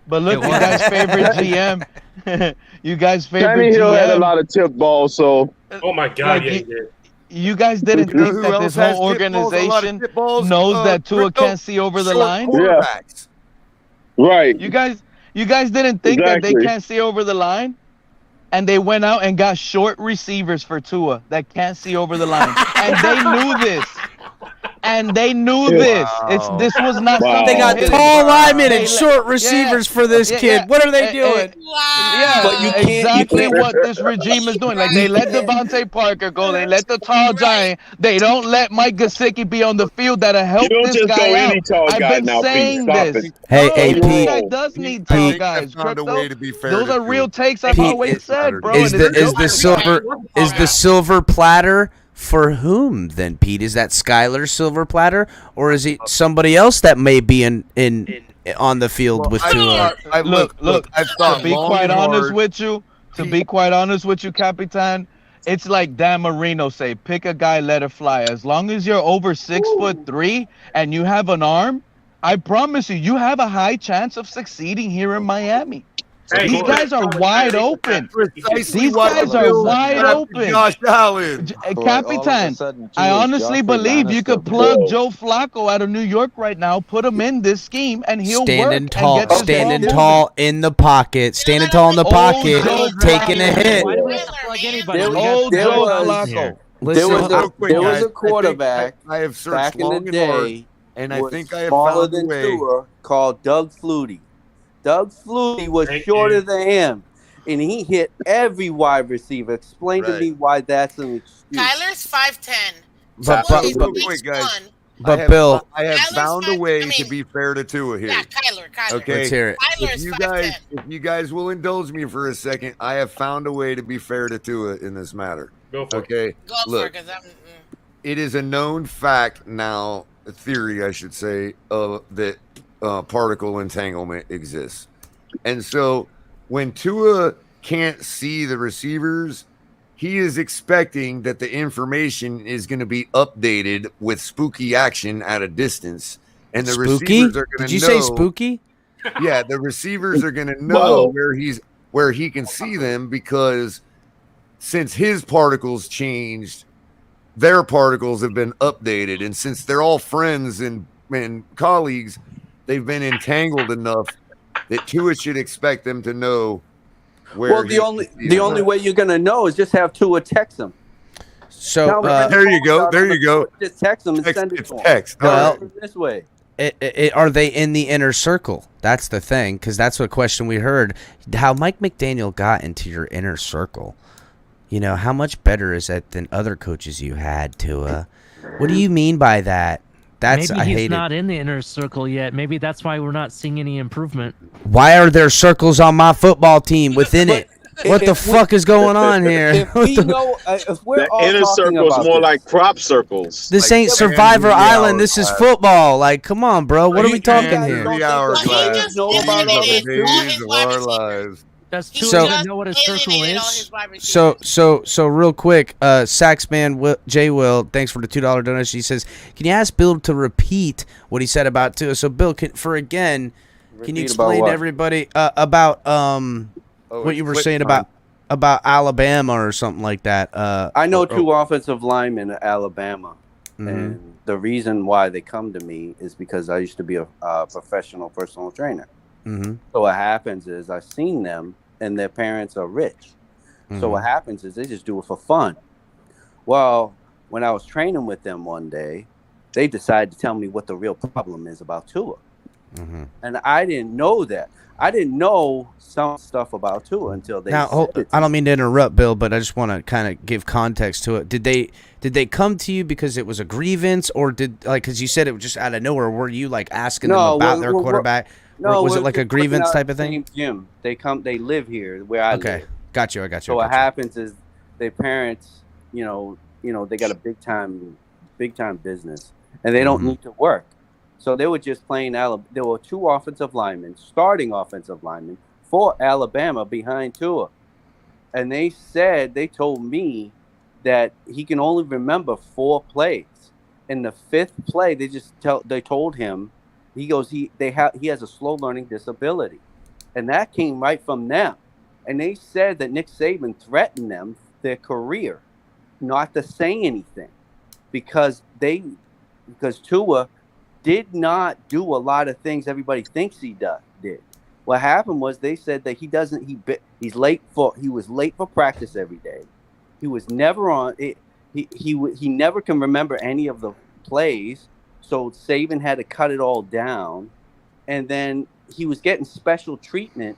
But look, you guys' favorite GM. You guys' favorite Danny Hill had a GM. lot of tip balls, so Oh my God, yeah, he did. You guys didn't You know think who that else this has whole tip balls? A lot of organization tip balls? knows that Tua Rico, can't see over the short line? quarterbacks. right. You guys didn't think that they Exactly. can't see over the line? And they went out and got short receivers for Tua that can't see over the line. And they knew this. And they knew this. This was not something They got hidden. tall linemen They and let- short receivers for this kid. What are they doing? Yeah, But you can't- exactly you can't- what this regime is doing. Like, they let Devontae Parker go. They let the tall giant. They don't let Mike Gesicki be on the field that'll help You don't this just guy go out. any tall I've guy been now, Pete. saying Stop this. it. Hey, No, hey, this Pete. guy does need I tall think guys. I've found a Crypto, way to be fair those to are Tua. real takes I've Pete, always said, bro. Is and it's no the silver platter for whom then, Pete? Is that Skylar's silver platter, or is it somebody else that may be in on the field with Tua? Look, I've to thought be long quite and honest hard. with you, Capitan, it's like Dan Marino say, pick a guy, let it fly. As long as you're over 6'3" and you have an arm, I promise you have a high chance of succeeding here in Miami. These guys are wide open. These guys are wide open. Josh Allen. Capitan, I honestly believe you could plug Joe Flacco out of New York right now, put him in this scheme, and he'll Standing work tall, and get this standing ball tall in the pocket, standing tall in the pocket, Joe taking a hit. Why do we have to plug anybody? There- We got there Joe was- Flacco. There was Real quick, there was guys, a quarterback I have searched back in long the and hard, day, and I was think I have smaller found a than way. Tua, called Doug Flutie. Doug Flutie was shorter than him, and he hit every wide receiver. Explain to Right. me why that's an excuse. Kyler's 5'10", real quick, guys. But Bill, I have found a way to be fair to Tua here. Yeah, Kyler. Okay, let's hear it. If you guys will indulge me for a second, I have found a way to be fair to Tua in this matter. Go for it. Go Look, for it, 'cause it is a known fact now, a theory, I should say, that particle entanglement exists. And so when Tua can't see the receivers, he is expecting that the information is going to be updated with spooky action at a distance. And the Spooky? receivers are going to know. Did you say spooky? Yeah, the receivers are going to know where he can see them, because since his particles changed, their particles have been updated. And since they're all friends and colleagues, they've been entangled enough that Tua should expect them to know where. Well, the only way you're gonna know is just have Tua text them. So there you go. There you go. Just text them and send it to them. Text. Well, This way. Are they in the inner circle? That's the thing, because that's what question we heard. How Mike McDaniel got into your inner circle. You know, how much better is that than other coaches you had, Tua? What do you mean by that? That's Maybe I he's hate not it. in the inner circle yet. Maybe that's why we're not seeing any improvement. Why are there circles on my football team within it? What the fuck is going on here? If we know, if we're The all inner talking circle is about more this, like crop circles. This Like ain't 7 Survivor 3 Island. hour This is class. football. Like, come on, bro. What are we talking here? 3 hour class. know about it. Days of our lives. Does He Tua So- even know what a circle alienated all is? his wide receivers. So real quick, Saxman J. Will, thanks for the $2 donation. He says, can you ask Bill to repeat what he said about Tua? So Bill, can you Repeat about explain to what? everybody about what you were flip saying time. about Alabama or something like that? I know two offensive linemen at Alabama, Mhm. and the reason why they come to me is because I used to be a professional personal trainer. Mm-hmm. So what happens is I've seen them, and their parents are rich. So what happens is they just do it for fun. Well, when I was training with them one day, they decided to tell me what the real problem is about Tua. Mm-hmm. And I didn't know that. I didn't know some stuff about Tua until they Now, said it. I don't mean to interrupt, Bill, but I just want to kind of give context to it. Did they come to you because it was a grievance, or because you said it was just out of nowhere? Were you like asking them about their quarterback? No, was it we're like a just working grievance out type of at the thing? same gym. They live here where I Okay, live. got you. I got you. So what happens is their parents, they got a big time business, and they don't need to work. So they were just playing Alabama. There were two starting offensive linemen for Alabama behind Tua, and they told me that he can only remember 4 plays. In the 5th play, they told him, he goes, he has a slow learning disability, and that came right from them. And they said that Nick Saban threatened them their career not to say anything because Tua did not do a lot of things everybody thinks he did. What happened was they said that he was late for practice every day. He was never on it. He never can remember any of the plays. So Saban had to cut it all down, and then he was getting special treatment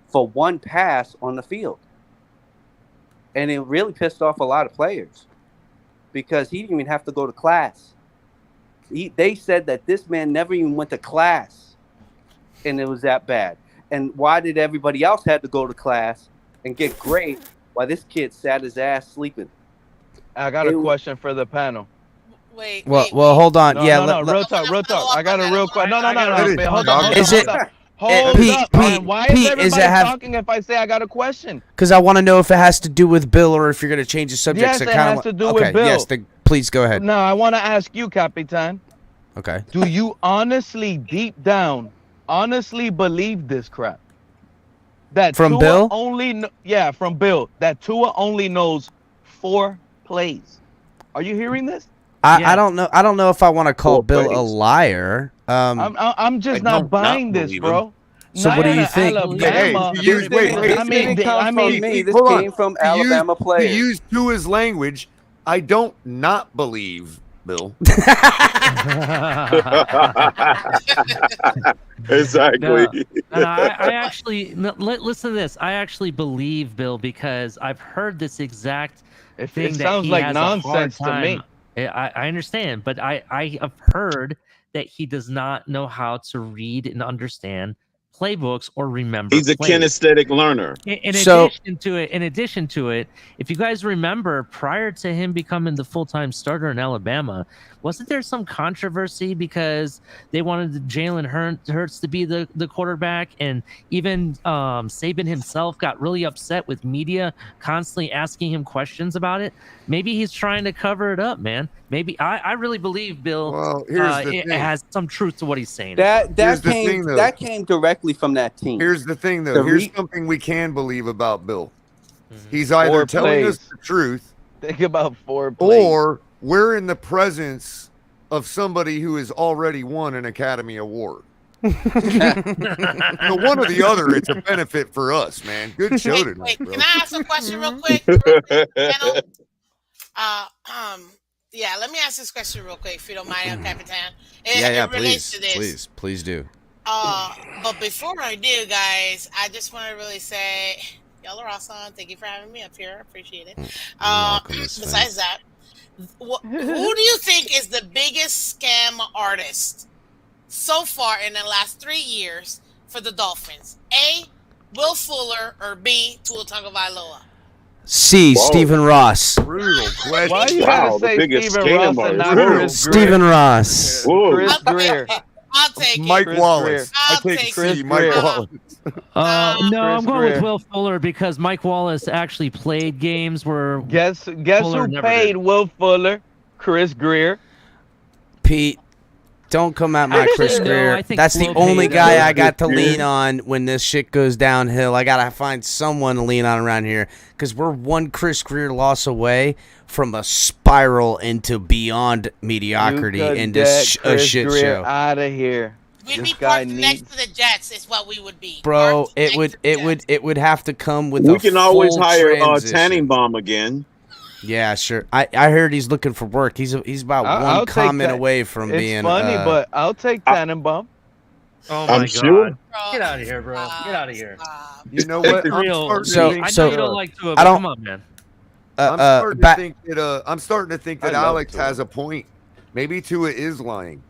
for one pass on the field. And it really pissed off a lot of players because he didn't even have to go to class. They said that this man never even went to class, and it was that bad. And why did everybody else have to go to class and get grades while this kid sat his ass sleeping? I got a question for the panel. Wait. Well, hold on. No, yeah, no, real talk. I got a real question. No. Hold on. Is it? Hold Pete, up, Pete, man. Why Pete, is is everybody it have? talking if I say I got a question? Because I want to know if it has to do with Bill or if you're going to change the subject. Yes, so it kinda has to do with okay, Bill. Yes, please go ahead. No, I want to ask you, Capitan. Okay. Do you honestly, deep down, believe this crap? That From Tua Bill? from Bill. That Tua only knows 4 plays. Are you hearing this? I don't know. I don't know if I want to call 4 Bill plays. a liar. I'm just not buying this, bro. So what do you think? Alabama. This came from Alabama players. To use Tua's language, I don't not believe Bill. Exactly. No, I actually listen to this. I actually believe Bill because I've heard this exact thing. It sounds like nonsense to me. I understand, but I have heard that he does not know how to read and understand playbooks or remember. He's a plays. kinesthetic learner. In addition to it, if you guys remember, prior to him becoming the full-time starter in Alabama, wasn't there some controversy because they wanted Jalen Hurts to be the quarterback, and even Saban himself got really upset with media constantly asking him questions about it? Maybe he's trying to cover it up, man. Maybe I really believe Bill it has some truth to what he's saying. That came directly from that team. Here's the thing, though. Here's something we can believe about Bill. He's either telling us the truth. Think about 4 plays. Or we're in the presence of somebody who has already won an Academy Award. So one or the other, it's a benefit for us, man. Good show tonight, bro. Can I ask a question real quick? Yeah, let me ask this question real quick, if you don't mind, Capitan. It relates to this. Please do. But before I do, guys, I just want to really say, y'all are awesome. Thank you for having me up here. I appreciate it. Besides that, who do you think is the biggest scam artist so far in the last 3 years for the Dolphins? A, Will Fuller, or B, Tua Tagovailoa? C, Stephen Ross. Brutal question. Why you gotta say Stephen Ross and not Chris Greer? Stephen Ross. Chris Greer. I'll take Mike it. Wallace. I'll I take take C. it. Mike Wallace. No, I'm going Greer. with Will Fuller because Mike Wallace actually played games where Guess Fuller who never paid did. Will Fuller? Chris Greer. Pete, don't come at my Chris No, Greer. I think That's the Flo only paid guy him. I got to lean on when this shit goes downhill. I gotta find someone to lean on around here because we're one Chris Greer loss away from a spiral into beyond mediocrity into a shit show. Out of here. We'd be parked next to the Jets is what we would be. Bro, it would have to come with We a can always full hire transition. Tannenbaum again. Yeah, sure. I heard he's looking for work. He's about I'll one take comment that. away from It's being funny, but I'll take Tannenbaum. Oh I'm my sure. god! Get out of here, bro! Get out of here! You know what? I'm Real. starting to I think- know you don't like Tua, but come on, man. I'm starting to think that I love Alex Tua. has a point. Maybe Tua is lying.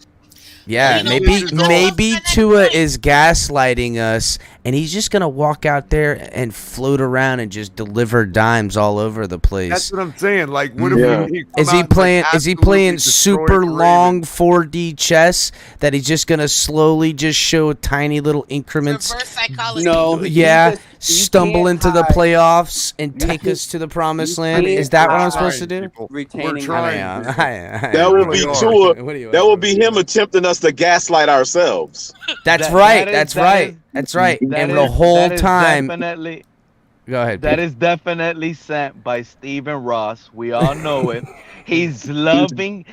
Yeah, maybe Tua is gaslighting us, and he's just gonna walk out there and float around and just deliver dimes all over the place. That's what I'm saying. Like, what if he come Is out he and, playing? like, Is he absolutely playing destroy super the long 4D chess that he's just gonna slowly just show tiny little increments? Reverse psychology. No, Yeah, you stumble can't into the hide. playoffs and take us to the promised land. can't Is that what I'm hide. supposed to do? Retaining trying. That would be Tua. That would be him attempting us to gaslight ourselves. That's That- right. that is- That's that right. is- That's right. that And is- the whole that is time, definitely, go ahead. that Pete. is definitely sent by Stephen Ross. We all know it. He's loving,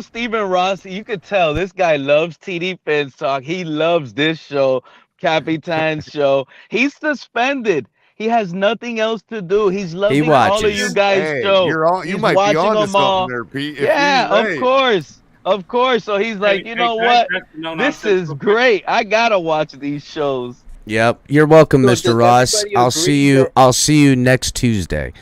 Stephen Ross. You could tell this guy loves TD Fence Talk. He loves this show, Capitan's show. He's suspended. He has nothing else to do. He's loving all of watches. you guys' Hey, show. you He's might be watching on to them all. something there, Pete. If Yeah, he's of right. course. Of course. So he's like, you know can I what? address the no This nonsense is real quick? great. I gotta watch these shows. Yep. You're welcome, So Mr. does Ross. everybody I'll agree see you. that- I'll see you next Tuesday.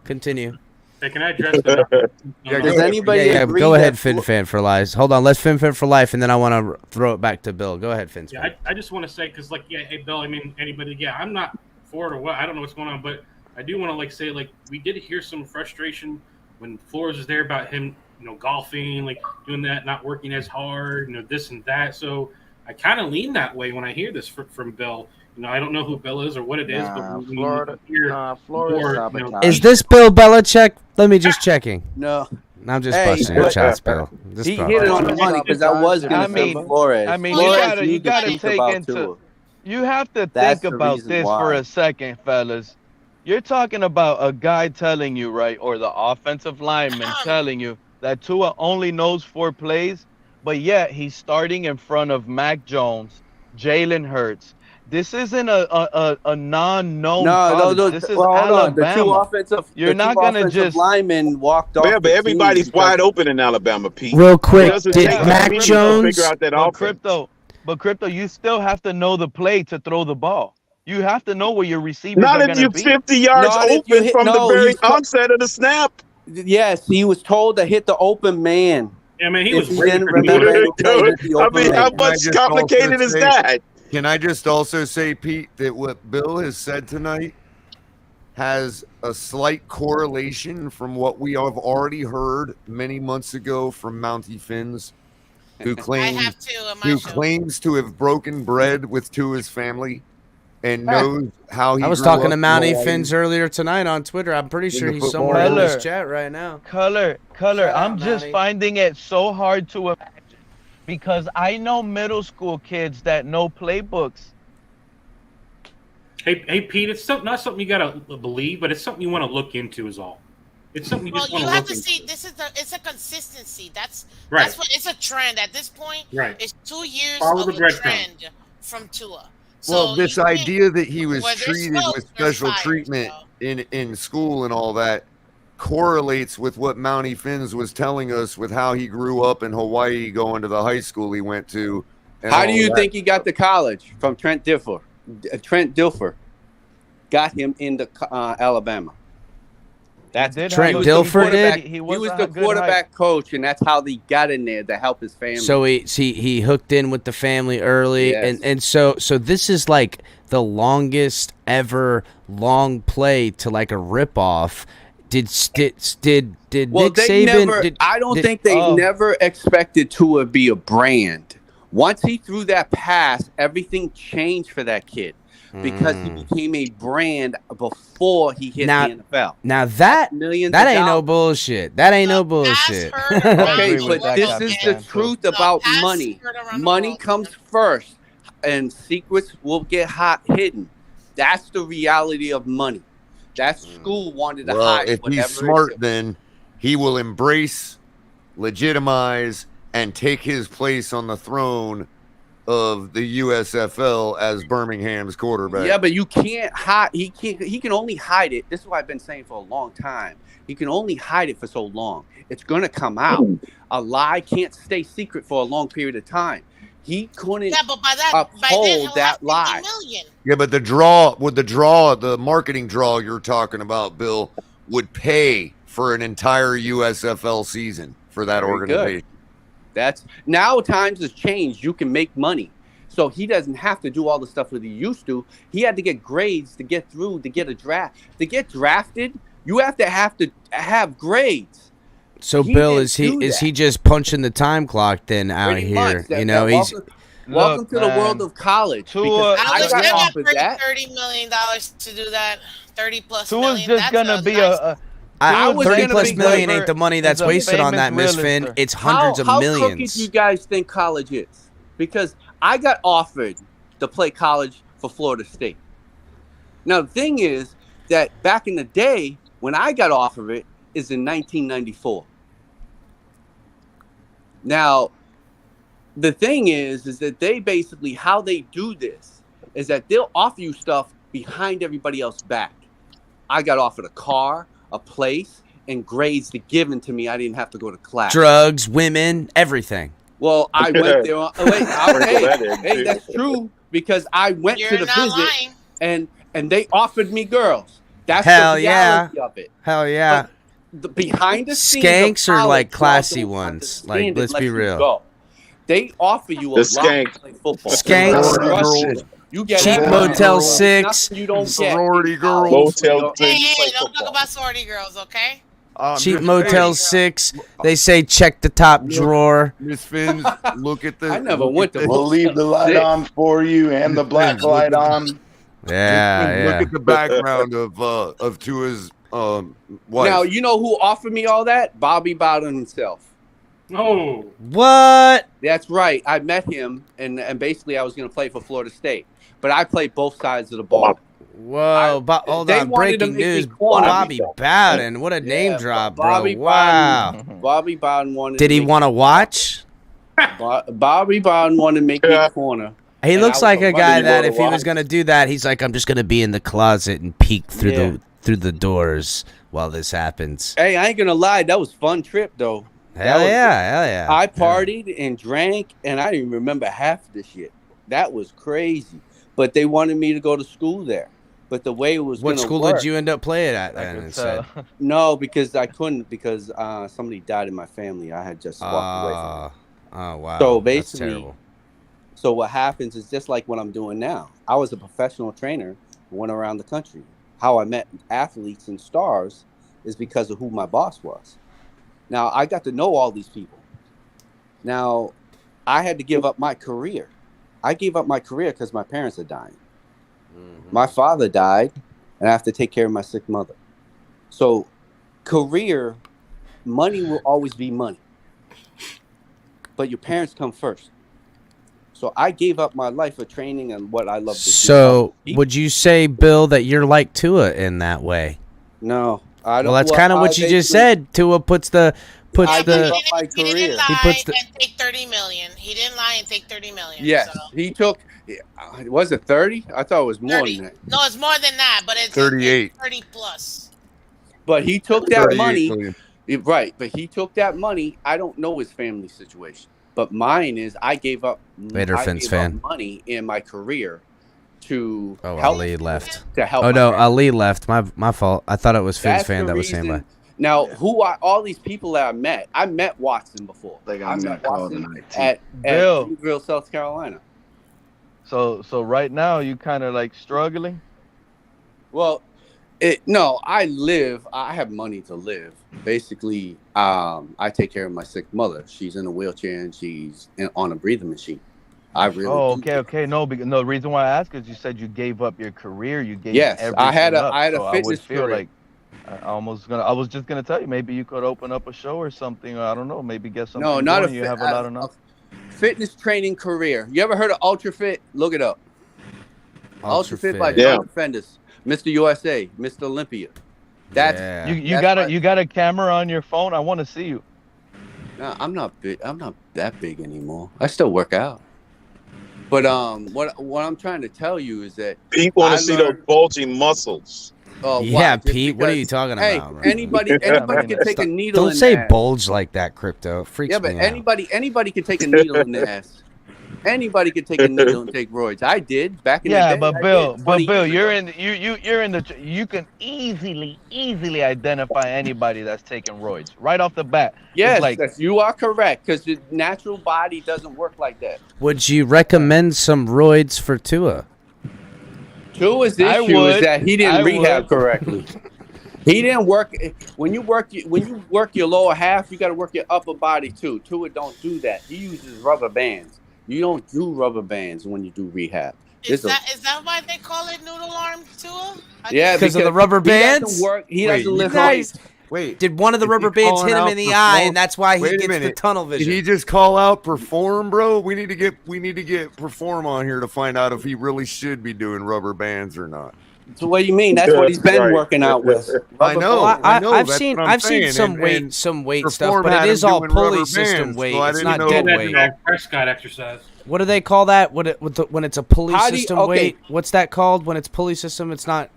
Continue. Hey, can I address the Does anybody Yeah, agree go ahead, that Flo- FinFan for Lies. Hold on, let's FinFan for Life, and then I want to throw it back to Bill. Go ahead, FinFan. Yeah, I just want to say, because, hey, Bill, I mean, anybody, I'm not for it or what. I don't know what's going on, but I do want to, say, we did hear some frustration when Flores was there about him, golfing, doing that, not working as hard, this and that. So I kind of lean that way when I hear this from Bill. I don't know who Bill is or what it is, but when Florida- we hear Florida more, sabotage. Is this Bill Belichick? Let me just checking. No. I'm just Hey, busting your but- chops, Bill. Just He busting. hit it on the money because I was going to say Flores. I mean, Flores you need to gotta think take about into. Tua. You have to That's think the about reason this why. for a second, fellas. You're talking about a guy telling you, right, or the offensive lineman telling you that Tua only knows 4 plays, but yet he's starting in front of Mac Jones, Jalen Hurts. This isn't a non-known college. This is hold on. Alabama. The two offensive, You're the not two gonna offensive just linemen walked off. Yeah, but the everybody's team because- wide open in Alabama, Pete. Real quick, It doesn't did take Mac many to Jones? figure out that offense. But crypto, you still have to know the play to throw the ball. You have to know where your receivers Not are if going you're to be. 50 yards Not if open you hit- from no, the very he's co- onset of the snap. Yes, he was told to hit the open man. Yeah, man, he If was he waiting didn't for remember Dude, to play with the open man. Can I much just complicated also is say- that? Can I just also say, Pete, that what Bill has said tonight has a slight correlation from what we have already heard many months ago from Mountie Finns, who claims to have broken bread with Tua's family and knows how he I was grew talking up to in Mountie Hawaii. Finns earlier tonight on Twitter. I'm pretty sure the he's football somewhere in this Color. chat right now. Color, Shout I'm out, just Mountie. finding it so hard to imagine because I know middle school kids that know playbooks. Hey, Pete, it's not something you gotta believe, but it's something you want to look into. Is all. It's something you Well, just want you to have look to into. see. It's a consistency. That's Right. what it's a trend at this point. Right. It's 2 years Follow of the a breadcrumb. trend from Tua. Well, this you can't- idea that he was where there's treated smoke, with there's special fire, treatment in school and all that correlates with what Mountie Finns was telling us with how he grew up in Hawaii going to the high school he went to. and How all do you that. think he got to college? From Trent Dilfer. Trent Dilfer got him into Alabama. That's Trent Dilfer did? He was the quarterback coach, and that's how they got in there to help his family. So he hooked in with the family early, Yes. and so this is like the longest ever long play to like a ripoff. Did Well, Nick they Saban? never. I don't think they never expected Tua to be a brand. Once he threw that pass, everything changed for that kid because he became a brand before he hit Now- the NFL. Now that Millions that of ain't no dollars. bullshit. That ain't no bullshit. Okay, but this is the truth about money. Money comes first, and secrets will get hidden. That's the reality of money. That school wanted to Well, hide if whatever he's it smart, took. then he will embrace, legitimize, and take his place on the throne of the USFL as Birmingham's quarterback. Yeah, but you can't hide. He can only hide it. This is what I've been saying for a long time. He can only hide it for so long. It's gonna come out. A lie can't stay secret for a long period of time. He couldn't but by then uphold he'll have that 50 lie. million. Yeah, but the marketing draw you're talking about, Bill, would pay for an entire USFL season for that Very organization. good. That's now times has changed. You can make money. So he doesn't have to do all the stuff that he used to. He had to get grades to get through, to get a draft. To get drafted, you have to have grades. So He Bill, didn't is do he that. just punching the time clock then out Pretty here? much. You know, he's welcome to the world of college. Because I I wish got they got offered that. $30 million to do that. 30 plus Tua's million. just That's gonna be a 30 plus be million great ain't the money that's as a wasted on that, famous Miss Finn. realtor. It's hundreds of How millions. crooked you guys think college is? Because I got offered to play college for Florida State. Now the thing is that back in the day when I got offered it is in 1994. Now the thing is that they basically how they do this is that they'll offer you stuff behind everybody else's back. I got offered a car, a place, and grades to given to me. I didn't have to go to class. Drugs, women, everything. Well, I went there. Hey, that's true because I went to the visit and they offered me girls. That's Hell the yeah. reality of it. Hell yeah. The behind the scenes, Skanks of are like college, classy y'all don't ones. Like, understand it let's be unless you real. go. They offer you a The lot skank. to play football. Skanks. Trust me. You get Cheap everything. Motel There's 6. nothing you don't Sorority get. girls. Motel Hey, don't talk about sorority girls, okay? Cheap Motel 6. They say check the top drawer. Miss Finns, look at the. I never went to. We'll leave the light on for you and the black light on. Yeah, Look at the background of Tua's wife. Now you know who offered me all that? Bobby Bowden himself. Oh, What? That's right. I met him, and basically I was going to play for Florida State, but I played both sides of the ball. Whoa, hold they on. wanted to Breaking make me news. corner. Bobby Bowden. What a name drop, bro. Bobby Wow. Bowden, Bobby Bowden wanted. Did he want to watch? Bobby Bowden wanted to make me corner. He And looks I like was a guy running that to if he was watch. going to do that, he's like, I'm just going to be in the closet and peek through the doors while this happens. Hey, I ain't gonna lie, that was a fun trip though. Hell yeah. I partied and drank, and I didn't remember half of the shit. That was crazy. But they wanted me to go to school there. But the way it was What gonna school work, did you end up playing at then instead? No, because I couldn't because somebody died in my family. I had just walked away from it. Oh wow. So That's basically, terrible. so what happens is just like what I'm doing now. I was a professional trainer, went around the country. How I met athletes and stars is because of who my boss was. Now I got to know all these people. Now I had to give up my career. I gave up my career because my parents are dying. My father died, and I have to take care of my sick mother. So career, money will always be money. But your parents come first. So I gave up my life of training and what I love to do. So would you say, Bill, that you're like Tua in that way? No, I don't. Well, that's kind of what you just said. Tua puts the I gave up my He career. didn't lie and take 30 million. He didn't lie and take 30 million. Yes, so. he took. Was it 30? I thought it was more 30. than that. No, it's more than that, but it's 38. It's 30 plus. But he took that money, million. right? But he took that money. I don't know his family situation, but mine is I gave up. Later, Fins fan. Money in my career to Oh, help. Ali left. To help. Oh my no, family. Ali left. My fault. I thought it was Fins That's fan the that was saying reason- that. Now, all these people that I met Watson before. I met Watson at Bill. Greenville, South Carolina. So right now you kind of like struggling. Well, no, I have money to live. Basically, I take care of my sick mother. She's in a wheelchair and she's on a breathing machine. I really. Oh, do. okay. No, the reason why I asked is you said you gave up your career. You gave Yes, everything I had a so fitness I would feel career. like I was just gonna tell you maybe you could open up a show or something. Or I don't know. Maybe get something. No, not going. a You have a lot of fitness training career. You ever heard of Ultra Fit? Look it up. Ultra Fit by Yeah. John Fendis, Mr. USA, Mr. Olympia. That's You got a camera on your phone. I want to see you. No, I'm not big. I'm not that big anymore. I still work out. But what I'm trying to tell you is that Pete want to see those bulging muscles. Oh, Yeah, why? Just Pete, what are because- you talking hey, about, bro? Anybody can take a needle. Don't in say the ass. bulge like that, Crypto. It freaks Yeah, but me out. anybody can take a needle in the ass. Anybody can take a needle and take roids. I did back in the day. Yeah, but I Bill, did 20 years you're ago. in the you can easily identify anybody that's taking roids right off the bat. Yes, It's like you are correct because the natural body doesn't work like that. Would you recommend some roids for Tua? Tua's I issue would. is that he didn't I rehab would. correctly. He didn't work. When you work your lower half, you got to work your upper body too. Tua don't do that. He uses rubber bands. You don't do rubber bands when you do rehab. Is that why they call it noodle arm Tua? Yeah, Because of the rubber he doesn't bands? work. He doesn't lift Nice. weights. Wait, Did one of the rubber bands hit him in the eye, and that's why he gets the tunnel vision? Did he just call out Perform, bro? We need to get Perform on here to find out if he really should be doing rubber bands or not. So what do you mean? That's what he's been working out with. I know. Well, I know. I've that's seen what I'm saying. some weight stuff, but it is all pulley system weight. It's not dead weight. Prescott exercise. What do they call that? When it's a pulley How do you- system okay. weight? What's that called? When it's pulley system, it's not.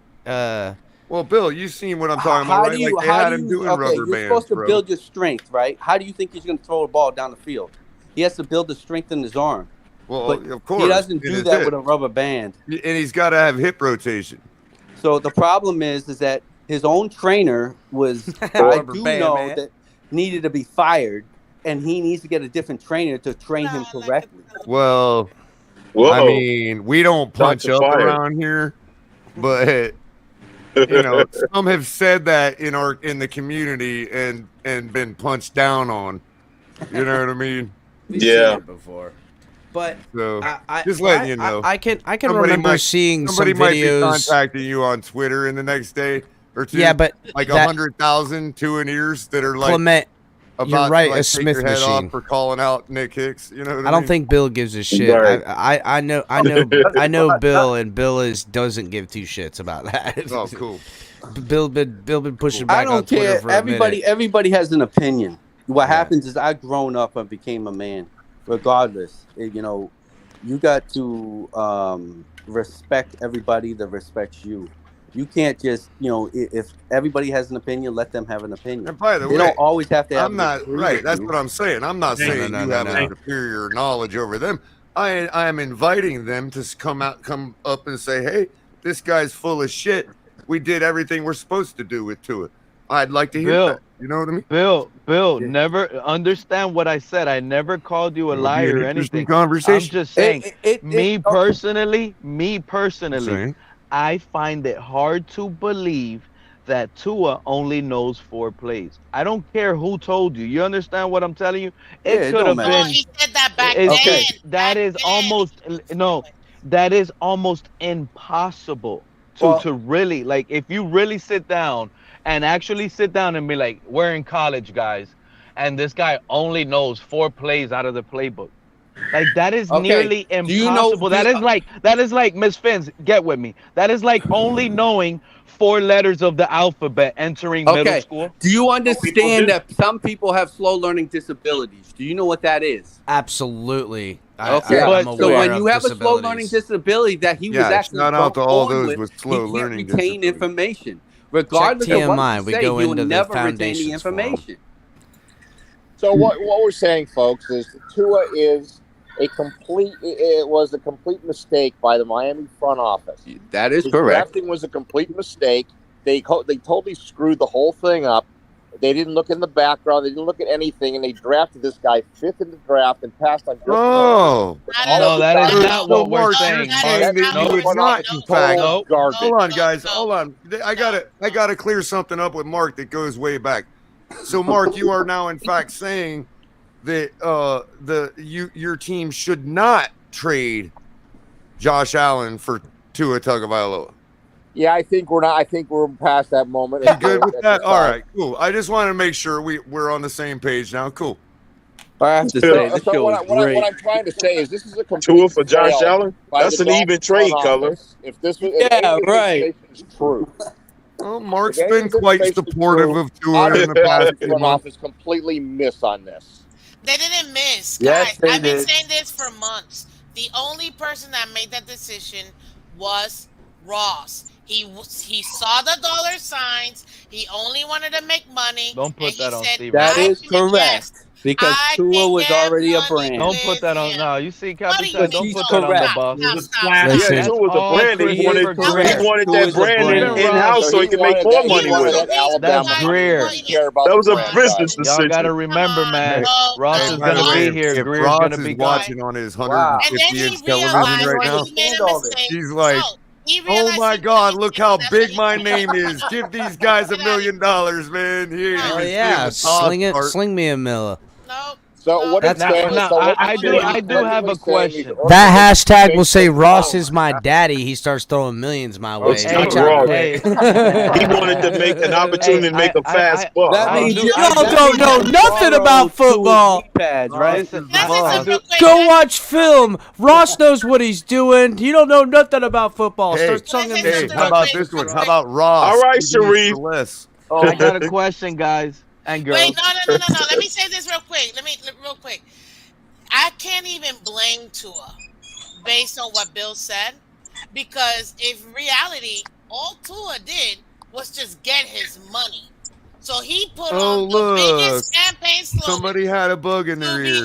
Well, Bill, you've seen what I'm talking about, right? Like they had him doing rubber you're bands, supposed to bro. build your strength, right? How do you think he's going to throw the ball down the field? He has to build the strength in his arm. Well, But of course. he doesn't in do his that hip. with a rubber band. And he's got to have hip rotation. So the problem is that his own trainer was, I Rubber do band, know man. that needed to be fired, and he needs to get a different trainer to train him correctly. Well, Whoa. I mean, we don't punch Shots up fired. around here, but you know, some have said that in the community and been punched down on. You know what I mean? We've Yeah. seen it before. But So I just letting you know. I can Somebody remember seeing some somebody might be videos. contacting you on Twitter in the next day or two. Yeah, but like that- 100,000 2 ears that are like Clement, about you're right. to, like, A take Smith your head off machine. for calling out Nick Hicks. You know what I don't mean? think Bill gives a shit. Right. I know Bill, and Bill doesn't give two shits about that. Oh, cool. Bill been pushing I back on don't Twitter care. for a minute. Everybody has an opinion. What happens is I've grown up and became a man. Regardless, you know, you got to respect everybody that respects you. You can't just, you know, if everybody has an opinion, let them have an opinion. And by the They way, don't always have to have. I'm not right. That's what I'm saying. I'm not No, saying no, you no, have no. a superior knowledge over them. I am inviting them to come up and say, hey, this guy's full of shit. We did everything we're supposed to do with Tua. I'd like to hear Bill, that. You know what I mean? Bill, never understand what I said. I never called you a It'll be liar an or interesting anything. conversation. I'm just saying, me personally, Same. I find it hard to believe that Tua only knows 4 plays. I don't care who told you. You understand what I'm telling you? It could have been. He said that back Okay, then. that is almost no. That is almost impossible to really, like, if you really sit down and actually sit down and be like, we're in college, guys, and this guy only knows 4 plays out of the playbook. Like, that is nearly impossible. That is like Miss Finns, get with me. That is like only knowing 4 letters of the alphabet entering middle school. Do you understand that some people have slow learning disabilities? Do you know what that is? Absolutely. Okay, I'm so aware when of you have a slow learning disability that he was actually shout out to all born those with he slow can't learning retain information. Regardless of what TMI, you we say, go he will into the never retain the foundations for 'em. information. So what we're saying, folks, is Tua is it was a complete mistake by the Miami front office. That is His correct. drafting was a complete mistake. They totally screwed the whole thing up. They didn't look in the background. They didn't look at anything, and they drafted this guy 5th in the draft and passed on. Oh, no, that is not what we're Mark, saying. you're saying that you would not, in fact. Garbage. Hold on, guys. Hold on. I gotta clear something up with Mark that goes way back. So, Mark, you are now in fact saying that your team should not trade Josh Allen for Tua Tagovailoa. Yeah, I think we're not. I think we're past that moment. You good with that? All right, cool. I just want to make sure we're on the same page now. Cool. I have to say, this show what is great. I'm trying to say is this is a complete Tua for Josh fail Allen? by That's the an even Dolphins trade, front Color. office. If this was, if any of this information is true. Well, Mark's If any been of this quite information is supportive true, of Tua in the the past Dolphins few front months. office completely miss on this. They didn't miss. Yes, Guys, they I've been did. saying this for months. The only person that made that decision was Ross. He saw the dollar signs. He only wanted to make money. Don't put that on Steve. That is correct. Because Tua was already a brand. Don't put that on. No, you see, Capitan, But don't he's put that on the correct. boss. Listen. Yeah, Tua was a brand. He wanted that brand in-house so he could make more money with it. That's Greer. That was a business decision. Y'all gotta remember, man. Ross is By the gonna way, be here. if Greer's Ross gonna is be gone. watching on his 150-inch television right now, he's like, oh my God, look how big my name is. Give these guys $1 million, man. He ain't Oh even yeah, seen the top sling me a Miller. So what That's it's saying is, I do have a question. That hashtag will say Ross is my daddy. He starts throwing millions my way. It's not Watch out, wrong. Greg. He wanted to make an opportunity to make a fast buck. That means Y'all don't know nothing about football. Pads, right? Go watch film. Ross knows what he's doing. You don't know nothing about football. Hey, Start singing hey, how about this one? How about Ross? All right, He needs Sharif. to less. I got a question, guys and girls. Wait, no. Let me say this real quick. Real quick. I can't even blame Tua based on what Bill said, because if reality, all Tua did was just get his money. So he put on the biggest campaign slogan. Somebody had a bug in their ear.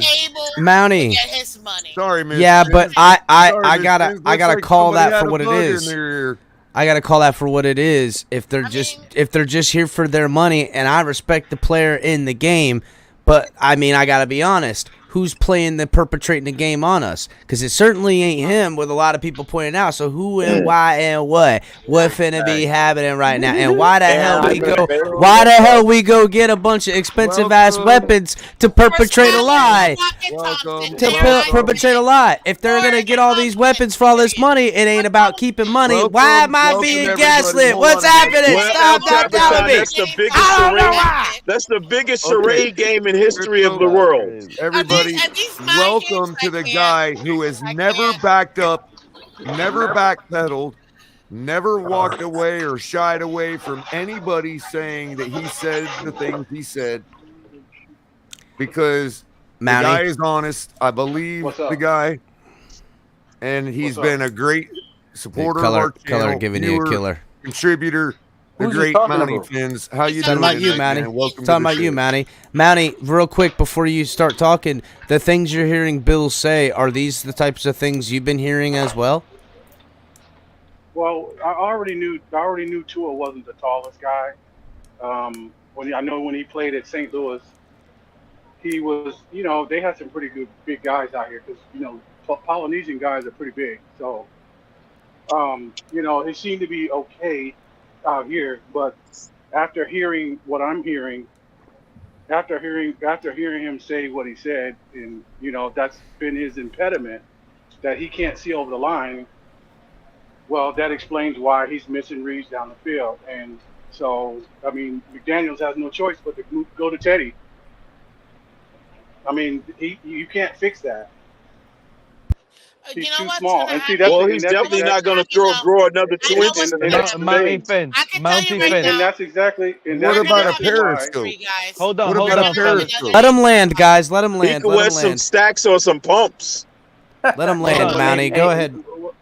Mountie. to get his money. Sorry, man. Yeah, but I Sorry, gotta Miss Vince. I gotta Looks like call somebody that had for a what it bug in is. their ear. I gotta call that for what it is. If they're just here for their money, and I respect the player in the game, but I mean I gotta be honest. Who's perpetrating the game on us? Because it certainly ain't him, with a lot of people pointing out. So who and why and what finna be happening right now? And why the hell we go? Why the hell we go get a bunch of expensive ass weapons to perpetrate a lie? Perpetrate a lie. If they're gonna get all these weapons for all this money, it ain't about keeping money. Why am I being gaslit? What's happening? Stop telling me. That's the biggest charade. That's the biggest charade game in history of the world. Everybody, welcome to the guy who has never backed up, never backpedaled, never walked away or shied away from anybody saying that he said the things he said, because the guy is honest. I believe the guy, and he's been a great supporter of our channel, Color giving you a killer contributor. The Who's great Mountie Fins. How you doing? Talking about you, Mountie. Talking about you, Mountie. Mountie, real quick before you start talking, the things you're hearing Bill say, are these the types of things you've been hearing as well? Well, I already knew Tua wasn't the tallest guy. When he played at St. Louis, he was, they had some pretty good big guys out here because, Polynesian guys are pretty big. So, he seemed to be okay out here. But after hearing what I'm hearing, after hearing him say what he said, and, that's been his impediment, that he can't see over the line. Well, that explains why he's missing reads down the field. And so, McDaniels has no choice but to go to Teddy. You can't fix that. He's too small. And see, he's definitely not going to grow another 2 inches. And that's exactly. What about a periscope? Hold on. Let him land, guys. Let him He land. could Let wear him some land. stacks or some pumps. Let him land, Mountie. Go ahead.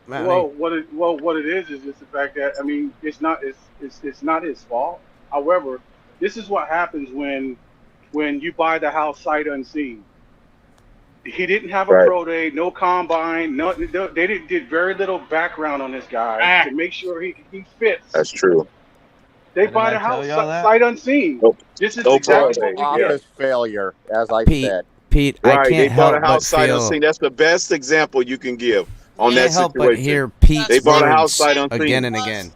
Mountie. What it is just the fact that it's not his fault. However, this is what happens when you buy the house sight unseen. He didn't have a pro day, no combine, they did very little background on this guy to make sure he fits. That's true. They buy the house sight unseen. This is exactly office failure, as I said. Pete, right, I can't help they bought a house but sight feel. unseen. That's the best example you can give on that Can't help situation. but hear Pete's they bought a house words sight unseen again and again.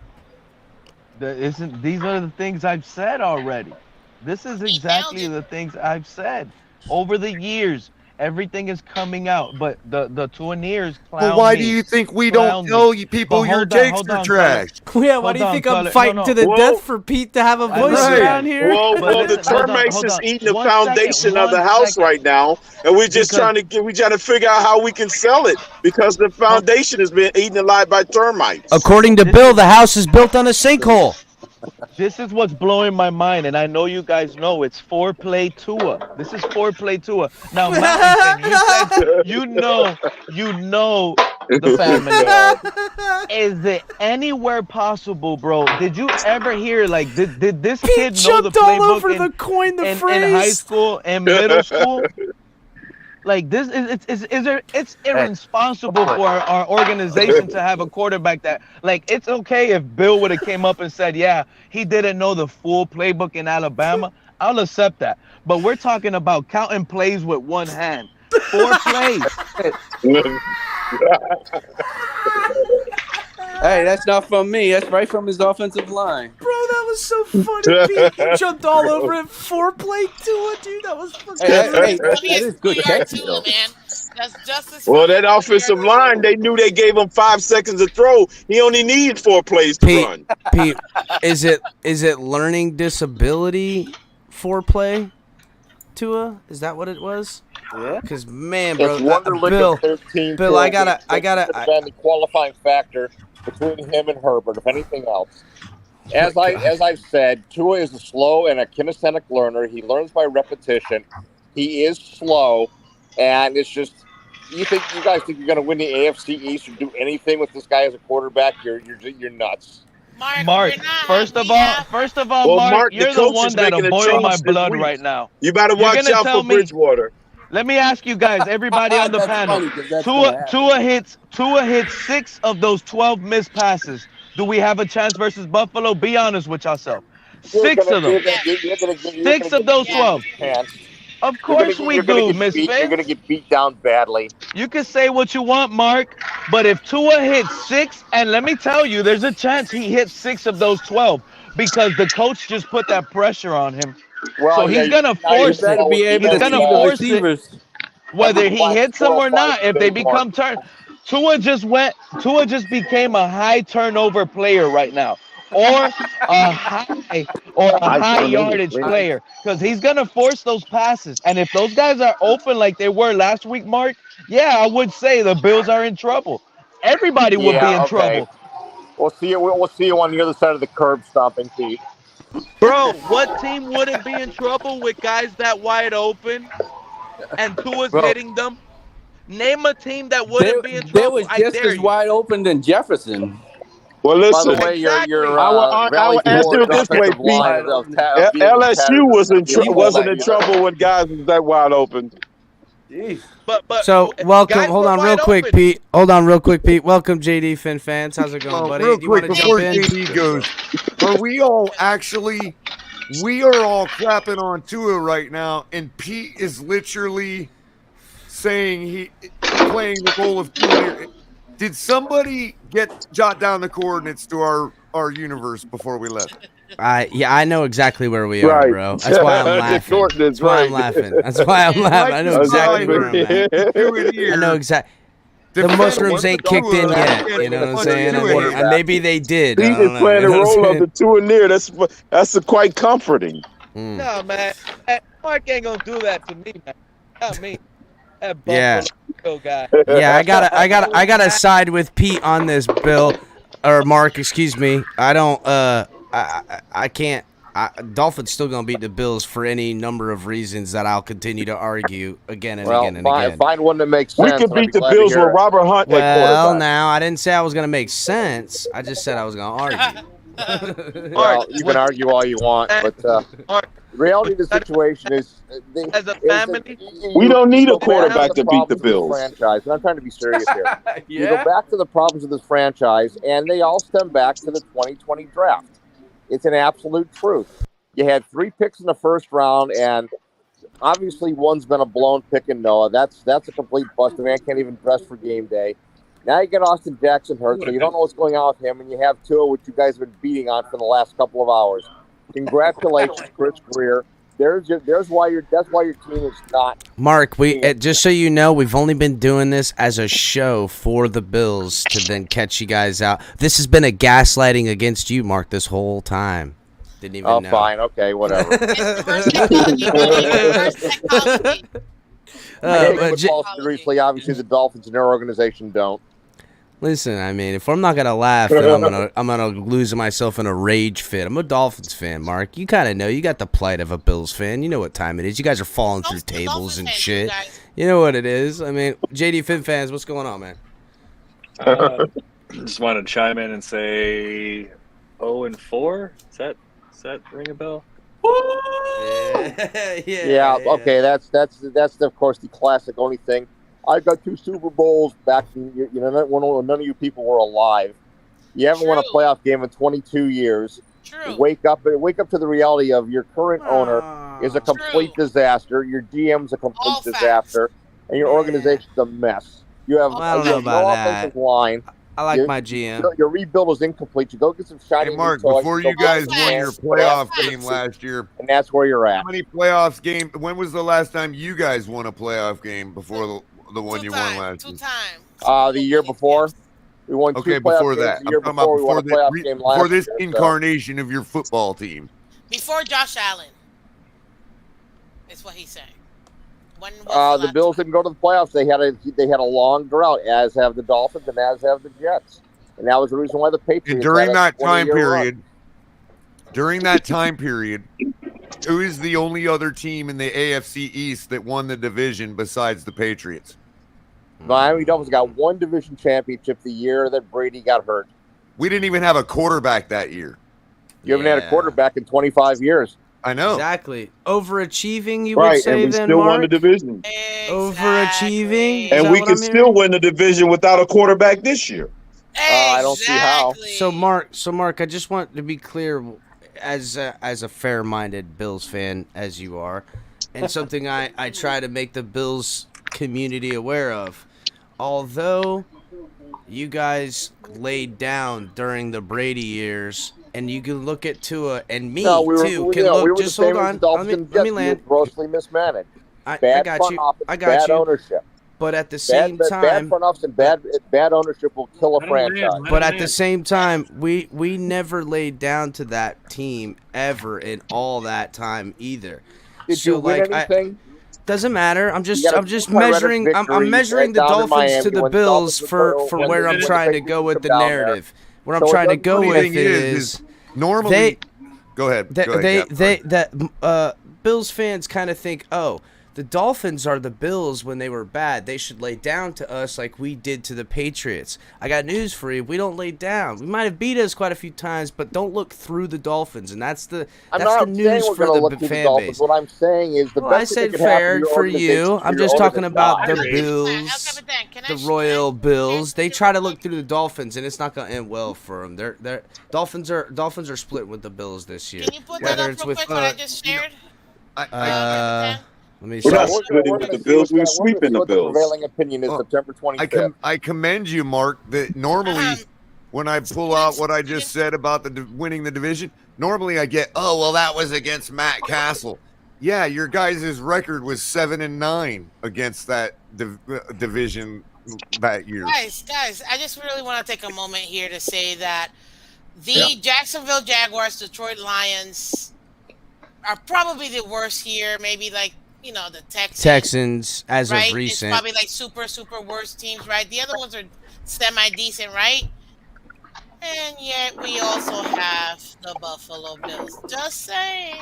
These are the things I've said already. This is exactly the things I've said over the years. Everything is coming out, but the Tuaneers clown Well, why me. do you think we don't know you people your takes are trash? Yeah, why do you think I'm fighting to the death for Pete to have a voice around here? Well, the termites is eating the foundation of the house right now, and we're just trying to figure out how we can sell it because the foundation has been eaten alive by termites. According to Bill, the house is built on a sinkhole. This is what's blowing my mind, and I know you guys know it's foreplay Tua. This is foreplay Tua. Now, Mountain, you said you know the family. Is it anywhere possible, bro? Did you ever hear did this kid know the playbook in high school and middle school? Like this it's irresponsible for our organization to have a quarterback that it's okay if Bill would have came up and said, yeah, he didn't know the full playbook in Alabama. I'll accept that. But we're talking about counting plays with one hand. 4 plays. Hey, that's not from me. That's right from his offensive line. Bro, that was so funny, Pete. You jumped all over it. 4-play Tua, dude. That was fucking that is good catch, though. That's justice. Well, that offensive line, they knew they gave him 5 seconds to throw. He only needed 4 plays to run. Pete, is it learning disability foreplay, Tua? Is that what it was? Yeah. Because man, bro, Bill, Bill, I gotta. Been the qualifying factor between him and Herbert, if anything else. As I've said, Tua is a slow and a kinesthetic learner. He learns by repetition. He is slow, and it's just you guys think you're going to win the AFC East or do anything with this guy as a quarterback? You're nuts. Mark, first of all, Mark, you're the one that'll boil my blood right now. You better watch out for Bridgewater. Let me ask you guys, everybody on the panel. Tua hits 6 of those 12 missed passes. Do we have a chance versus Buffalo? Be honest with yourself. 6 of them. 6 of those 12. Of course we do, Miss Finn. You're going to get beat down badly. You can say what you want, Mark, but if Tua hits 6, and let me tell you, there's a chance he hits 6 of those 12 because the coach just put that pressure on him. Well, so he's gonna force it. He's gonna force it, whether he hits them or not. If they become Tua just became a high turnover player right now, or a high yardage player, because he's gonna force those passes. And if those guys are open like they were last week, Mark, yeah, I would say the Bills are in trouble. Everybody would be in trouble. We'll see you on the other side of the curb stomping, Pete. Bro, what team wouldn't be in trouble with guys that wide open and Tua's hitting them? Name a team that wouldn't be in trouble. They was just as wide open than Jefferson. Well, listen. By the way, your I will answer it this way, Pete. LSU wasn't in trouble when guys was that wide open. But So welcome. guys Hold were on, real wide quick, open. Pete. Hold on, real quick, Pete. Welcome, JD Fin fans. How's it going, buddy? Real Do you want quick, to jump before in? JD goes, are we all actually? We are all clapping on Tua right now, and Pete is literally saying he playing the role of Tua. Did somebody jot down the coordinates to our universe before we left? I know exactly where we are, Right. bro. That's why I'm laughing. Coordinates, That's why I'm right. laughing. That's why I'm laughing. I know exactly where I'm at. I know exactly. The mushrooms ain't kicked in yet. You know what I'm saying? I mean, maybe they did. Pete is playing the role of the Tua near. That's quite comforting. No, man. Mark ain't gonna do that to me, man. Not me. That Yeah. Buffalo guy. Yeah, I gotta side with Pete on this, Bill or Mark. Excuse me. I don't. I can't. Dolphins still gonna beat the Bills for any number of reasons that I'll continue to argue again and again and again. Find one that makes We sense. could beat the Bills with Robert Hunt at Well, quarterback. now I didn't say I was gonna make sense. I just said I was gonna argue. Well, you can argue all you want, but the reality of the situation is, as a family, We don't need a quarterback to beat the Bills. Franchise, and I'm trying to be serious here. You go back to the problems of this franchise, and they all stem back to the 2020 draft. It's an absolute truth. You had 3 picks in the first round, and obviously one's been a blown pick in Noah. That's a complete bust. The man can't even dress for game day. Now you get Austin Jackson hurt, so you don't know what's going on with him, and you have Tua, which you guys have been beating on for the last couple of hours. Congratulations, Chris Greer. That's why your team is not. Mark, just so you know, we've only been doing this as a show for the Bills to then catch you guys out. This has been a gaslighting against you, Mark, this whole time. Didn't even know. Fine, okay, whatever. Seriously, obviously the Dolphins and their organization don't. Listen, I mean, if I'm not gonna laugh, then I'm gonna lose myself in a rage fit. I'm a Dolphins fan, Mark. You kind of know. You got the plight of a Bills fan. You know what time it is. You guys are falling through tables and shit. You know what it is. I mean, JD Fin fans, what's going on, man? Just wanted to chime in and say 0-4. Does that ring a bell? Yeah. Okay, that's of course the classic only thing. I got 2 Super Bowls back when none of you people were alive. You haven't won a playoff game in 22 years. True. Wake up to the reality of your current owner is a complete disaster. Your GM's a complete disaster, and your organization's a mess. You have I don't know about no that. offensive line. I like my GM. Your rebuild is incomplete. You go get some shiny. Hey, Mark, new toys, before go you guys buy won your fans, playoff fans, game last year, and that's where you're at. how many playoffs game? When was the last time you guys won a playoff game before the one you won last year? 2 times. The year before, we won 2 Okay, playoff before games. that, The year I'm talking about we won a playoff game last before this year, so- incarnation of your football team. Before Josh Allen. Is what he's saying. When was The Bills didn't go to the playoffs. They had a long drought, as have the Dolphins and as have the Jets, and that was the reason why the Patriots. And during had a that 20-year time period, who is the only other team in the AFC East that won the division besides the Patriots? run. Miami Dolphins got 1 division championship the year that Brady got hurt. We didn't even have a quarterback that year. You haven't had a quarterback in 25 years. I know. Exactly. Overachieving, you would say, and we then, still Mark? won the division. Overachieving? Is And that we what can I'm still hearing? win the division without a quarterback this year. I don't see how. So Mark, I just want to be clear, as a fair-minded Bills fan as you are, and something I try to make the Bills community aware of. Although you guys laid down during the Brady years, and you can look at Tua and me No, we were, too. we, Can no, look. we were Just the same hold as on. the Dolphins Let and me Jets. We land. were grossly mismanaged. I Bad got front you. office, I got bad you. ownership. But at the same bad time, front office and bad ownership will kill a franchise. but at the same time, we never laid down to that team ever in all that time either. Did you win anything? Doesn't matter. I'm just You got a measuring. I'm victory measuring the down in Dolphins Miami to the when the Bills Dolphins for were- where when I'm the trying to Patriots go with the come down there. narrative. Where I'm So it trying to doesn't- go Funny with thing is normally. Go ahead. Go ahead, Cap. Bills fans kind of think, oh, The Dolphins are the Bills when they were bad. They should lay down to us like we did to the Patriots. I got news for you. We don't lay down. We might have beat us quite a few times, but don't look through the Dolphins, and that's the news for the fan base. What I'm saying is I said fair for you. I'm just talking about the Bills, the Royal Bills. They try to look through the Dolphins, and it's not going to end well for them. They're Dolphins are split with the Bills this year. Can you put that up real quick? What I just shared. Let me We're not see. splitting with the Bills. We're sweeping the Bills. Prevailing opinion is September 25th. I commend you, Mark. That normally, when I pull out what I just said about the winning the division, normally I get, oh well, that was against Matt Castle. Yeah, your guys' record was 7-9 against that division that year. Guys, I just really want to take a moment here to say that the Jacksonville Jaguars, Detroit Lions are probably the worst here. Maybe like, the Texans as right? of recent. It's probably like super worst teams, right? The other ones are semi-decent, right? And yet we also have the Buffalo Bills. Just saying.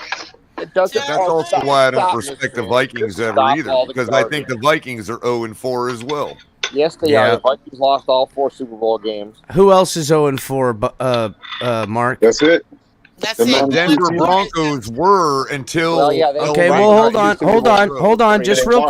That's also why I don't respect the Vikings ever either, because I think the Vikings are 0-4 as well. Yes, they are. The Vikings lost all 4 Super Bowl games. Who else is 0-4? Mark. That's it. The Denver Broncos were until. Okay, well, hold on. Just real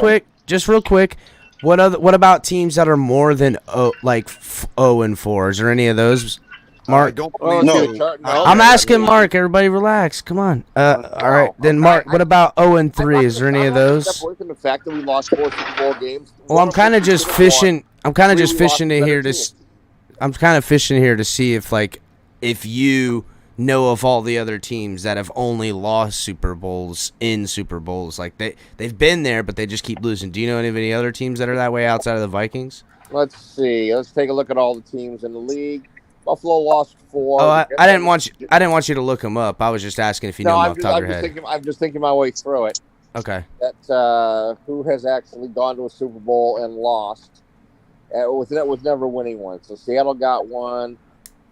quick. What about teams that are more than 0-4? Is there any of those, Mark? I'm asking Mark. Everybody, relax. Come on. All right, then, Mark. What about 0-3? Is there any of those? The fact that we lost 4 Super Bowl games. Well, I'm kind of just fishing. I'm kind of fishing here to see if you know of all the other teams that have only lost Super Bowls in Super Bowls. Like they've been there, but they just keep losing. Do you know any of any other teams that are that way outside of the Vikings? Let's see. Let's take a look at all the teams in the league. Buffalo lost 4. Oh, I didn't want you to look them up. I was just asking if you know them off the top of your head. I'm just thinking my way through it. Okay. That who has actually gone to a Super Bowl and lost? Was never winning one. So Seattle got one.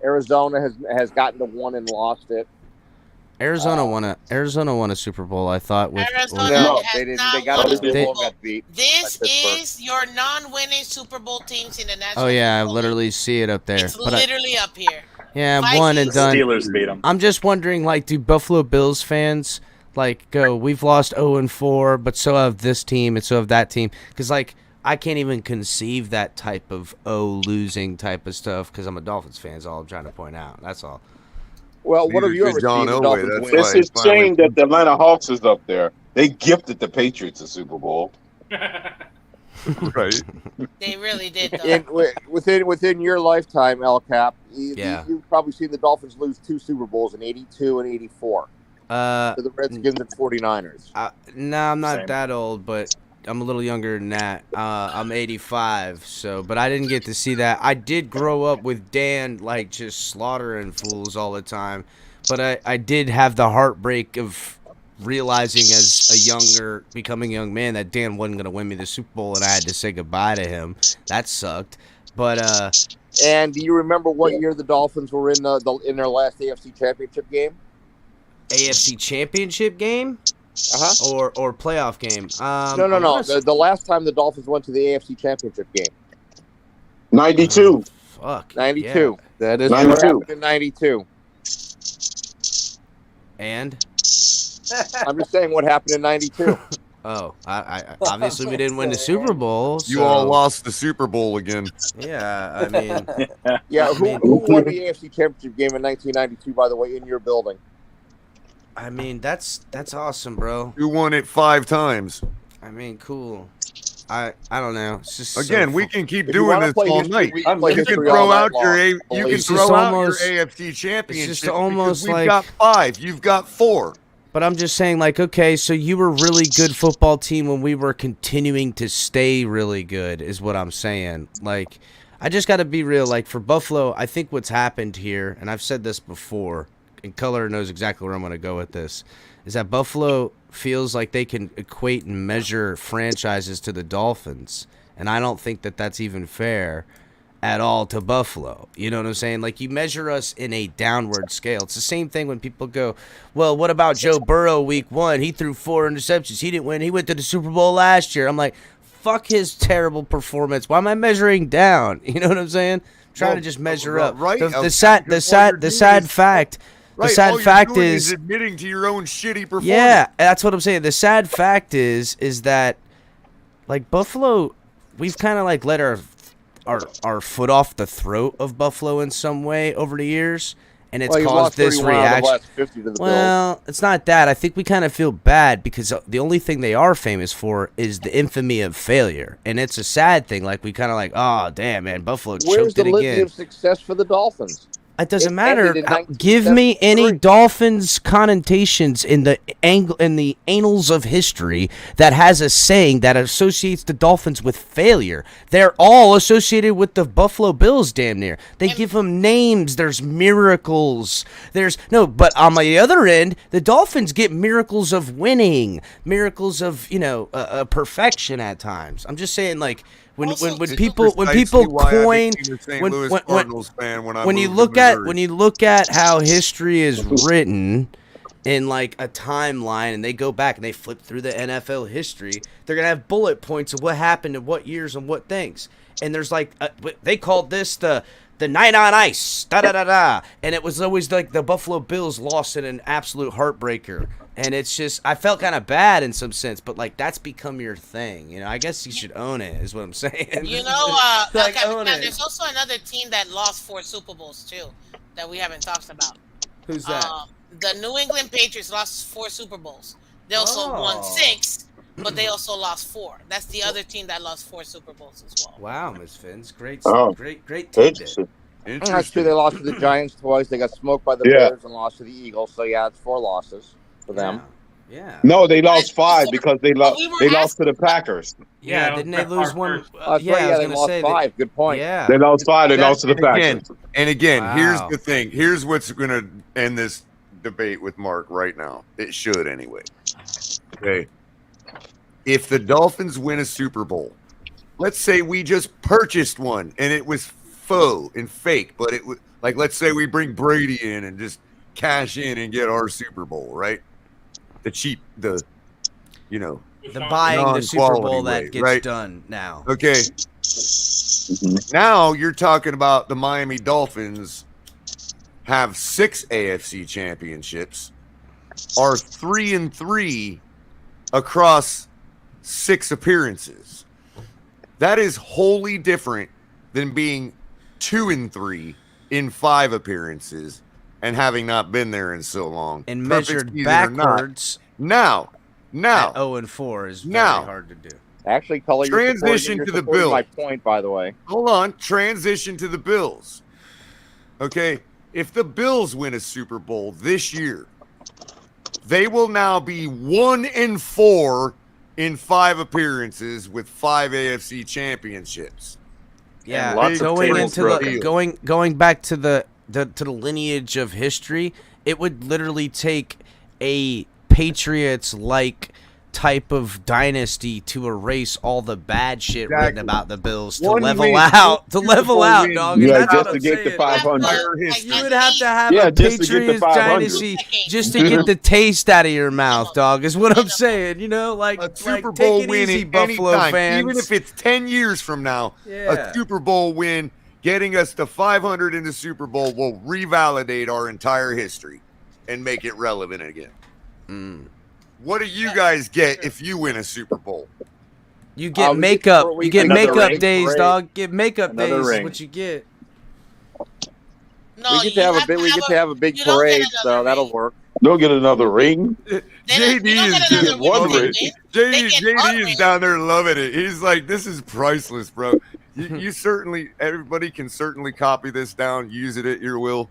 Arizona has gotten to one and lost it. Arizona won a Super Bowl, I thought. No, they didn't. They got to the Super Bowl and got beat. This is your non-winning Super Bowl teams in the National. Oh yeah, I literally see it up there. It's literally up here. Yeah, Vikings. one and done. Steelers beat them. I'm just wondering, do Buffalo Bills fans go? We've lost 0-4, but so have this team and so have that team. Because I can't even conceive that type of losing type of stuff because I'm a Dolphins fan. Is all I'm trying to point out. That's all. Well, what have you ever seen the Dolphins win? It's a shame that the Atlanta Hawks is up there. They gifted the Patriots a Super Bowl. Right. They really did, though. Within your lifetime, El Cap, you've probably seen the Dolphins lose 2 Super Bowls in 82 and 84 to the Redskins and 49ers. No, I'm not that old, but I'm a little younger than that. I'm 85, but I didn't get to see that. I did grow up with Dan just slaughtering fools all the time, but I did have the heartbreak of realizing as becoming a young man that Dan wasn't going to win me the Super Bowl and I had to say goodbye to him. That sucked. But and do you remember what year the Dolphins were in their last AFC Championship game? AFC Championship game? Or playoff game? No. The last time the Dolphins went to the AFC Championship game. 92. Fuck. 92. Yeah. That is what happened in 92. And? I'm just saying what happened in 92. Oh, I obviously we didn't win the Super Bowl. You all lost the Super Bowl again. Yeah, I mean. Who won the AFC Championship game in 1992, by the way, in your building? I mean, that's awesome, bro. You won it 5 times. I mean, cool. I don't know. It's just again, we can keep doing this all night. You can throw out your AFC Championship. It's just almost we've got 5. You've got 4. But I'm just saying, okay, so you were a really good football team when we were continuing to stay really good, is what I'm saying. I just got to be real. For Buffalo, I think what's happened here, and I've said this before, and Color knows exactly where I'm going to go with this, is that Buffalo feels like they can equate and measure franchises to the Dolphins, and I don't think that that's even fair. at all to Buffalo. You know what I'm saying? Like, you measure us in a downward scale. It's the same thing when people go, well, what about Joe Burrow week 1? He threw 4 interceptions. He didn't win. He went to the Super Bowl last year. I'm like, fuck his terrible performance. Why am I measuring down? You know what I'm saying? I'm trying to just measure up. Right. The sad fact. Right, The sad all you're fact doing is admitting to your own shitty performance. yeah, that's what I'm saying. The sad fact is that, like, Buffalo, we've kind of like let our foot off the throat of Buffalo in some way over the years, and it's caused this reaction. Well, it's not that. I think we kind of feel bad because the only thing they are famous for is the infamy of failure, and it's a sad thing. Like, we kind of like, oh damn, man, Buffalo Where's choked the it litany again. of success for the Dolphins? It doesn't It matter. ended in Give me any 1973. Dolphins connotations in the annals of history that has a saying that associates the Dolphins with failure. They're all associated with the Buffalo Bills, damn near. They give them names. There's miracles. But on the other end, the Dolphins get miracles of winning, miracles of perfection at times. I'm just saying, like. When people coin when you look at how history is written in like a timeline and they go back and they flip through the NFL history, they're gonna have bullet points of what happened in what years and what things. And there's like they called this the night on ice, and it was always like the Buffalo Bills lost in an absolute heartbreaker. And it's just, I felt kind of bad in some sense, but like that's become your thing. You know, I guess you should own it, is what I'm saying. You know, Like, okay, own now, it. there's also another team that lost 4 Super Bowls too, that we haven't talked about. Who's that? The New England Patriots lost 4 Super Bowls. They also won 6, but they also lost 4. That's the other team that lost 4 Super Bowls as well. Wow, Miss Fins, great tidbit. That's true. They lost to the Giants twice. They got smoked by the Yeah. Bears and lost to the Eagles. So yeah, it's 4 losses for them. Yeah. No, they lost 5 because they lost to the Packers. Yeah, didn't they lose one? That's right. Yeah, they lost 5. Good point. Yeah. They lost 5. They lost to the Packers. And again, here's Wow. the thing. Here's what's going to end this debate with Mark right now. It should anyway. Okay. If the Dolphins win a Super Bowl, let's say we just purchased one and it was faux and fake, but it was like, let's say we bring Brady in and just cash in and get our Super Bowl, right? The buying the Super Bowl non-quality that way, gets right? done now. Okay. Now you're talking about the Miami Dolphins have 6 AFC championships, are 3-3 across 6 appearances. That is wholly different than being 2-3 in 5 appearances and having not been there in so long. And Perfect measured season or not. backwards. Now, At 0-4 is very hard to do. Actually, Color, transition to the Bills. My point, by the way. Hold on. Transition to the Bills. Okay. If the Bills win a Super Bowl this year, they will now be 1-4 in 5 appearances with 5 AFC championships. Yeah, Big going deal. into the going back to the lineage of history, it would literally take a Patriots like type of dynasty to erase all the bad shit written about the Bills to level out, dog. Yeah, That's just what to I'm get to saying. 500. You would have to have Yeah, a just to get to Patriots 500. dynasty just to get the taste out of your mouth, dog. Is what I'm saying. You know, like A Super like, Bowl take it win easy, at Buffalo any time, fans. even if it's 10 years from now, Yeah. a Super Bowl win getting us to 500 in the Super Bowl will revalidate our entire history and make it relevant again. What do you guys get if you win a Super Bowl? You get makeup. You get makeup days, parade. dog. Get makeup Another days. Is ring. what you get. No, we get to have a big. We get to have a big parade, so that'll work. They'll get another ring. JD is Get one ring. JD is down there loving it. He's like, this is priceless, bro. You certainly, everybody can certainly copy this down, use it at your will.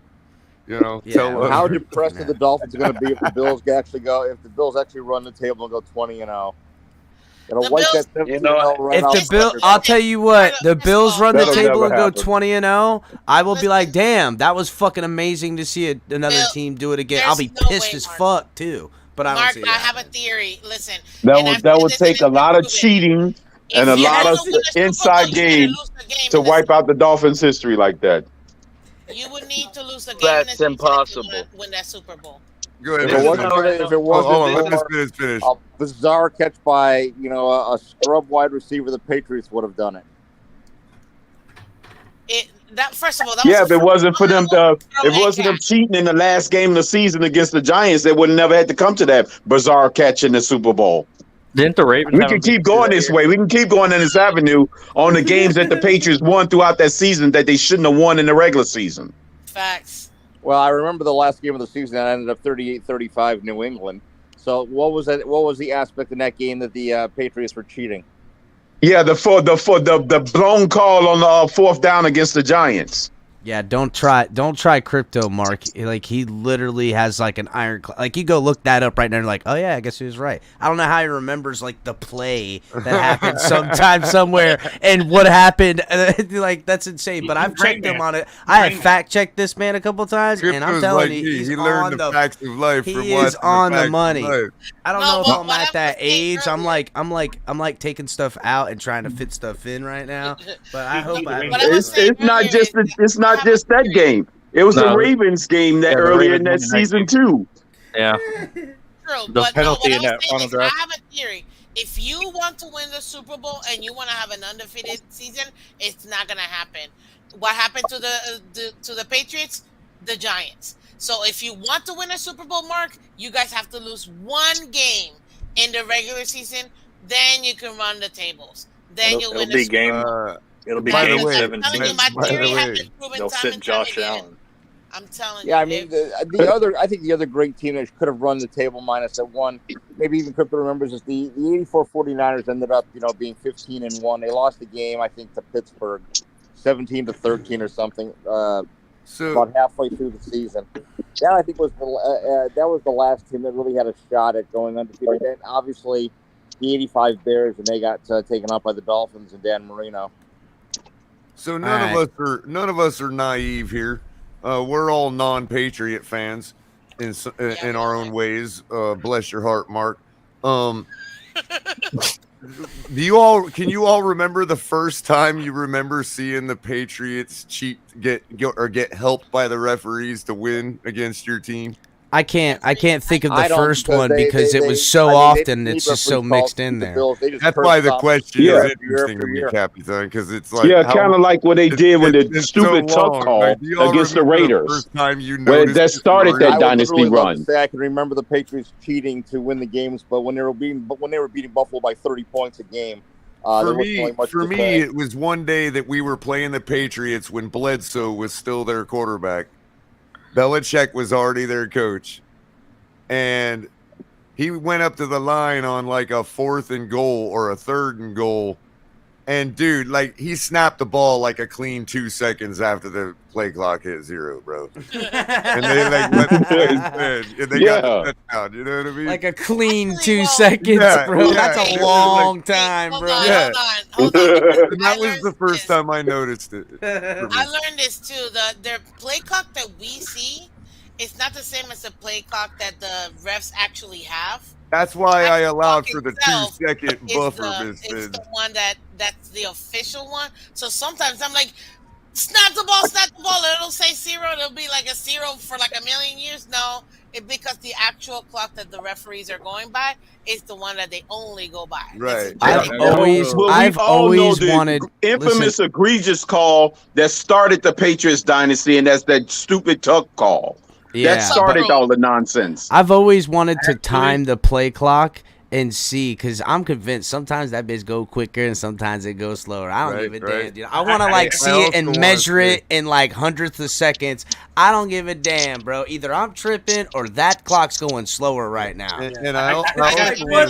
You know, tell How depressed are the Dolphins going to be if the Bills actually go? If the Bills actually run the table and go 20-0, it'll wipe that 17-0 right If off the Bill, I'll tell you what, the Bills run the That'll table and never go happen. 20-0, I will be like, damn, that was fucking amazing to see another team do it again. I'll be pissed as fuck too, but I don't Mark, see I that. have a theory. Listen, That would take a lot of cheating And a lot of inside game to wipe out the Dolphins' history like that. You would need to lose a game That's in the season impossible. if you want to win that Super Bowl. Go ahead. If it wasn't for let Miss finish. a bizarre catch by a scrub wide receiver, the Patriots would have done it. First of all, that Yeah, was if it wasn't for them, if it wasn't them cheating in the last game of the season against the Giants, they would have never had to come to that bizarre catch in the Super Bowl. Didn't the Ravens? We can keep going this way. We can keep going in this avenue on the games that the Patriots won throughout that season that they shouldn't have won in the regular season. Facts. Well, I remember the last game of the season that ended up 38-35 New England. So what was that? What was the aspect in that game that the Patriots were cheating? Yeah, the blown call on the fourth down against the Giants. Yeah, don't try crypto, Mark. Like, he literally has like an like, you go look that up right now and you're like, oh yeah, I guess he was right. I don't know how he remembers like the play that happened sometime somewhere and what happened. Like, that's insane. But I've checked him on it. I have fact checked this man a couple times, and I'm telling you, he's learned the facts of life. He is on the money. I don't know if I'm at that age. I'm like taking stuff out and trying to fit stuff in right now. But I hope It's not just that game. It was the Ravens game that earlier in that season too. Yeah. True, The penalty in that final drive. I have a theory. If you want to win the Super Bowl and you want to have an undefeated season, it's not gonna happen. What happened to the Patriots? The Giants. So if you want to win a Super Bowl, Mark, you guys have to lose one game in the regular season. Then you can run the tables. Then you'll win the Super Bowl. It'll be By the game way, 17. I'm telling you, my theory has been proven They'll time sit and Josh time again. Allen. I'm telling Yeah, you. I mean I think the other great team that could have run the table minus that one, maybe even Crypto remembers, is the 84 49ers ended up being 15-1. They lost the game, I think, to Pittsburgh, 17-13 or something. About halfway through the season. That I think was the last team that really had a shot at going undefeated. And obviously, the 85 Bears, and they got taken out by the Dolphins and Dan Marino. So none of us are naive here. We're all non-Patriot fans in our own ways. Bless your heart, Mark. Can you all remember the first time you remember seeing the Patriots get helped by the referees to win against your team? I can't think of the first one because it was so often. It's just so mixed in there. That's why the question is interesting to me, Captain, because it's like kind of like what they did with the stupid tuck call against the Raiders. Where that started that dynasty run. I can remember the Patriots cheating to win the games, but when they were beating Buffalo by 30 points a game. For me, it was one day that we were playing the Patriots when Bledsoe was still their quarterback. Belichick was already their coach, and he went up to the line on like a 4th and goal or a 3rd and goal, and dude, like, he snapped the ball like a clean 2 seconds after the play clock hit 0, bro. And they like let the plays in, and they got the touchdown. You know what I mean? Like a clean 2 seconds, bro. That's a long time, bro. Hold on. And that was the first time I noticed it. I learned this too. Their play clock that we see is not the same as the play clock that the refs actually have. That's why I allowed for the 2-second buffer. It's the one that's the official one. So sometimes I'm like, snap the ball, and it'll say 0. It'll be like a 0 for like a million years. No, because the actual clock that the referees are going by is the one that they only go by. Right. I've always wanted infamous egregious call that started the Patriots dynasty, and that's that stupid tuck call. Yeah. That started all the nonsense. I've always wanted to time the play clock and see, because I'm convinced sometimes that bitch go quicker and sometimes it goes slower. I don't give a damn, dude. I want to see it and measure it in like hundredths of seconds. I don't give a damn, bro. Either I'm tripping or that clock's going slower right now. And I what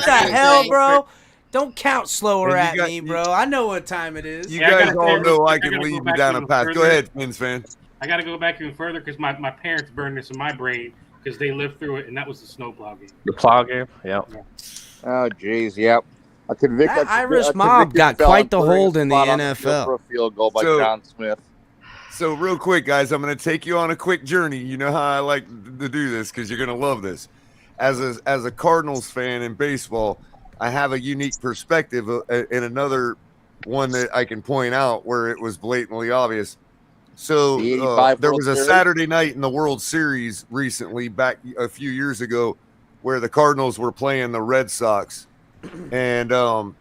the hell, bro? Don't count slower at me, bro. I know what time it is. You guys all know I can lead you down a path. Go ahead, Twins fan. I got to go back even further because my parents burned this in my brain because they lived through it, and that was the snowplow game. The plow game? Yeah. Oh, jeez, yep. That Irish mob got quite the hold in the NFL. For a field goal by John Smith. So real quick, guys, I'm going to take you on a quick journey. You know how I like to do this because you're going to love this. As a Cardinals fan in baseball, I have a unique perspective in another one that I can point out where it was blatantly obvious. So The 85 there World was a Series? Saturday night in the World Series recently, back a few years ago, where the Cardinals were playing the Red Sox. And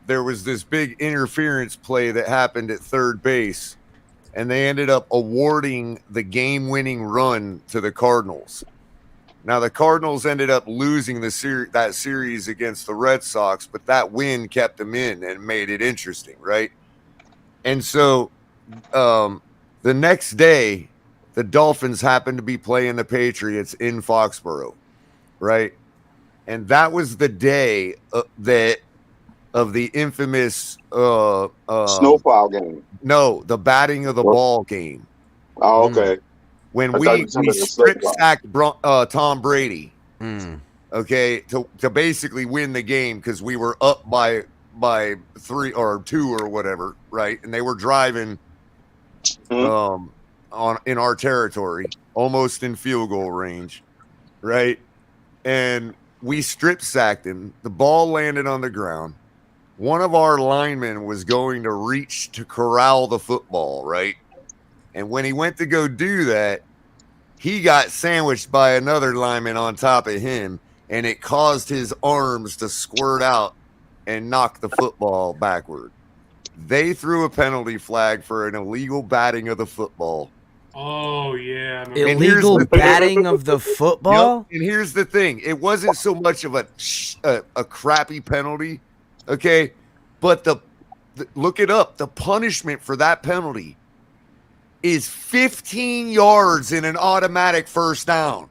there was this big interference play that happened at third base. And they ended up awarding the game-winning run to the Cardinals. Now, the Cardinals ended up losing that series against the Red Sox, but that win kept them in and made it interesting, right? And so the next day, the Dolphins happened to be playing the Patriots in Foxborough, right? And that was the day of the infamous snowplow game. No, the batting of the ball game. Oh, okay. When I thought you we were talking about the strip snowplow. sacked Tom Brady, okay, to basically win the game because we were up by 3 or 2 or whatever, right? And they were driving in our territory, almost in field goal range, right? And we strip sacked him. The ball landed on the ground. One of our linemen was going to reach to corral the football, right? And when he went to go do that, he got sandwiched by another lineman on top of him, and it caused his arms to squirt out and knock the football backward. They threw a penalty flag for an illegal batting of the football. Oh yeah. Illegal batting of the football? Yep. And here's the thing. It wasn't so much of a crappy penalty, okay? But look it up. The punishment for that penalty is 15 yards in an automatic first down.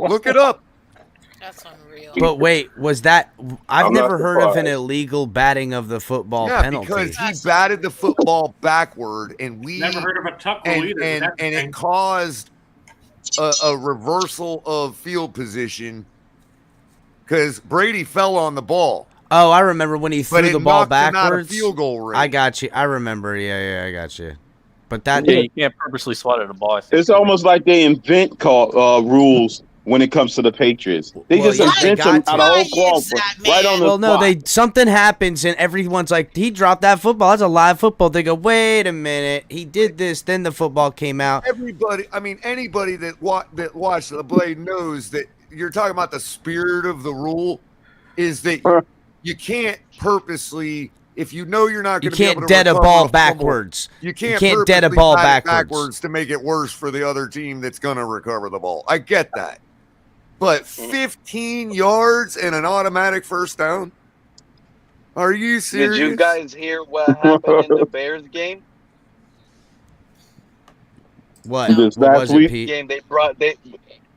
Look it up. That's unreal. But wait, was that? I've I'm not never heard of an surprised. illegal batting of the football penalty. Because he batted the football backward, and we Never heard of a tuck rule either. and it caused a reversal of field position because Brady fell on the ball. Oh, I remember when he threw But it the ball knocked him out of backwards. field goal range. I got you. I remember. Yeah, I got you. But that Yeah, you can't purposely swat at a ball. I think. It's almost like they invent rules when it comes to the Patriots. They just invent them out of whole cloth, right on the Well, no, spot. something happens and everyone's like, he dropped that football. That's a live football. They go, wait a minute, he did this. Then the football came out. Anybody that watched the Blade knows that you're talking about the spirit of the rule is that you can't purposely. If you know you're not You going to be able can't to dead a recover ball fumble, backwards. You can't dead a purposely ball bat it backwards. to make it worse for the other team that's going to recover the ball. I get that. But 15 yards and an automatic first down? Are you serious? Did you guys hear what happened in the Bears game? What? This What last was week? it, Pete?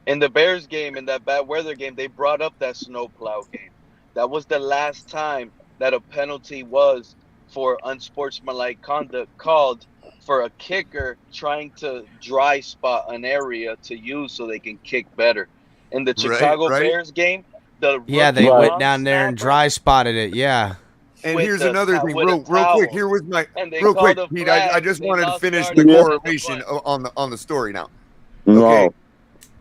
In the Bears game, in that bad weather game, they brought up that snowplow game. That was the last time that a penalty was for unsportsmanlike conduct called for a kicker trying to dry spot an area to use so they can kick better. In the Chicago Bears game, they rookie went long down there and snapper dry spotted it. Yeah. And with here's the another to- thing, with a real quick. towel. Here was my And they real quick, called a Pete. flag. I just They wanted to lost finish yardage the at the correlation point. on the story now. No. Okay.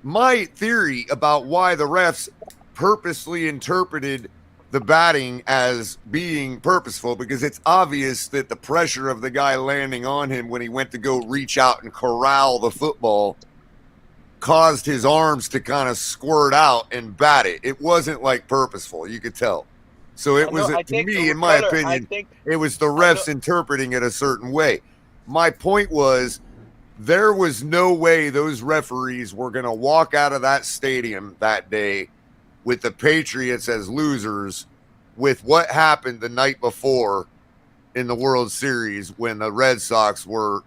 My theory about why the refs purposely interpreted the batting as being purposeful, because it's obvious that the pressure of the guy landing on him when he went to go reach out and corral the football caused his arms to kind of squirt out and bat it. It wasn't like purposeful, you could tell. So it was, to me, in my opinion, it was the refs interpreting it a certain way. My point was, there was no way those referees were going to walk out of that stadium that day with the Patriots as losers with what happened the night before in the World Series when the Red Sox were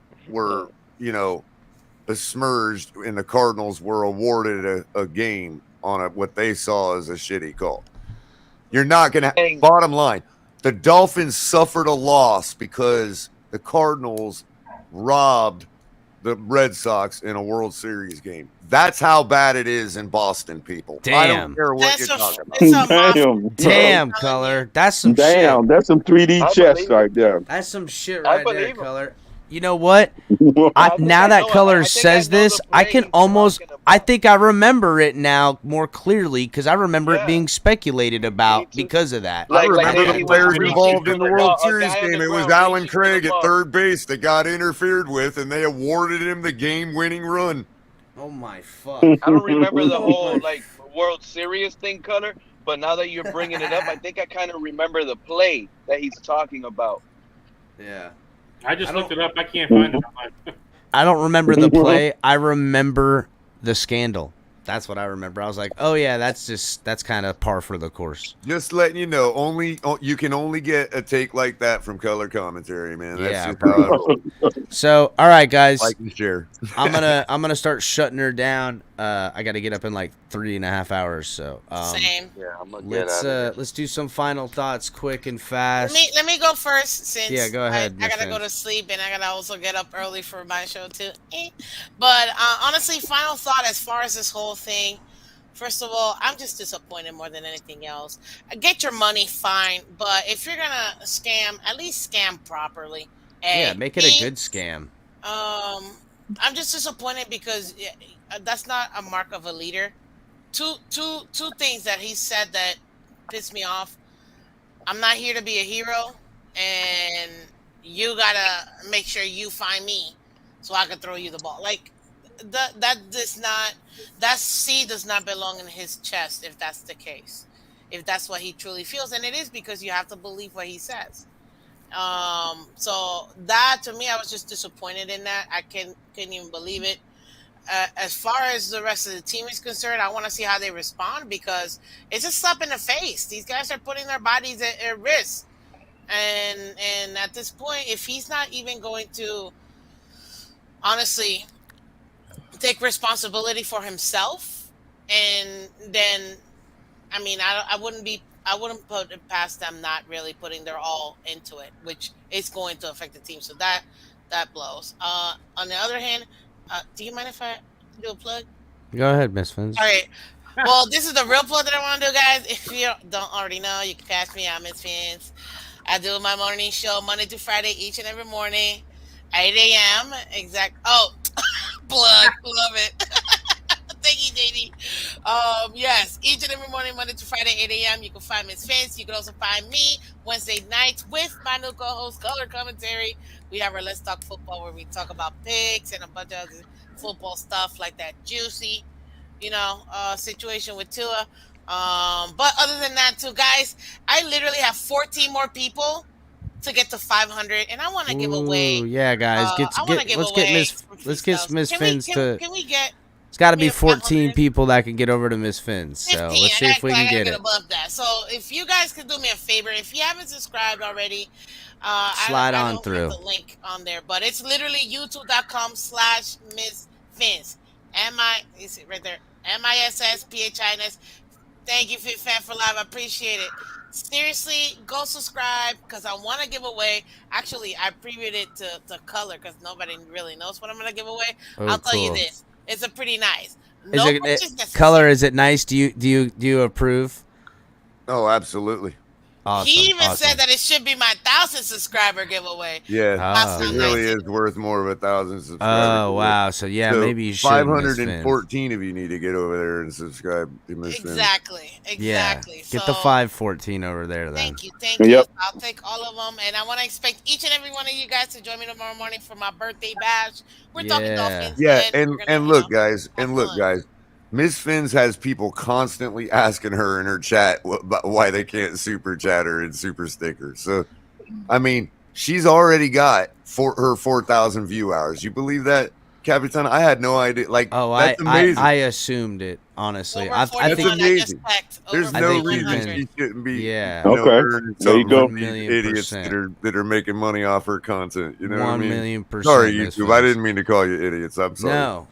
besmirched and the Cardinals were awarded a game on what they saw as a shitty call. You're not going to. Bottom line, the Dolphins suffered a loss because the Cardinals robbed the Red Sox in a World Series game. That's how bad it is in Boston, people. I don't care what you're talking about. Damn, Color. That's some shit. That's some 3D chess right there. That's some shit right there, Color. You know what? Now that Color says this, I can almost. I think I remember it now more clearly because I remember it being speculated about because of that. I remember the players involved in the World Series game. It was Alan Craig at third base that got interfered with, and they awarded him the game-winning run. Oh my fuck! I don't remember the whole like World Series thing, Color. But now that you're bringing it up, I think I kind of remember the play that he's talking about. Yeah. I just looked it up. I can't find it. I don't remember the play. I remember the scandal. That's what I remember. I was like, oh yeah, that's kind of par for the course. Just letting you know, you can only get a take like that from color commentary, man. That's Yeah, just bro. So, all right, guys. Like and share. I'm gonna start shutting her down. I got to get up in like 3.5 hours. So Same. Yeah, I'm gonna get let's do some final thoughts, quick and fast. Let me go first since go ahead. I gotta go to sleep and I gotta also get up early for my show too. But honestly, final thought as far as this whole thing. First of all, I'm just disappointed more than anything else. Get your money, fine, but if you're gonna scam, at least scam properly. Yeah, make it a good scam. I'm just disappointed because that's not a mark of a leader. Two things that he said that pissed me off. I'm not here to be a hero, and you gotta make sure you find me so I can throw you the ball. Like that C does not belong in his chest if that's the case. If that's what he truly feels, and it is because you have to believe what he says. So that to me, I was just disappointed in that. I couldn't even believe it. As far as the rest of the team is concerned, I want to see how they respond because it's a slap in the face. These guys are putting their bodies at risk, and at this point, if he's not even going to honestly take responsibility for himself, and then I mean, I wouldn't put it past them not really putting their all into it, which is going to affect the team. So that blows. On the other hand, do you mind if I do a plug? Go ahead, Miss Fins. All right. Well, this is the real plug that I want to do, guys. If you don't already know, you can catch me on Miss Fins. I do my morning show Monday through Friday, each and every morning, 8 a.m. Exact. Oh, plug. Love it. Thank you, JD. Yes, each and every morning, Monday to Friday, 8 a.m. You can find Miss Fins. You can also find me Wednesday nights with my new co-host, Color Commentary. We have our Let's Talk Football where we talk about picks and a bunch of other football stuff like that juicy, situation with Tua. But other than that, too, guys, I literally have 14 more people to get to 500, and I want to give away. Yeah, guys, let's get Miss Fins to. Can we get? It's got to be 14 people that can get over to Miss Fins. So let's see if we can get it. Above that. So if you guys could do me a favor, if you haven't subscribed already, slide I on don't through. Have the link on there, but it's literally youtube.com/Miss Fins. Is it right there? MISSPHINS. Thank you, Fit Fan for Live. I appreciate it. Seriously, go subscribe because I want to give away. Actually, I previewed it to Color because nobody really knows what I'm going to give away. I'll tell you this. It's a pretty nice. Color? Is it nice? Do you approve? Oh, absolutely. Awesome. He even said that it should be my 1,000 subscriber giveaway. Yeah, it really is worth more of 1,000 subscribers. Oh wow! So maybe you should. 514 of you need to get over there and subscribe to Miss Fins. Exactly. Yeah, get the 514 over there then. Thank you. Yep. I'll take all of them, and I want to expect each and every one of you guys to join me tomorrow morning for my birthday bash. We're talking Dolphins. Yeah, and look, guys, Miss Fins has people constantly asking her in her chat why they can't super chat her and super sticker. So, I mean, she's already got her 4,000 view hours. You believe that, Capitan? I had no idea. That's amazing. I assumed it, honestly. I think that's amazing. There's no reason she shouldn't be. Yeah. Okay. There you go. 1,000,000%. Idiots that are making money off her content. You know what I mean? 1,000,000%. Sorry, YouTube. I didn't mean to call you idiots. I'm sorry. No.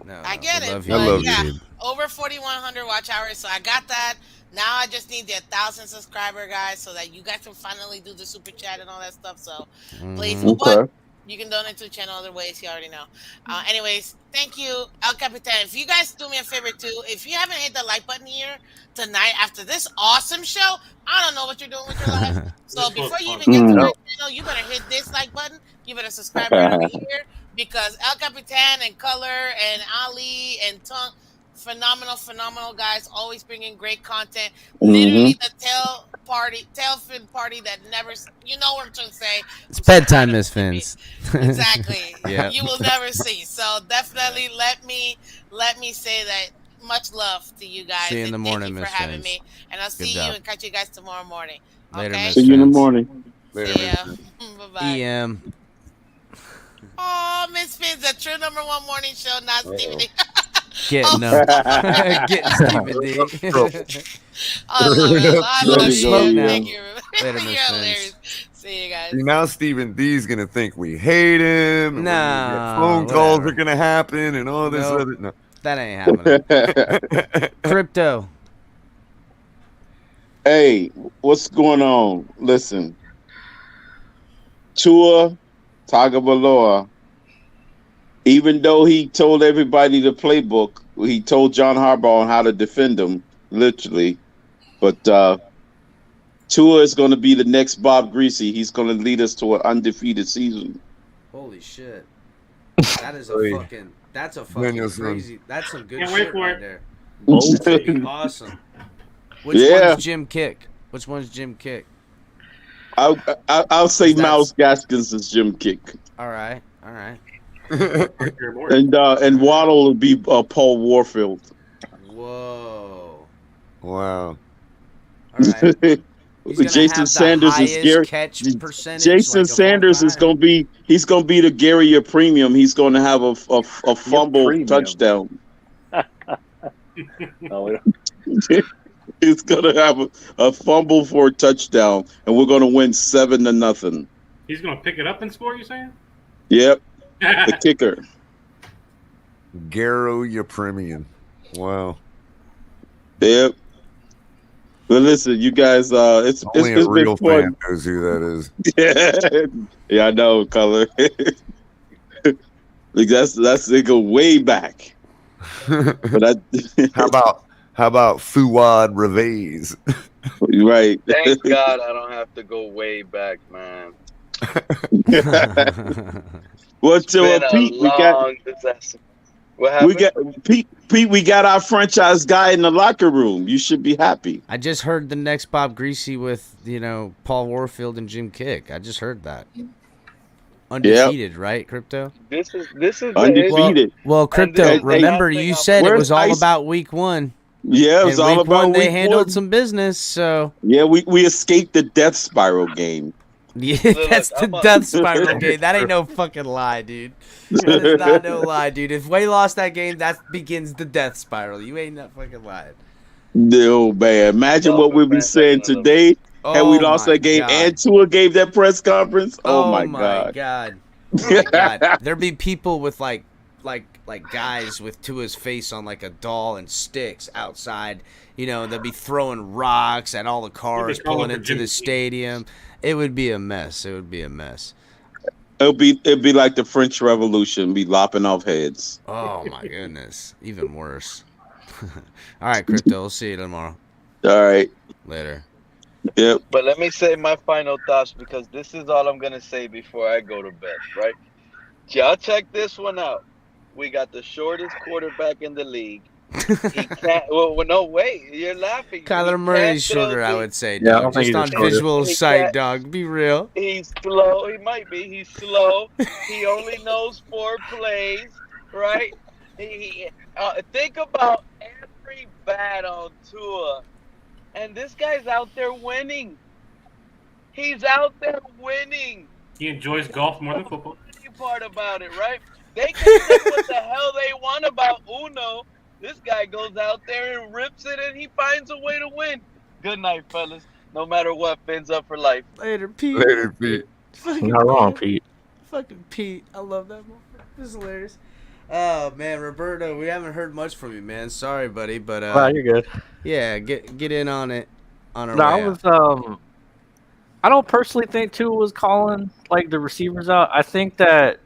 No, I get it. I love you, dude. Over 4,100 watch hours, so I got that. Now I just need the 1,000 subscriber guys so that you guys can finally do the super chat and all that stuff. So please, but you can donate to the channel other ways. You already know. Anyways, thank you, El Capitan. If you guys do me a favor too, if you haven't hit the like button here tonight after this awesome show, I don't know what you're doing with your life. So before you even get to my channel, you better hit this like button. You better subscribe right over here because El Capitan and Color and Ali and Tongue, phenomenal guys, always bringing great content. Literally the tail fin party that never, you know what I'm trying to say. It's bedtime, Miss Fins. Exactly. Yeah. You will never see. So definitely let me say that. Much love to you guys. See you in the morning, thank you Miss for having Fins. me. And I'll see you and catch you guys tomorrow morning. Later, okay? Miss See you in the Fins. morning. Later, See ya. Bye-bye. EM. Oh, Miss Fins, a true #1 morning show, not Stephen D. Getting up. Getting Stephen D. I love it. I love Smoke you. now. Thank you. Later, You're Miss hilarious. Fins. See you guys. See, now Stephen D's gonna think we hate him. And Nah, phone calls are gonna happen and all this Nope. other. No. That ain't happening. Crypto. Hey, what's going on? Listen, Tua Tagovailoa, even though he told everybody the playbook, he told John Harbaugh on how to defend him, literally. But Tua is going to be the next Bob Greasy. He's going to lead us to an undefeated season. Holy shit. That is a fucking. That's a fucking crazy. That's some good shit right there. That's gonna be awesome. Which one's Jim Kick? Which one's Jim Kick? I'll say Miles Gaskins is Jim Kick. All right. And Waddle will be Paul Warfield. Whoa. Wow. All right. Jason Sanders is Gary. Jason Sanders is going to be. He's going to be the Gary Premium. He's going to have a fumble touchdown. No, we don't. He's going to have a fumble for a touchdown, and we're going to win 7-0. He's going to pick it up and score. You saying? Yep, the kicker. Gary Premium. Wow. Yep. But listen, you guys, it's Only it's a real been fun. fan knows who that is. Yeah, I know, Color. That's they go way back. But how about Fuad Revays? Right. Thank God I don't have to go way back, man. Well, to Pete, we got disaster. What happened? we got Pete. We got our franchise guy in the locker room. You should be happy. I just heard the next Bob Greasy with Paul Warfield and Jim Kick. I just heard that. Undefeated, right, Crypto? This is undefeated. Well, Crypto, remember you said it was all about week 1. Yeah, it was all about they week handled 1. some business, so yeah, we escaped the death spiral game. Yeah, that's the death spiral game. That ain't no fucking lie, dude. That is not no lie, dude. If we lost that game, that begins the death spiral. You ain't not fucking lying. No, man. Imagine what we'd be saying today had we lost that game and Tua gave that press conference. Oh my God. Oh my God. There'd be people with like guys with Tua's face on like a doll and sticks outside. They'd be throwing rocks at all the cars pulling into the stadium. It would be a mess. It'd be like the French Revolution, be lopping off heads. Oh my goodness. Even worse. All right, Crypto. We'll see you tomorrow. All right. Later. Yep. But let me say my final thoughts because this is all I'm gonna say before I go to bed, right? Y'all check this one out. We got the shortest quarterback in the league. He can't. Well, no, wait. You're laughing. Kyler Murray's shorter, I would say. Yeah, I Dog. don't think Just he's on shorter. visual sight, dog. Be real. He's slow. He might be. He's slow. He only knows 4 plays, right? Think about every bat on Tua, and this guy's out there winning. He's out there winning. He enjoys golf more than football. The funny part about it, right? They can say what the hell they want about Uno. This guy goes out there and rips it, and he finds a way to win. Good night, fellas. No matter what, Fins up for life. Later, Pete. Later, Pete. Fucking Not wrong, Pete. Fucking Pete. I love that moment. This is hilarious. Oh, man, Roberto, we haven't heard much from you, man. Sorry, buddy, but... Wow, you're good. Yeah, get in on it. On our No, way I was, I don't personally think Tua was calling, the receivers out. I think that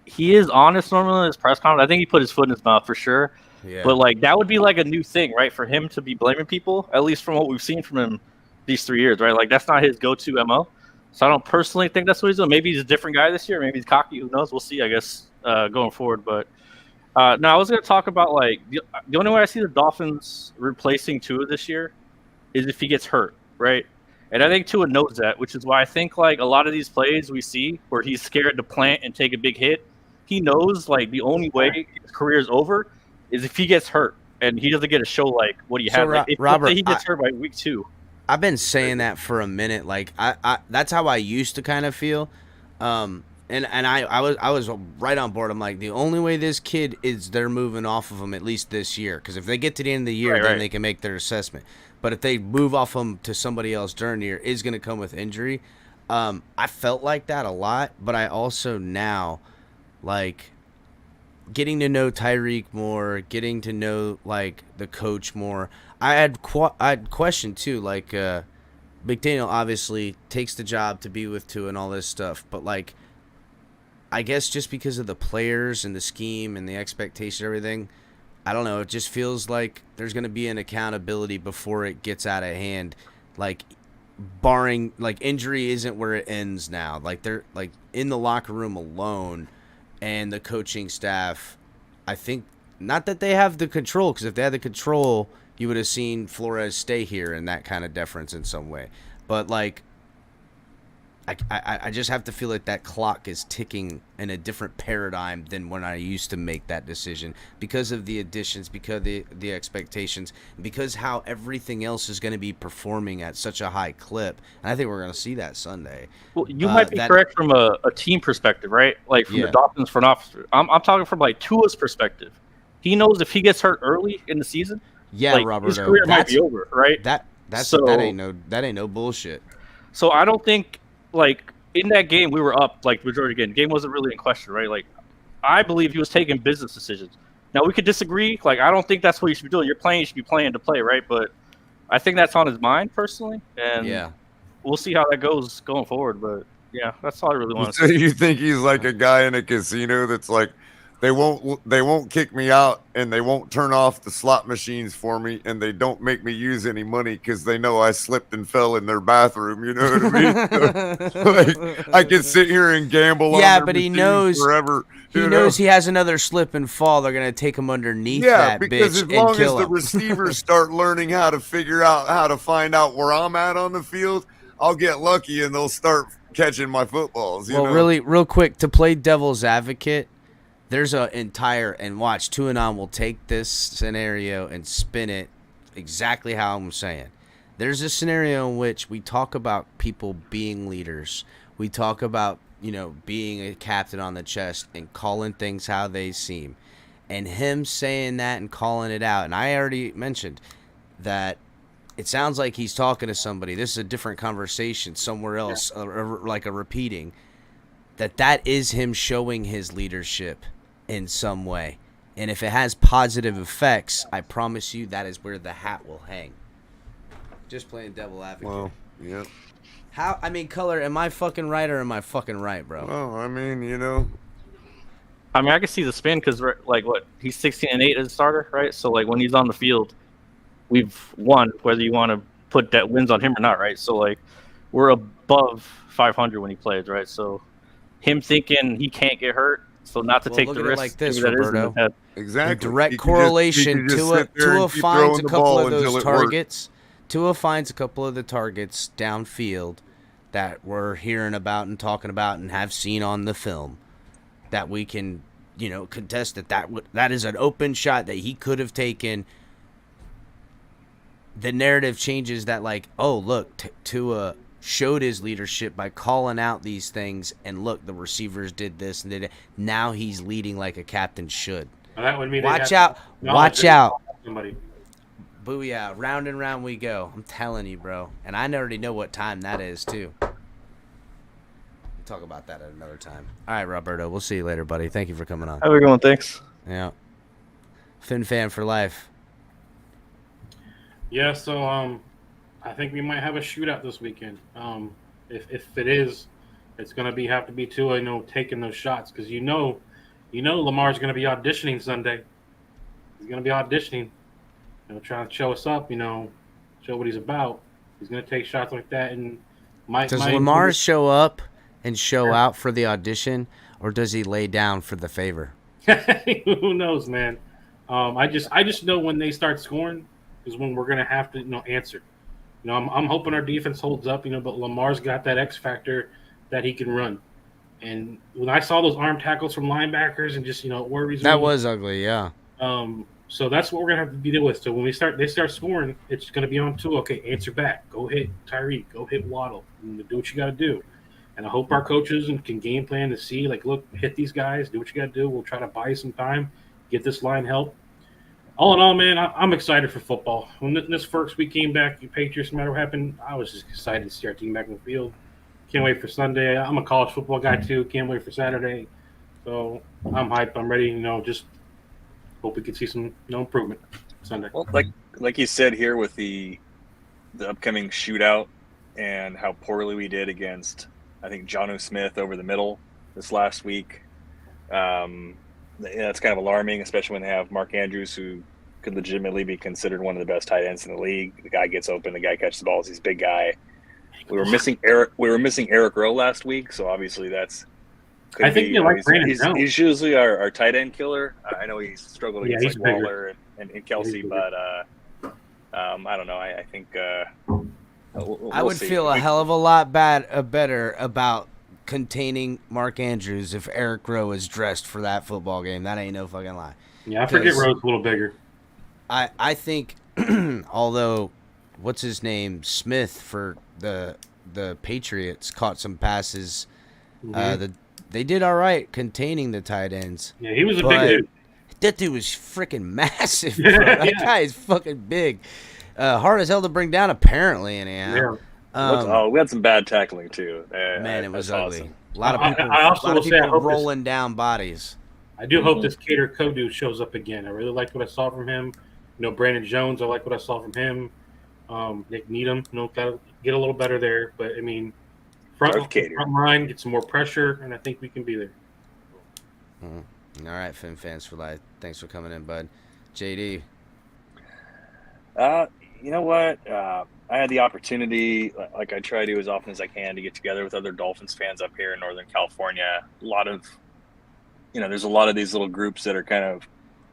he is honest normally in his press conference. I think he put his foot in his mouth for sure. Yeah. But that would be a new thing, right? For him to be blaming people, at least from what we've seen from him these 3 years, right? That's not his go-to MO. So I don't personally think that's what he's doing. Maybe he's a different guy this year. Maybe he's cocky. Who knows? We'll see, I guess, going forward. But now I was going to talk about, like, the only way I see the Dolphins replacing Tua this year is if he gets hurt, right? And I think Tua knows that, which is why I think, like, a lot of these plays we see where he's scared to plant and take a big hit, he knows, like, the only way his career is over is if he gets hurt and he doesn't get a show like what he had. Like, if Robert, he gets hurt by week 2. I've been saying that for a minute. Like, I that's how I used to kind of feel. And I was right on board. I'm like, the only way this kid is they're moving off of him at least this year, because if they get to the end of the year, then they can make their assessment. But if they move off him to somebody else during the year, is going to come with injury. I felt like that a lot, but I also now, like, getting to know Tyreek more, getting to know, like, the coach more. I had question too, like, McDaniel obviously takes the job to be with Tua and all this stuff, but, like, I guess just because of the players and the scheme and the expectation and everything, I don't know, it just feels like there's going to be an accountability before it gets out of hand. Like, barring, like, injury isn't where it ends now. Like, they're, like, in the locker room alone, and the coaching staff, I think, not that they have the control, because if they had the control, you would have seen Flores stay here in that kind of deference in some way. But, like, I just have to feel like that clock is ticking in a different paradigm than when I used to make that decision, because of the additions, because of the expectations, because how everything else is going to be performing at such a high clip. And I think we're going to see that Sunday. Well, you might be correct from a team perspective, right? Like, from the Dolphins front office. I'm talking from, like, Tua's perspective. He knows if he gets hurt early in the season, like, Roberto, his career might be over, right? That ain't no bullshit. So I don't think, like, in that game we were up, like, majority again. Game wasn't really in question, right? Like, I believe he was taking business decisions. Now, we could disagree. Like, I don't think that's what you should be doing. You're playing, you should be playing to play, right? But I think that's on his mind personally, and we'll see how that goes going forward. But yeah, that's all I really want to So say. you think he's like a guy in a casino that's like, they won't kick me out, and they won't turn off the slot machines for me, and they don't make me use any money because they know I slipped and fell in their bathroom. You know what I mean? Like, I can sit here and gamble on their but he machines knows forever. He knows he has another slip and fall. They're gonna take him underneath that because bitch as long and kill as the him. receivers start learning how to figure out how to find out where I'm at on the field, I'll get lucky and they'll start catching my footballs. You know? Really, real quick, to play devil's advocate, there's a entire, and watch, Tuanon will take this scenario and spin it exactly how I'm saying. There's a scenario in which we talk about people being leaders. We talk about, being a captain on the chest and calling things how they seem. And him saying that and calling it out. And I already mentioned that it sounds like he's talking to somebody. This is a different conversation somewhere else, like a repeating. That is him showing his leadership in some way. And if it has positive effects, I promise you that is where the hat will hang. Just playing devil advocate. Well, yeah. Color, am I fucking right or am I fucking right, bro? Well, I mean, I can see the spin because, like, he's 16-8 as a starter, right? So, like, when he's on the field, we've won, whether you want to put that wins on him or not, right? So, like, we're above 500 when he plays, right? So, him thinking he can't get hurt, so not to take the risk. Like this, that Roberto. Exactly. In direct correlation. Tua finds a couple of those targets. Tua finds a couple of the targets downfield that we're hearing about and talking about and have seen on the film that we can, contest that is an open shot that he could have taken. The narrative changes that, like, oh, look, Tua showed his leadership by calling out these things, and look, the receivers did this and did it. Now he's leading like a captain should. Well, that would mean watch out. Somebody. Booyah. Round and round we go. I'm telling you, bro. And I already know what time that is, too. We'll talk about that at another time. All right, Roberto. We'll see you later, buddy. Thank you for coming on. Have a good one. Thanks. Yeah. Fin fan for life. Yeah, so I think we might have a shootout this weekend. If it is, it's gonna have to be Tua, taking those shots, because Lamar's gonna be auditioning Sunday. He's gonna be auditioning, trying to show us up, show what he's about. He's gonna take shots like that, and Does Lamar show up and show out for the audition, or does he lay down for the favor? Who knows, man? I just know when they start scoring is when we're gonna have to answer. I'm hoping our defense holds up, but Lamar's got that X factor that he can run. And when I saw those arm tackles from linebackers and just worries That me, was ugly, yeah. So that's what we're gonna have to deal with. So when they start scoring, it's gonna be on Tua. Okay, answer back. Go hit Tyreek. Go hit Waddle. Do what you got to do. And I hope our coaches can game plan to see, look, hit these guys. Do what you got to do. We'll try to buy you some time. Get this line help. All in all, man, I'm excited for football. When this first week came back, the Patriots, no matter what happened, I was just excited to see our team back in the field. Can't wait for Sunday. I'm a college football guy too. Can't wait for Saturday. So I'm hyped. I'm ready. Just hope we can see some improvement Sunday. Well, like you said here with the upcoming shootout and how poorly we did against, I think, Jonnu Smith over the middle this last week. It's kind of alarming, especially when they have Mark Andrews, who could legitimately be considered one of the best tight ends in the league. The guy gets open, the guy catches the balls. He's a big guy. We were missing Eric Rowe last week, so obviously that's. I think you like Brandon Jones. He's usually our tight end killer. I know he's struggled against bigger. Waller and Kelsey, but I don't know. I think we'll I would see. feel a hell of a lot better about containing Mark Andrews if Eric Rowe is dressed for that football game. That ain't no fucking lie. Yeah, I forget Rowe's a little bigger. I think, although, what's his name, Smith for the Patriots caught some passes. Mm-hmm. They did all right containing the tight ends. Yeah, he was a big dude. That dude was freaking massive, bro. That guy is fucking big. Hard as hell to bring down, apparently, anyhow. Yeah. We had some bad tackling too. Man, it was ugly. Awesome. A lot of people, I also will say I hope rolling down bodies. I do hope this Cater Kodu shows up again. I really liked what I saw from him. Brandon Jones, I like what I saw from him. Nick Needham, gotta get a little better there. But I mean, front line, get some more pressure, and I think we can be there. All right, Fin fans for life. Thanks for coming in, bud. JD. You know what? I had the opportunity, like I try to as often as I can, to get together with other Dolphins fans up here in Northern California. A lot of, there's a lot of these little groups that are kind of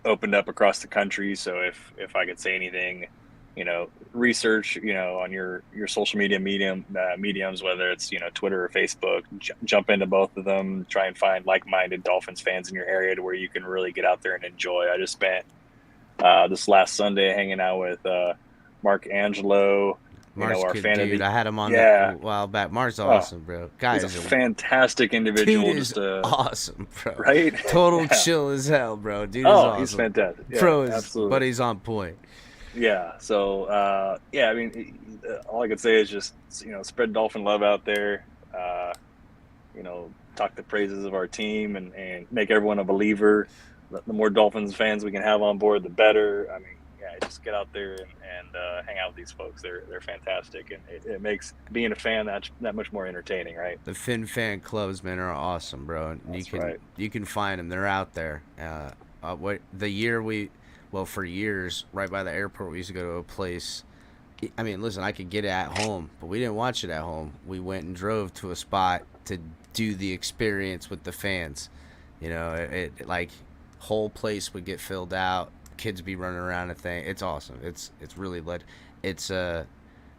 opened up across the country. So if I could say anything, research, on your social media mediums, whether it's, Twitter or Facebook, jump into both of them, try and find like-minded Dolphins fans in your area to where you can really get out there and enjoy. I just spent this last Sunday hanging out with Mark Angelo, Mark's our good fan dude. of the, I had him on a while back. Mark's awesome, bro. He's a fantastic individual. Dude is awesome, bro. Right? Total chill as hell, bro. Dude is awesome. He's fantastic. Yeah, Bro is, absolutely. but he's on point. Yeah. So, I mean, all I could say is just, spread Dolphin love out there. Talk the praises of our team and make everyone a believer. The more Dolphins fans we can have on board, the better. I mean, just get out there and hang out with these folks. They're fantastic, and it makes being a fan that much more entertaining, right? The Fin fan clubs, man, are awesome, bro. And you can find them. They're out there. For years, right by the airport, we used to go to a place. I mean, listen, I could get it at home, but we didn't watch it at home. We went and drove to a spot to do the experience with the fans. It like whole place would get filled out. Kids be running around a thing. It's awesome. It's really it's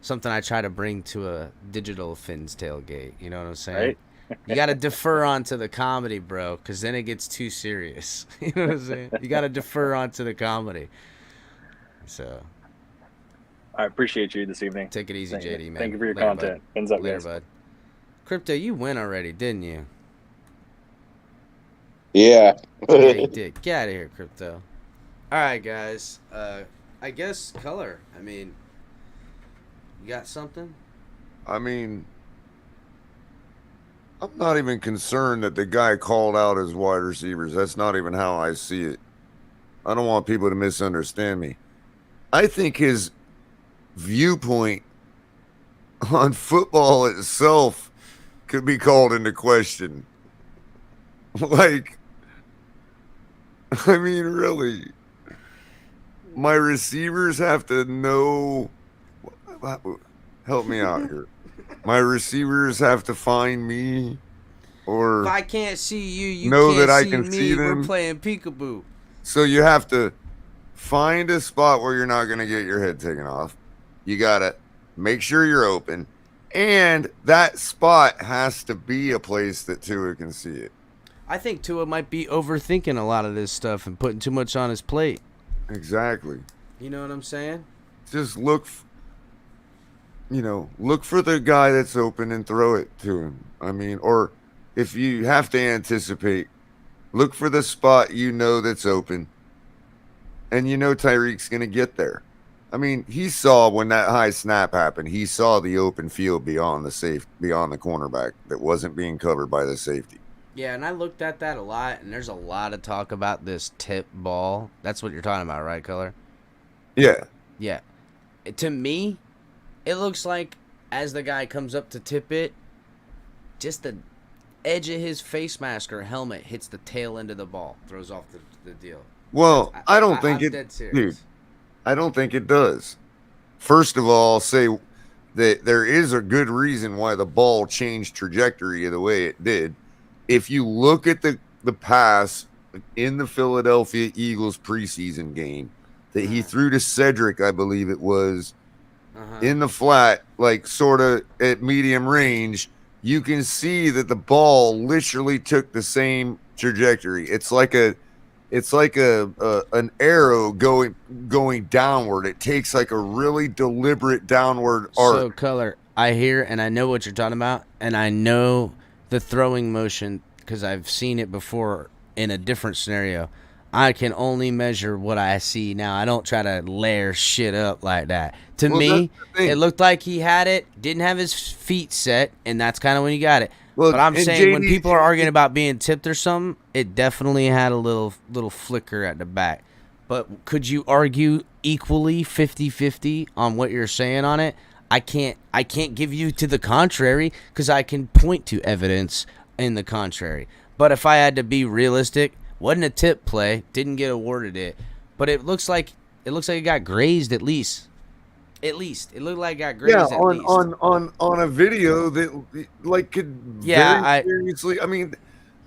something I try to bring to a digital Fins tailgate. You know what I'm saying? Right. You got to defer onto the comedy, bro, because then it gets too serious. You know what I'm saying? You got to defer onto the comedy. So, I appreciate you this evening. Take it easy, JD, man. Thank you for your Later, content. Bud. Fins up, Later, guys. bud. Crypto, you went already, didn't you? Yeah. Yeah, you did. Get out of here, Crypto. All right, guys. I guess color. I mean, you got something? I mean, I'm not even concerned that the guy called out his wide receivers. That's not even how I see it. I don't want people to misunderstand me. I think his viewpoint on football itself could be called into question. Like, I mean, really, my receivers have to know. Help me out here. my receivers have to find me, or If I can't see you, you know can't that I see can me. see them. We're playing peekaboo. So you have to find a spot where you're not going to get your head taken off. You got to make sure you're open. And that spot has to be a place that Tua can see it. I think Tua might be overthinking a lot of this stuff and putting too much on his plate. Exactly. You know what I'm saying? Just look for the guy that's open and throw it to him. I mean, or if you have to anticipate, look for the spot that's open. And Tyreek's going to get there. I mean, he saw when that high snap happened, he saw the open field beyond the cornerback that wasn't being covered by the safety. Yeah, and I looked at that a lot, and there's a lot of talk about this tip ball. That's what you're talking about, right, Color? Yeah. Yeah. To me, it looks like as the guy comes up to tip it, just the edge of his face mask or helmet hits the tail end of the ball, throws off the deal. Well, I don't think I'm it, dead serious. dude. I don't think it does. First of all, I'll say that there is a good reason why the ball changed trajectory the way it did. If you look at the pass in the Philadelphia Eagles preseason game that he threw to Cedric, I believe it was, in the flat, like sort of at medium range, you can see that the ball literally took the same trajectory. It's like an arrow going downward. It takes like a really deliberate downward arc. So, Color, I hear and I know what you're talking about, and I know the throwing motion because I've seen it before in a different scenario. I can only measure what I see now. I don't try to layer shit up like that. To me, it looked like he had it, didn't have his feet set, and that's kind of when he got it. Well, but I'm and saying when JD people are arguing about being tipped or something, it definitely had a little flicker at the back. But could you argue equally 50-50 on what you're saying on it? I can't give you to the contrary because I can point to evidence in the contrary. But if I had to be realistic, wasn't a tip play, didn't get awarded it, but it looks like it got grazed at least. It looked like it got grazed at least. on a video that like could very seriously. I mean,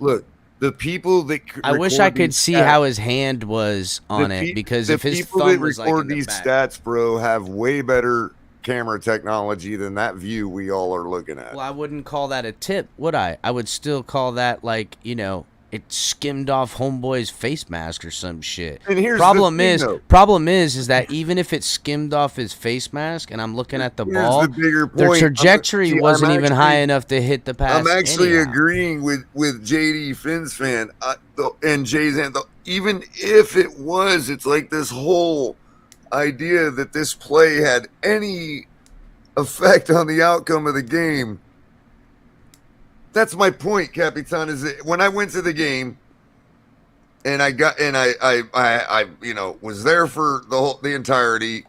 look, the people that I wish I could see how his hand was on it because if his thumb was like in the these back. stats, bro, have way better camera technology than that view we all are looking at. Well, I wouldn't call that a tip, would I? I would still call that like, it skimmed off homeboy's face mask or some shit. And here's problem the thing, is that even if it skimmed off his face mask and I'm looking at the Here's ball, the bigger their point. trajectory I'm wasn't even actually- high enough to hit the pass. I'm actually anyhow. agreeing with JD Finn's fan and Jay's and even if it was, it's like this whole idea that this play had any effect on the outcome of the game. That's my point, Capitan. Is that when I went to the game and I was there for the entirety,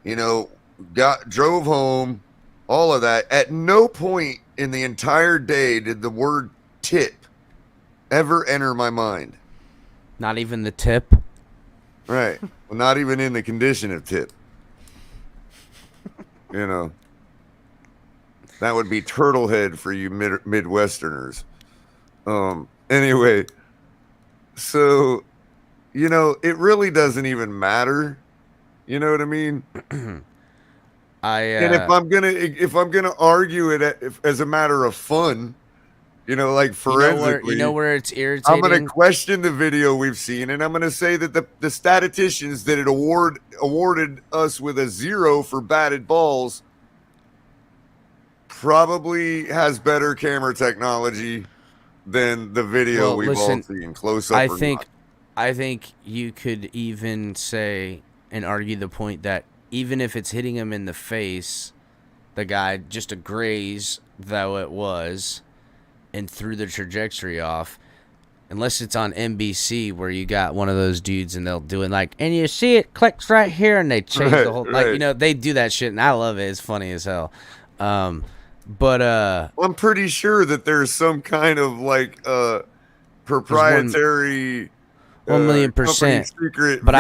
drove home, all of that. At no point in the entire day did the word tip ever enter my mind. Not even the tip. Right. Well, not even in the condition of tip. That would be turtlehead for you Midwesterners. Anyway, so, it really doesn't even matter. You know what I mean? And if I'm gonna argue it as a matter of fun, like forensically, You know where it's irritating? I'm gonna question the video we've seen, and I'm gonna say that the statisticians that had awarded us with a 0 for batted balls probably has better camera technology than the video we've all seen close up. I think you could even say and argue the point that even if it's hitting him in the face, the guy just a graze, though it was, and threw the trajectory off, unless it's on NBC where you got one of those dudes and they'll do it like, and you see it clicks right here, and they change the whole, they do that shit, and I love it. It's funny as hell. But I'm pretty sure that there's some kind of like proprietary 1,000,000%. secret But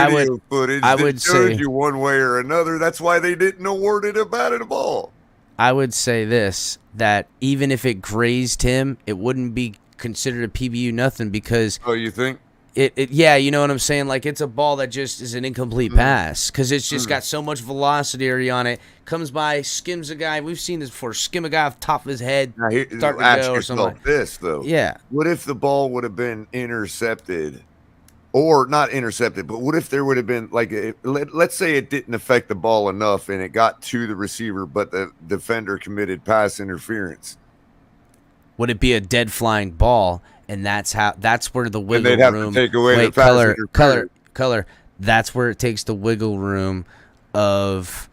footage I that would shows say you one way or another. That's why they didn't award it a batted ball. I would say this, that even if it grazed him, it wouldn't be considered a PBU nothing because... Oh, you think? Yeah, you know what I'm saying? Like, it's a ball that just is an incomplete pass because it's just got so much velocity on it. Comes by, skims a guy. We've seen this before. Skim a guy off the top of his head, start to go or something. Like this, though. Yeah. What if the ball would have been intercepted? Or not intercepted, but what if there would have been, like, let's say it didn't affect the ball enough and it got to the receiver, but the defender committed pass interference? Would it be a dead flying ball? And that's where the wiggle they'd have room. to take away the color. That's where it takes the wiggle room of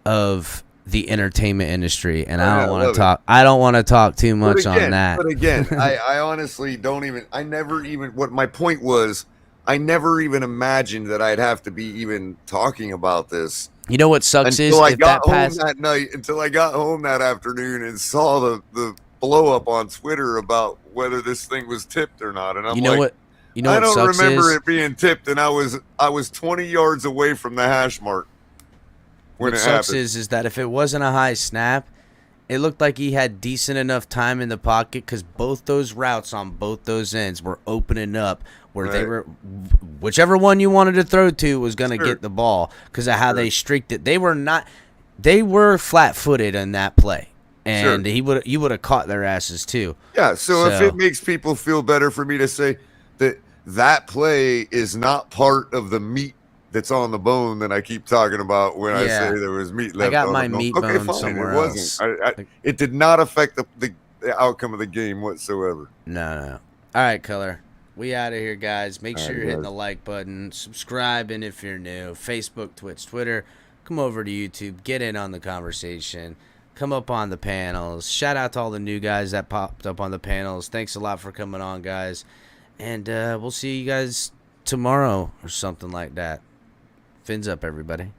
the entertainment industry, and I don't want to talk. I don't want to talk too much on that. But again, I honestly don't even. I never even. What my point was, I never even imagined that I'd have to be even talking about this. You know what sucks until is I got home that night. Until I got home that afternoon and saw the blow up on Twitter about whether this thing was tipped or not, and I'm like, I don't remember it being tipped, and I was 20 yards away from the hash mark when it happened. What sucks is that if it wasn't a high snap, it looked like he had decent enough time in the pocket because both those routes on both those ends were opening up where they were, whichever one you wanted to throw to was going to get the ball because of how they streaked it. They were flat-footed in that play. And you would have caught their asses too. Yeah, so if it makes people feel better for me to say that play is not part of the meat that's on the bone that I keep talking about when I say there was meat left. I got on my the bone. meat Okay, bone fine. somewhere It wasn't. else. It did not affect the outcome of the game whatsoever. No. All right, Color. We out of here, guys. Make sure you're hitting the like button, subscribing if you're new. Facebook, Twitch, Twitter. Come over to YouTube. Get in on the conversation. Come up on the panels. Shout out to all the new guys that popped up on the panels. Thanks a lot for coming on, guys. And we'll see you guys tomorrow or something like that. Fins up, everybody.